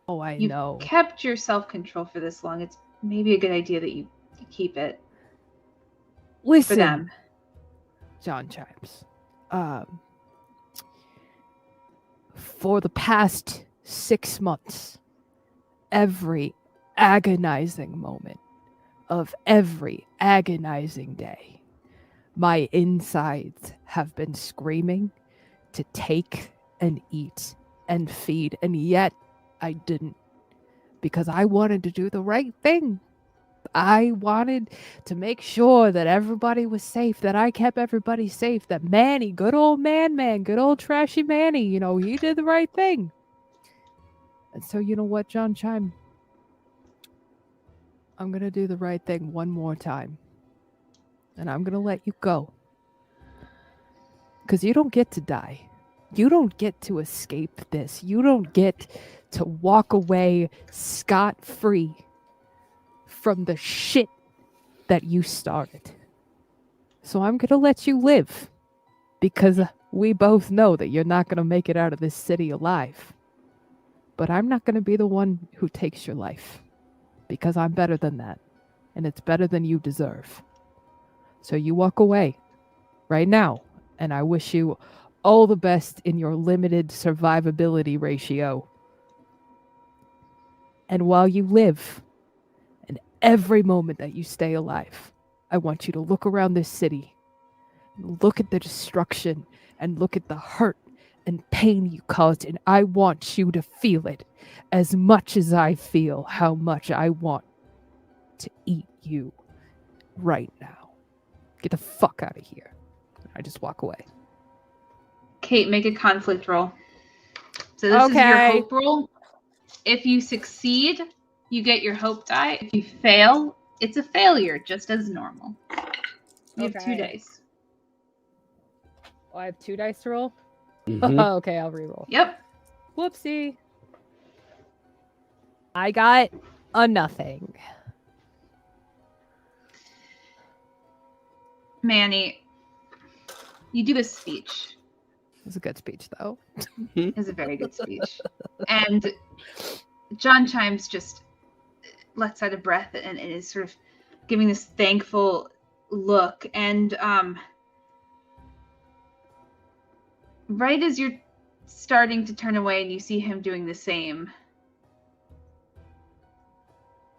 oh, I You've know. kept your self-control for this long. It's maybe a good idea that you keep it for Listen, them. John Chimes. For the past 6 months, every agonizing moment of every agonizing day, my insides have been screaming to take and eat and feed, and yet I didn't, because I wanted to do the right thing. I wanted to make sure that everybody was safe, that I kept everybody safe, that Manny, good old man, good old trashy Manny, he did the right thing. And so, you know what, John Chime? I'm going to do the right thing one more time. And I'm going to let you go. Because you don't get to die. You don't get to escape this. You don't get to walk away scot-free from the shit that you started. So I'm going to let you live. Because we both know that you're not going to make it out of this city alive. But I'm not going to be the one who takes your life. Because I'm better than that. And it's better than you deserve. So you walk away right now. And I wish you all the best in your limited survivability ratio. And while you live, and every moment that you stay alive, I want you to look around this city, look at the destruction, and look at the hurt and pain you caused. And I want you to feel it as much as I feel how much I want to eat you right now. Get the fuck out of here. I just walk away. Kate, make a conflict roll. So this is your Okay. hope roll. If you succeed, you get your hope die. If you fail, it's a failure, just as normal. You have 2 Okay. dice. Oh, I have 2 dice to roll? Mhm. Okay, I'll reroll. Yep. Whoopsie. I got a nothing. Manny, you do this speech. It was a good speech, though. It's a very good speech. And John Chimes just lets out a breath and is sort of giving this thankful look. And right as you're starting to turn away and you see him doing the same,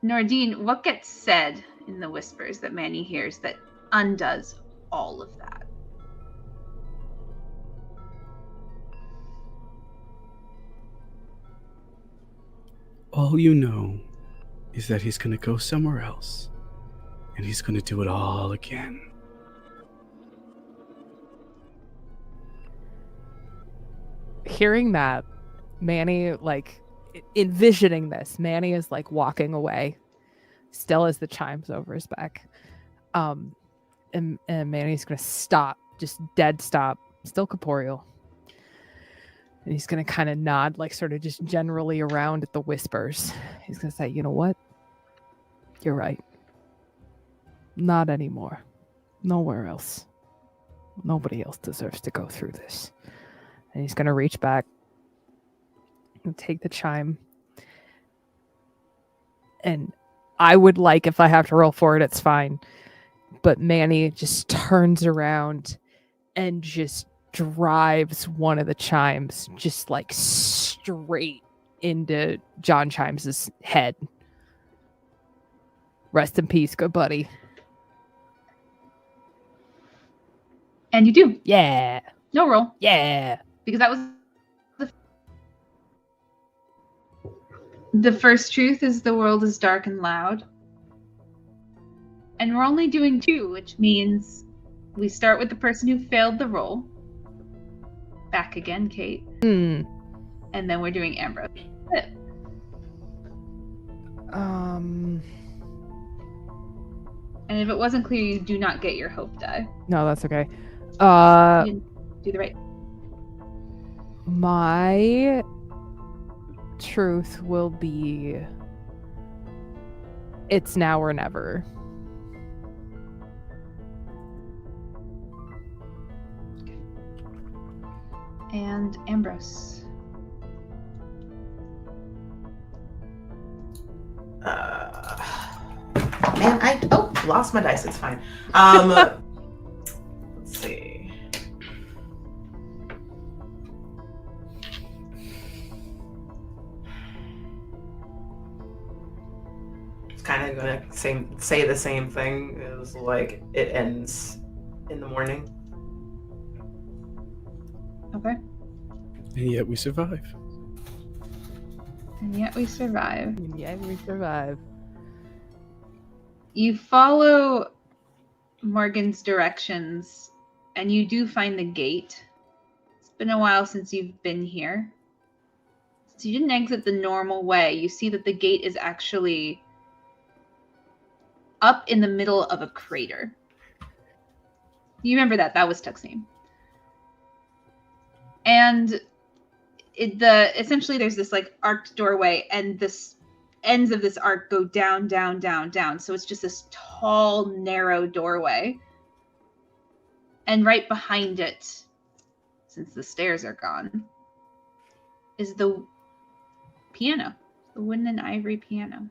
Nordine, what gets said in the whispers that Manny hears that undoes all of that? All you know is that he's going to go somewhere else, and he's going to do it all again. Hearing that, Manny, like, envisioning this, Manny is, like, walking away, still as the chimes over his back. And Manny's going to stop, just dead stop, still corporeal. And he's going to kind of nod, like, sort of just generally around at the whispers. He's going to say, you know what? You're right. Not anymore. Nowhere else. Nobody else deserves to go through this. And he's going to reach back and take the chime. And I would like, if I have to roll for it, it's fine. But Manny just turns around and just drives one of the chimes just like straight into John Chimes's head. Rest in peace, good buddy. And you do. Yeah. No roll. Yeah. Because that was the first truth is the world is dark and loud. And we're only doing 2, which means we start with the person who failed the roll. Back again, Kate. And then we're doing Ambrose. That's it. And if it wasn't clear, you do not get your hope die. No, that's okay. You didn't do the right. My truth will be it's now or never. And Ambrose. Man, I lost my dice. It's fine. Let's see. It's kind of gonna say the same thing. It was like it ends in the morning. Okay. And yet we survive. And yet we survive. Yeah, we survive. You follow Morgan's directions and you do find the gate. It's been a while since you've been here. So you didn't exit the normal way. You see that the gate is actually up in the middle of a crater. You remember that. That was Tuxine. And essentially there's this like arced doorway, and this ends of this arc go down, down, down, down. So it's just this tall, narrow doorway. And right behind it, since the stairs are gone, is the piano, the wooden and ivory piano.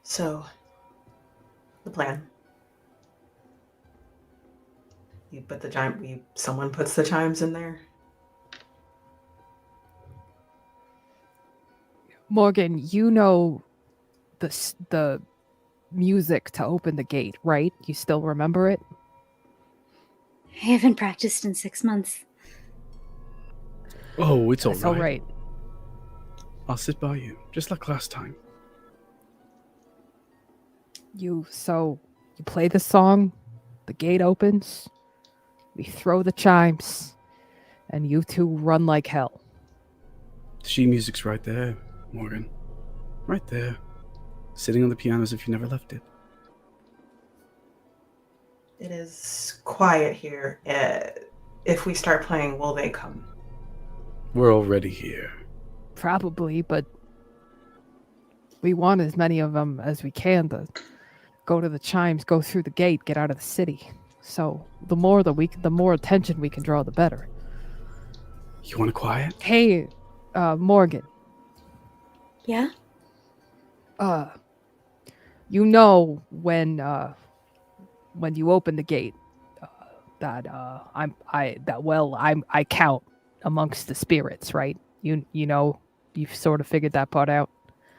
So, the plan. You put the chime. Someone puts the chimes in there. Morgan, you know the music to open the gate, right? You still remember it? I haven't practiced in 6 months. Oh, it's all That's right. all right. I'll sit by you, just like last time. You play the song, the gate opens, we throw the chimes, and you two run like hell. The sheet music's right there, Morgan. Right there. Sitting on the piano as if you never left it. It is quiet here. If we start playing, will they come? We're already here. Probably, but we want as many of them as we can to go to the chimes, go through the gate, get out of the city. So the more attention we can draw, the better. You want to quiet? Hey, Morgan. Yeah? You know when you open the gate that I count amongst the spirits, right? You know, you've sort of figured that part out.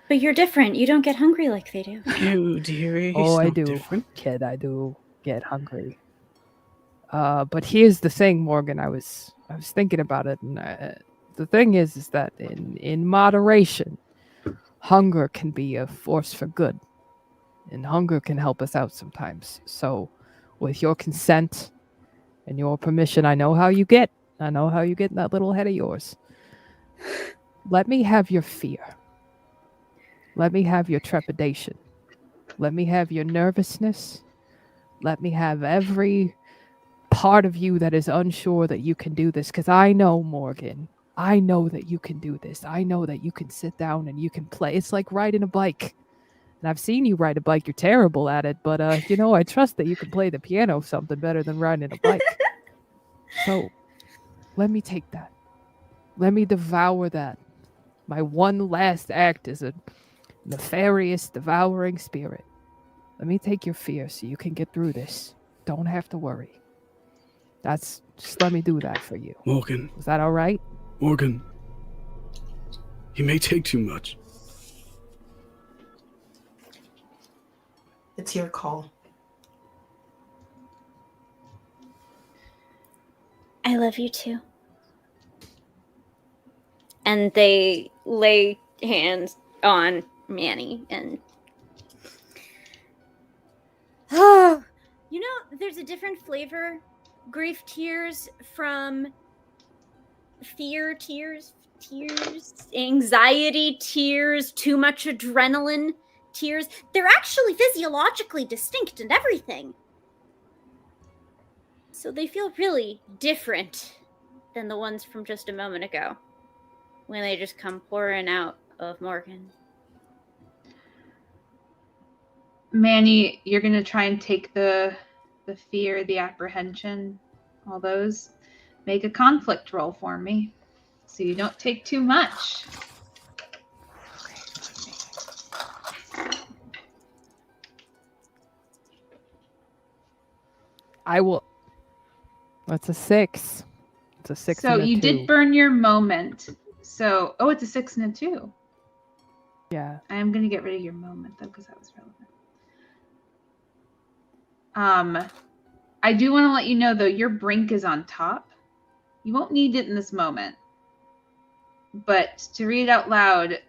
But you're different. You don't get hungry like they do. No, dearie. Oh, I not do, different. kid. I do get hungry. But here's the thing, Morgan. I was thinking about it, and the thing is that in moderation, hunger can be a force for good, and hunger can help us out sometimes. So, with your consent and your permission, I know how you get in that little head of yours. Let me have your fear. Let me have your trepidation. Let me have your nervousness. Let me have every part of you that is unsure that you can do this. Because I know, Morgan, I know that you can do this. I know that you can sit down and you can play. It's like riding a bike. And I've seen you ride a bike. You're terrible at it. But, I trust that you can play the piano something better than riding a bike. So, let me take that. Let me devour that. My one last act is a nefarious, devouring spirit. Let me take your fear so you can get through this. Don't have to worry. Just let me do that for you. Morgan. Is that all right? Morgan. You may take too much. It's your call. I love you too. And they lay hands on Manny and there's a different flavor. Grief tears from fear tears, anxiety tears, too much adrenaline tears. They're actually physiologically distinct and everything. So they feel really different than the ones from just a moment ago when they just come pouring out of Morgan. Manny, you're going to try and take the fear, the apprehension, all those. Make a conflict roll for me so you don't take too much. I will. That's a 6. It's a 6 So and a you 2. did burn your moment. So, it's a 6 and a 2. Yeah. I am going to get rid of your moment, though, because that was relevant. I do want to let you know, though, your brink is on top. You won't need it in this moment. But to read it out loud,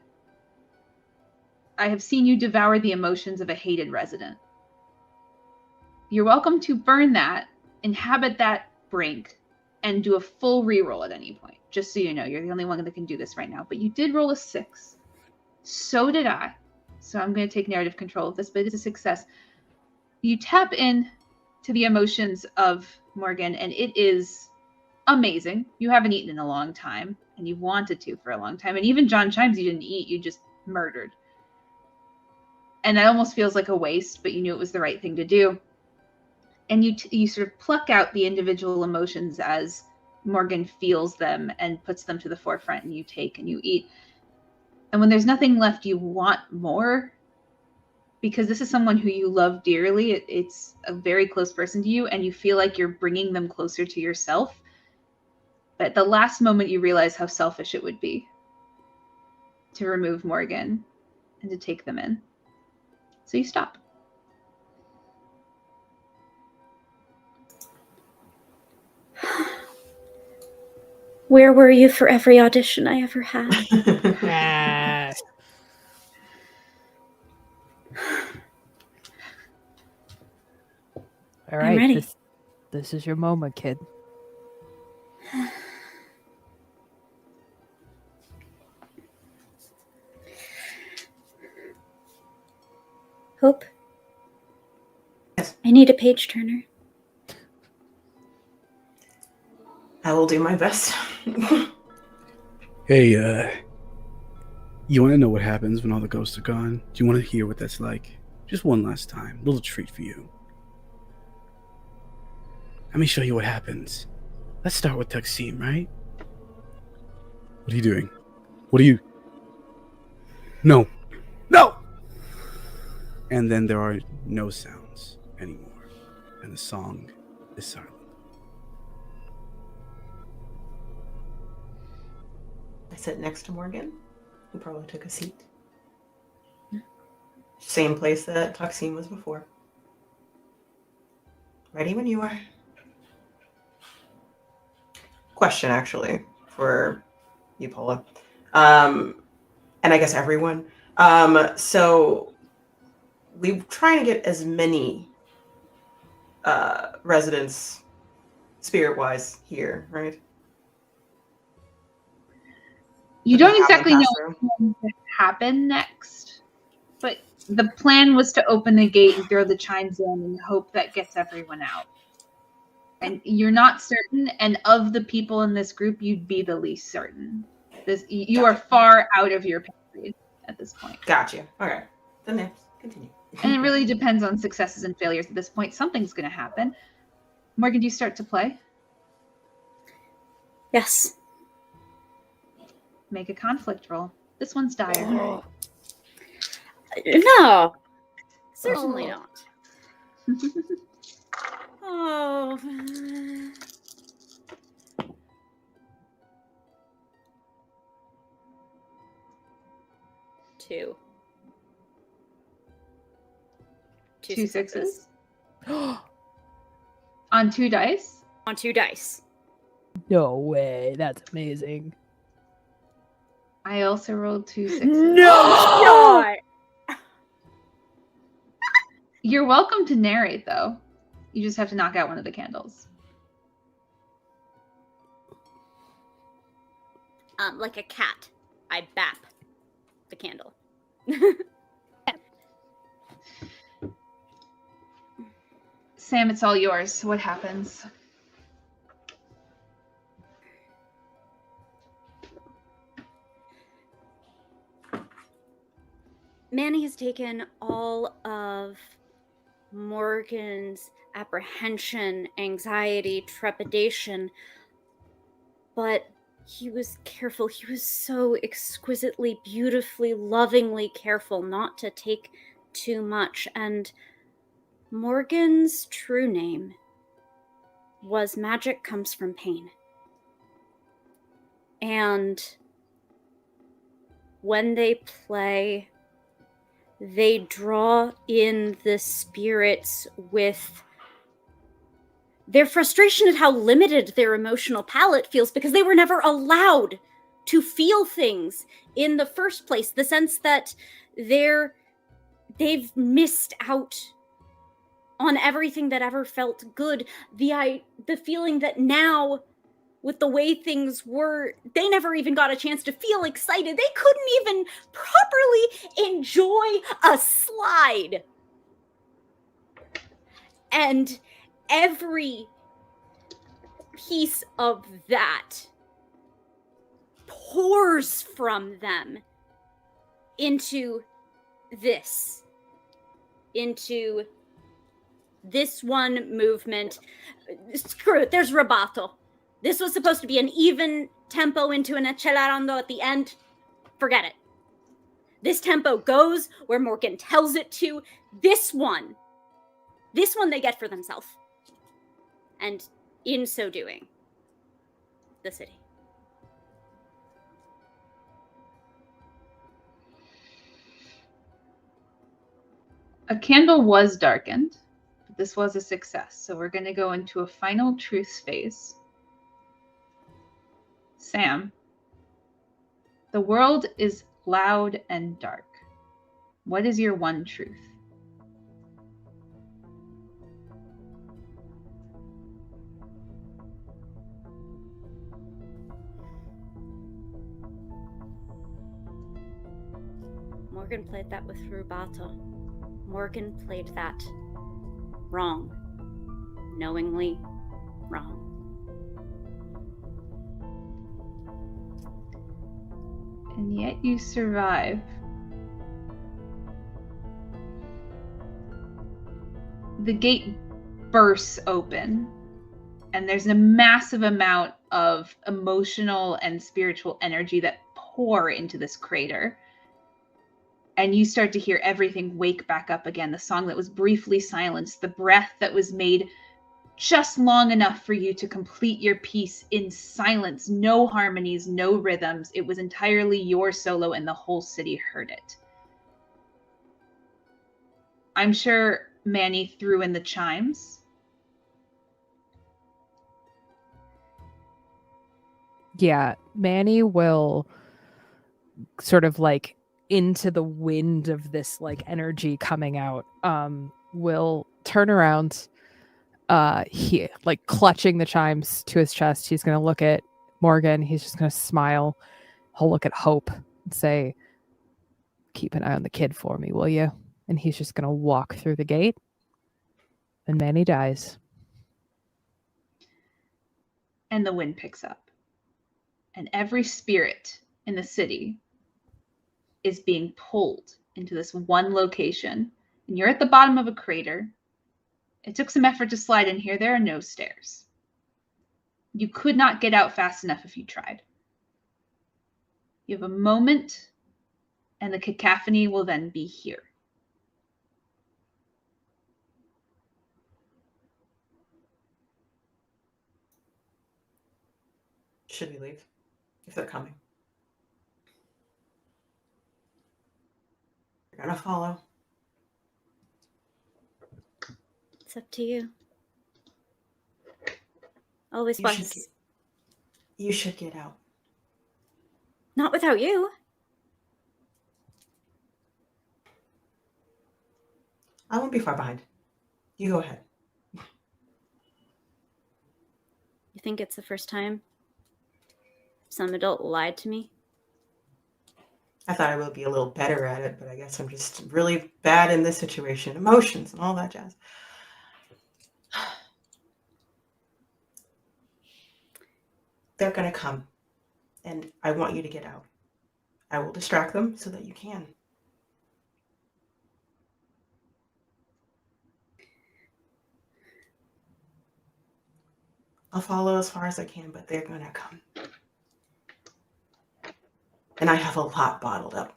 I have seen you devour the emotions of a hated resident. You're welcome to burn that, inhabit that brink, and do a full reroll at any point. Just so you know, you're the only one that can do this right now. But you did roll a 6. So did I. So I'm going to take narrative control of this, but it's a success. You tap in to the emotions of Morgan, and it is amazing. You haven't eaten in a long time, and you've wanted to for a long time. And even John Chimes, you didn't eat. You just murdered. And that almost feels like a waste, but you knew it was the right thing to do. And you sort of pluck out the individual emotions as Morgan feels them and puts them to the forefront, and you take and you eat. And when there's nothing left, you want more, because this is someone who you love dearly. It's a very close person to you, and you feel like you're bringing them closer to yourself. But at the last moment, you realize how selfish it would be to remove Morgan and to take them in. So you stop. Where were you for every audition I ever had? ready. This is your moment, kid. Hope. Yes. I need a page turner. I will do my best. Hey, you want to know what happens when all the ghosts are gone? Do you want to hear what that's like? Just one last time. A little treat for you. Let me show you what happens. Let's start with Taksim, right? What are you doing? What are you... No! No! And then there are no sounds anymore. And the song is silent. I sit next to Morgan, who probably took a seat. Same place that Taksim was before. Ready when you are. Question, actually, for you, Paula. And I guess everyone. So we're trying to get as many residents spirit-wise here, right? You That don't they haven't exactly know passed through? what's going to happen next, but the plan was to open the gate and throw the chimes in and hope that gets everyone out. And you're not certain, and of the people in this group, you'd be the least certain. You are far out of your pay grade at this point. Gotcha. Okay. Then next, continue. And it really depends on successes and failures at this point. Something's going to happen. Morgan, do you start to play? Yes. Make a conflict roll. This one's dire. Oh. No. Certainly not. Oh. 2. 2 sixes. On 2 dice? On 2 dice. No way. That's amazing. I also rolled 2 6s. No! You're welcome to narrate, though. You just have to knock out one of the candles. Like a cat, I bap the candle. Sam, it's all yours. What happens? Manny has taken all of Morgan's apprehension, anxiety, trepidation, but he was careful. He was so exquisitely, beautifully, lovingly careful not to take too much. And Morgan's true name was Magic Comes from Pain. And when they play, they draw in the spirits with their frustration at how limited their emotional palette feels because they were never allowed to feel things in the first place. The sense that they've missed out on everything that ever felt good. The feeling that now, with the way things were, they never even got a chance to feel excited. They couldn't even properly enjoy a slide. And every piece of that pours from them into this one movement. Screw it, there's rubato. This was supposed to be an even tempo into an accelerando at the end. Forget it. This tempo goes where Morgan tells it to. This one they get for themselves. And in so doing, the city. A candle was darkened, but this was a success. So we're going to go into a final truth phase. Sam, the world is loud and dark. What is your one truth? Morgan played that with rubato. Morgan played that wrong. Knowingly wrong. And yet you survive. The gate bursts open, and there's a massive amount of emotional and spiritual energy that pour into this crater. And you start to hear everything wake back up again. The song that was briefly silenced, the breath that was made just long enough for you to complete your piece in silence. No harmonies, no rhythms. It was entirely your solo, and the whole city heard it. I'm sure Manny threw in the chimes. Yeah, Manny will sort of like into the wind of this like energy coming out, will turn around, he like clutching the chimes to his chest. He's gonna look at Morgan, he's just gonna smile, he'll look at Hope and say, keep an eye on the kid for me, will you? And he's just gonna walk through the gate, and Manny dies. And the wind picks up. And every spirit in the city is being pulled into this one location. And you're at the bottom of a crater. It took some effort to slide in here. There are no stairs. You could not get out fast enough if you tried. You have a moment, and the cacophony will then be here. Should we leave? If they're coming. You're gonna follow. It's up to you. Always was. You should get out. Not without you. I won't be far behind. You go ahead. You think it's the first time some adult lied to me? I thought I would be a little better at it, but I guess I'm just really bad in this situation. Emotions and all that jazz. They're gonna come, and I want you to get out. I will distract them so that you can. I'll follow as far as I can, but they're gonna come. And I have a lot bottled up.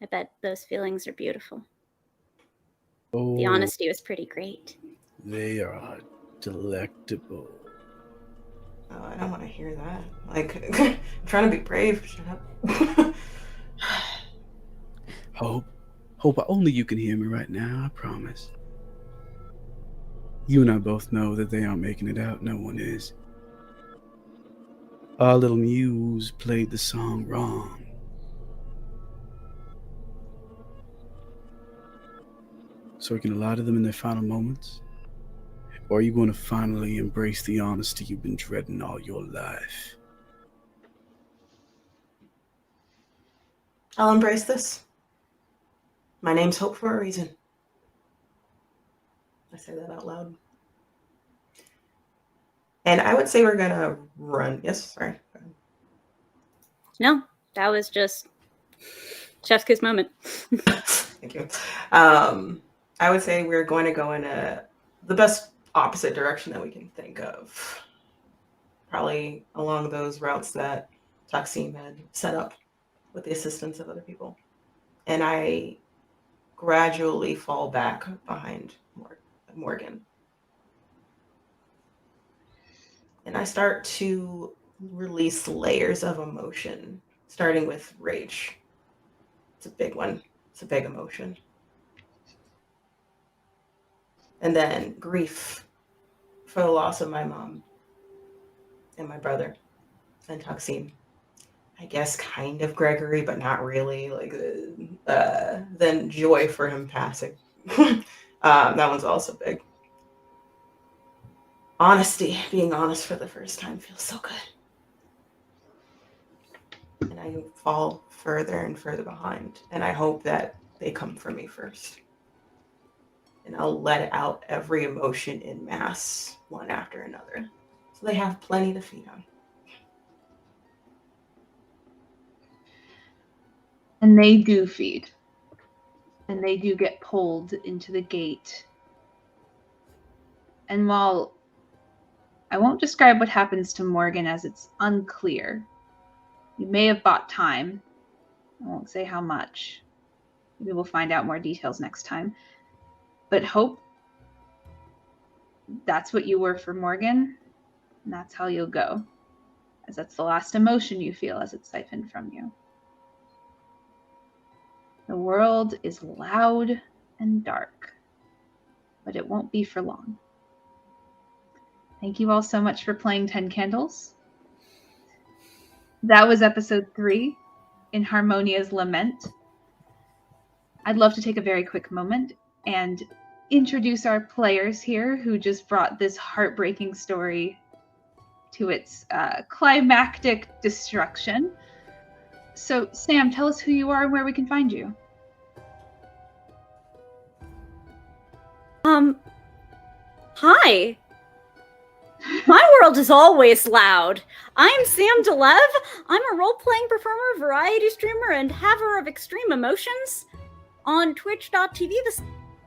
I bet those feelings are beautiful. Oh, The honesty was pretty great. they are delectable. Oh, I don't want to hear that. Like, I'm trying to be brave. Shut up. Hope, only you can hear me right now, I promise. You and I both know that they aren't making it out. No one is. Our little muse played the song wrong. So are you going to lie to them in their final moments? Or are you going to finally embrace the honesty you've been dreading all your life? I'll embrace this. My name's Hope for a reason. I say that out loud. And I would say we're going to run. Yes, sorry. No, that was just chef's kiss moment. Thank you. I would say we're going to go in the best opposite direction that we can think of. Probably along those routes that Taksim had set up with the assistance of other people. And I gradually fall back behind Morgan. And I start to release layers of emotion, starting with rage. It's a big one. It's a big emotion. And then grief for the loss of my mom and my brother and Taksim. I guess kind of Gregory, but not really. Like, then joy for him passing. That one's also big. Honesty, being honest for the first time feels so good. And I fall further and further behind. And I hope that they come for me first. And I'll let out every emotion in mass, one after another. So they have plenty to feed on. And they do feed. And they do get pulled into the gate. And while I won't describe what happens to Morgan as it's unclear, you may have bought time. I won't say how much. Maybe we'll find out more details next time. But hope, that's what you were for Morgan, and that's how you'll go, as that's the last emotion you feel as it's siphoned from you. The world is loud and dark, but it won't be for long. Thank you all so much for playing 10 Candles. That was episode 3 in Harmonia's Lament. I'd love to take a very quick moment and introduce our players here who just brought this heartbreaking story to its climactic destruction. So, Sam, tell us who you are and where we can find you. Hi. My world is always loud. I'm Sam DeLev. I'm a role-playing performer, variety streamer, and haver of extreme emotions. On twitch.tv, the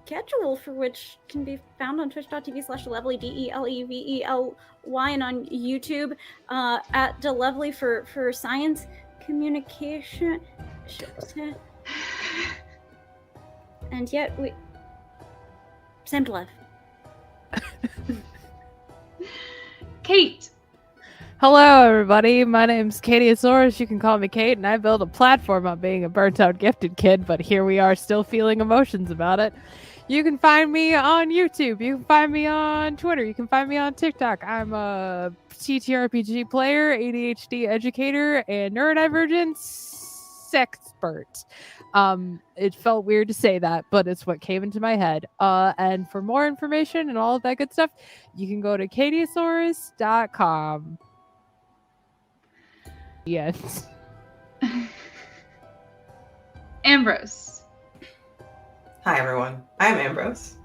schedule for which can be found on twitch.tv/delevely, DELEVELY, and on YouTube at DeLevely for science communication. And yet we... Sam DeLev. Kate. Hello, everybody. My name's Katiosaurus. You can call me Kate, and I built a platform on being a burnt-out gifted kid, but here we are still feeling emotions about it. You can find me on YouTube. You can find me on Twitter. You can find me on TikTok. I'm a TTRPG player, ADHD educator, and neurodivergence expert. It felt weird to say that, but it's what came into my head. And for more information and all of that good stuff, you can go to katiosaurus.com. Yes. Ambrose. Hi, everyone. I'm Ambrose.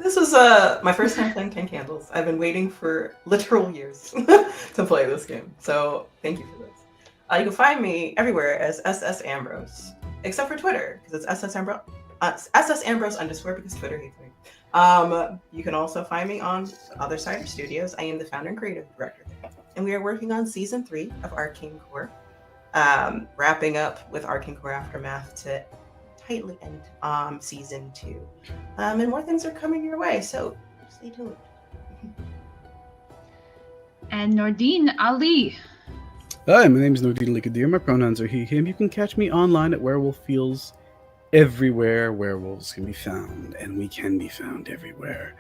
This was my first time playing 10 Candles. I've been waiting for literal years to play this game, so thank you for this. You can find me everywhere as SS Ambrose, except for Twitter, because it's SS Ambrose _ because Twitter hates me. You can also find me on Other Cider Studios. I am the founder and creative director, and we are working on season 3 of Arcane Core, wrapping up with Arcane Core Aftermath to tightly end season 2, and more things are coming your way, so stay tuned. And Nordine Ali. Hi, my name is Nordine Likadir. My pronouns are he, him. You can catch me online at Werewolf Fields everywhere werewolves can be found, and we can be found everywhere.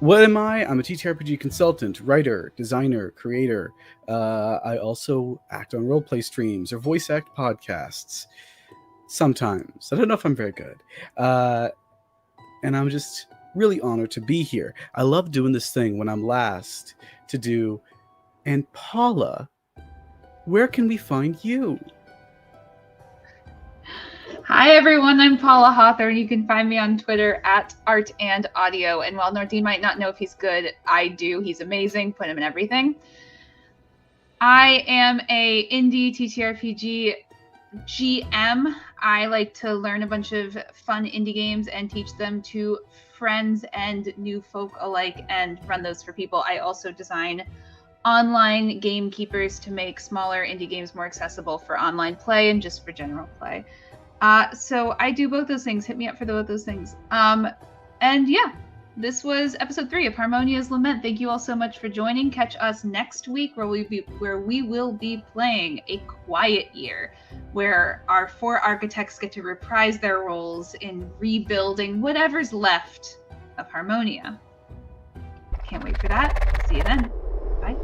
What am I? I'm a TTRPG consultant, writer, designer, creator. I also act on roleplay streams or voice act podcasts. Sometimes. I don't know if I'm very good. And I'm just really honored to be here. I love doing this thing when I'm last to do. And Paula, where can we find you? Hi, everyone. I'm Paula Hawthorne. You can find me on Twitter at @artandaudio. And while Nordine might not know if he's good, I do. He's amazing. Put him in everything. I am a indie TTRPG GM. I like to learn a bunch of fun indie games and teach them to friends and new folk alike and run those for people. I also design online gamekeepers to make smaller indie games more accessible for online play and just for general play. So I do both those things. Hit me up for both those things. And yeah, this was episode 3 of Harmonia's Lament. Thank you all so much for joining. Catch us next week where we will be playing A Quiet Year, where our 4 architects get to reprise their roles in rebuilding whatever's left of Harmonia. Can't wait for that. See you then. Bye.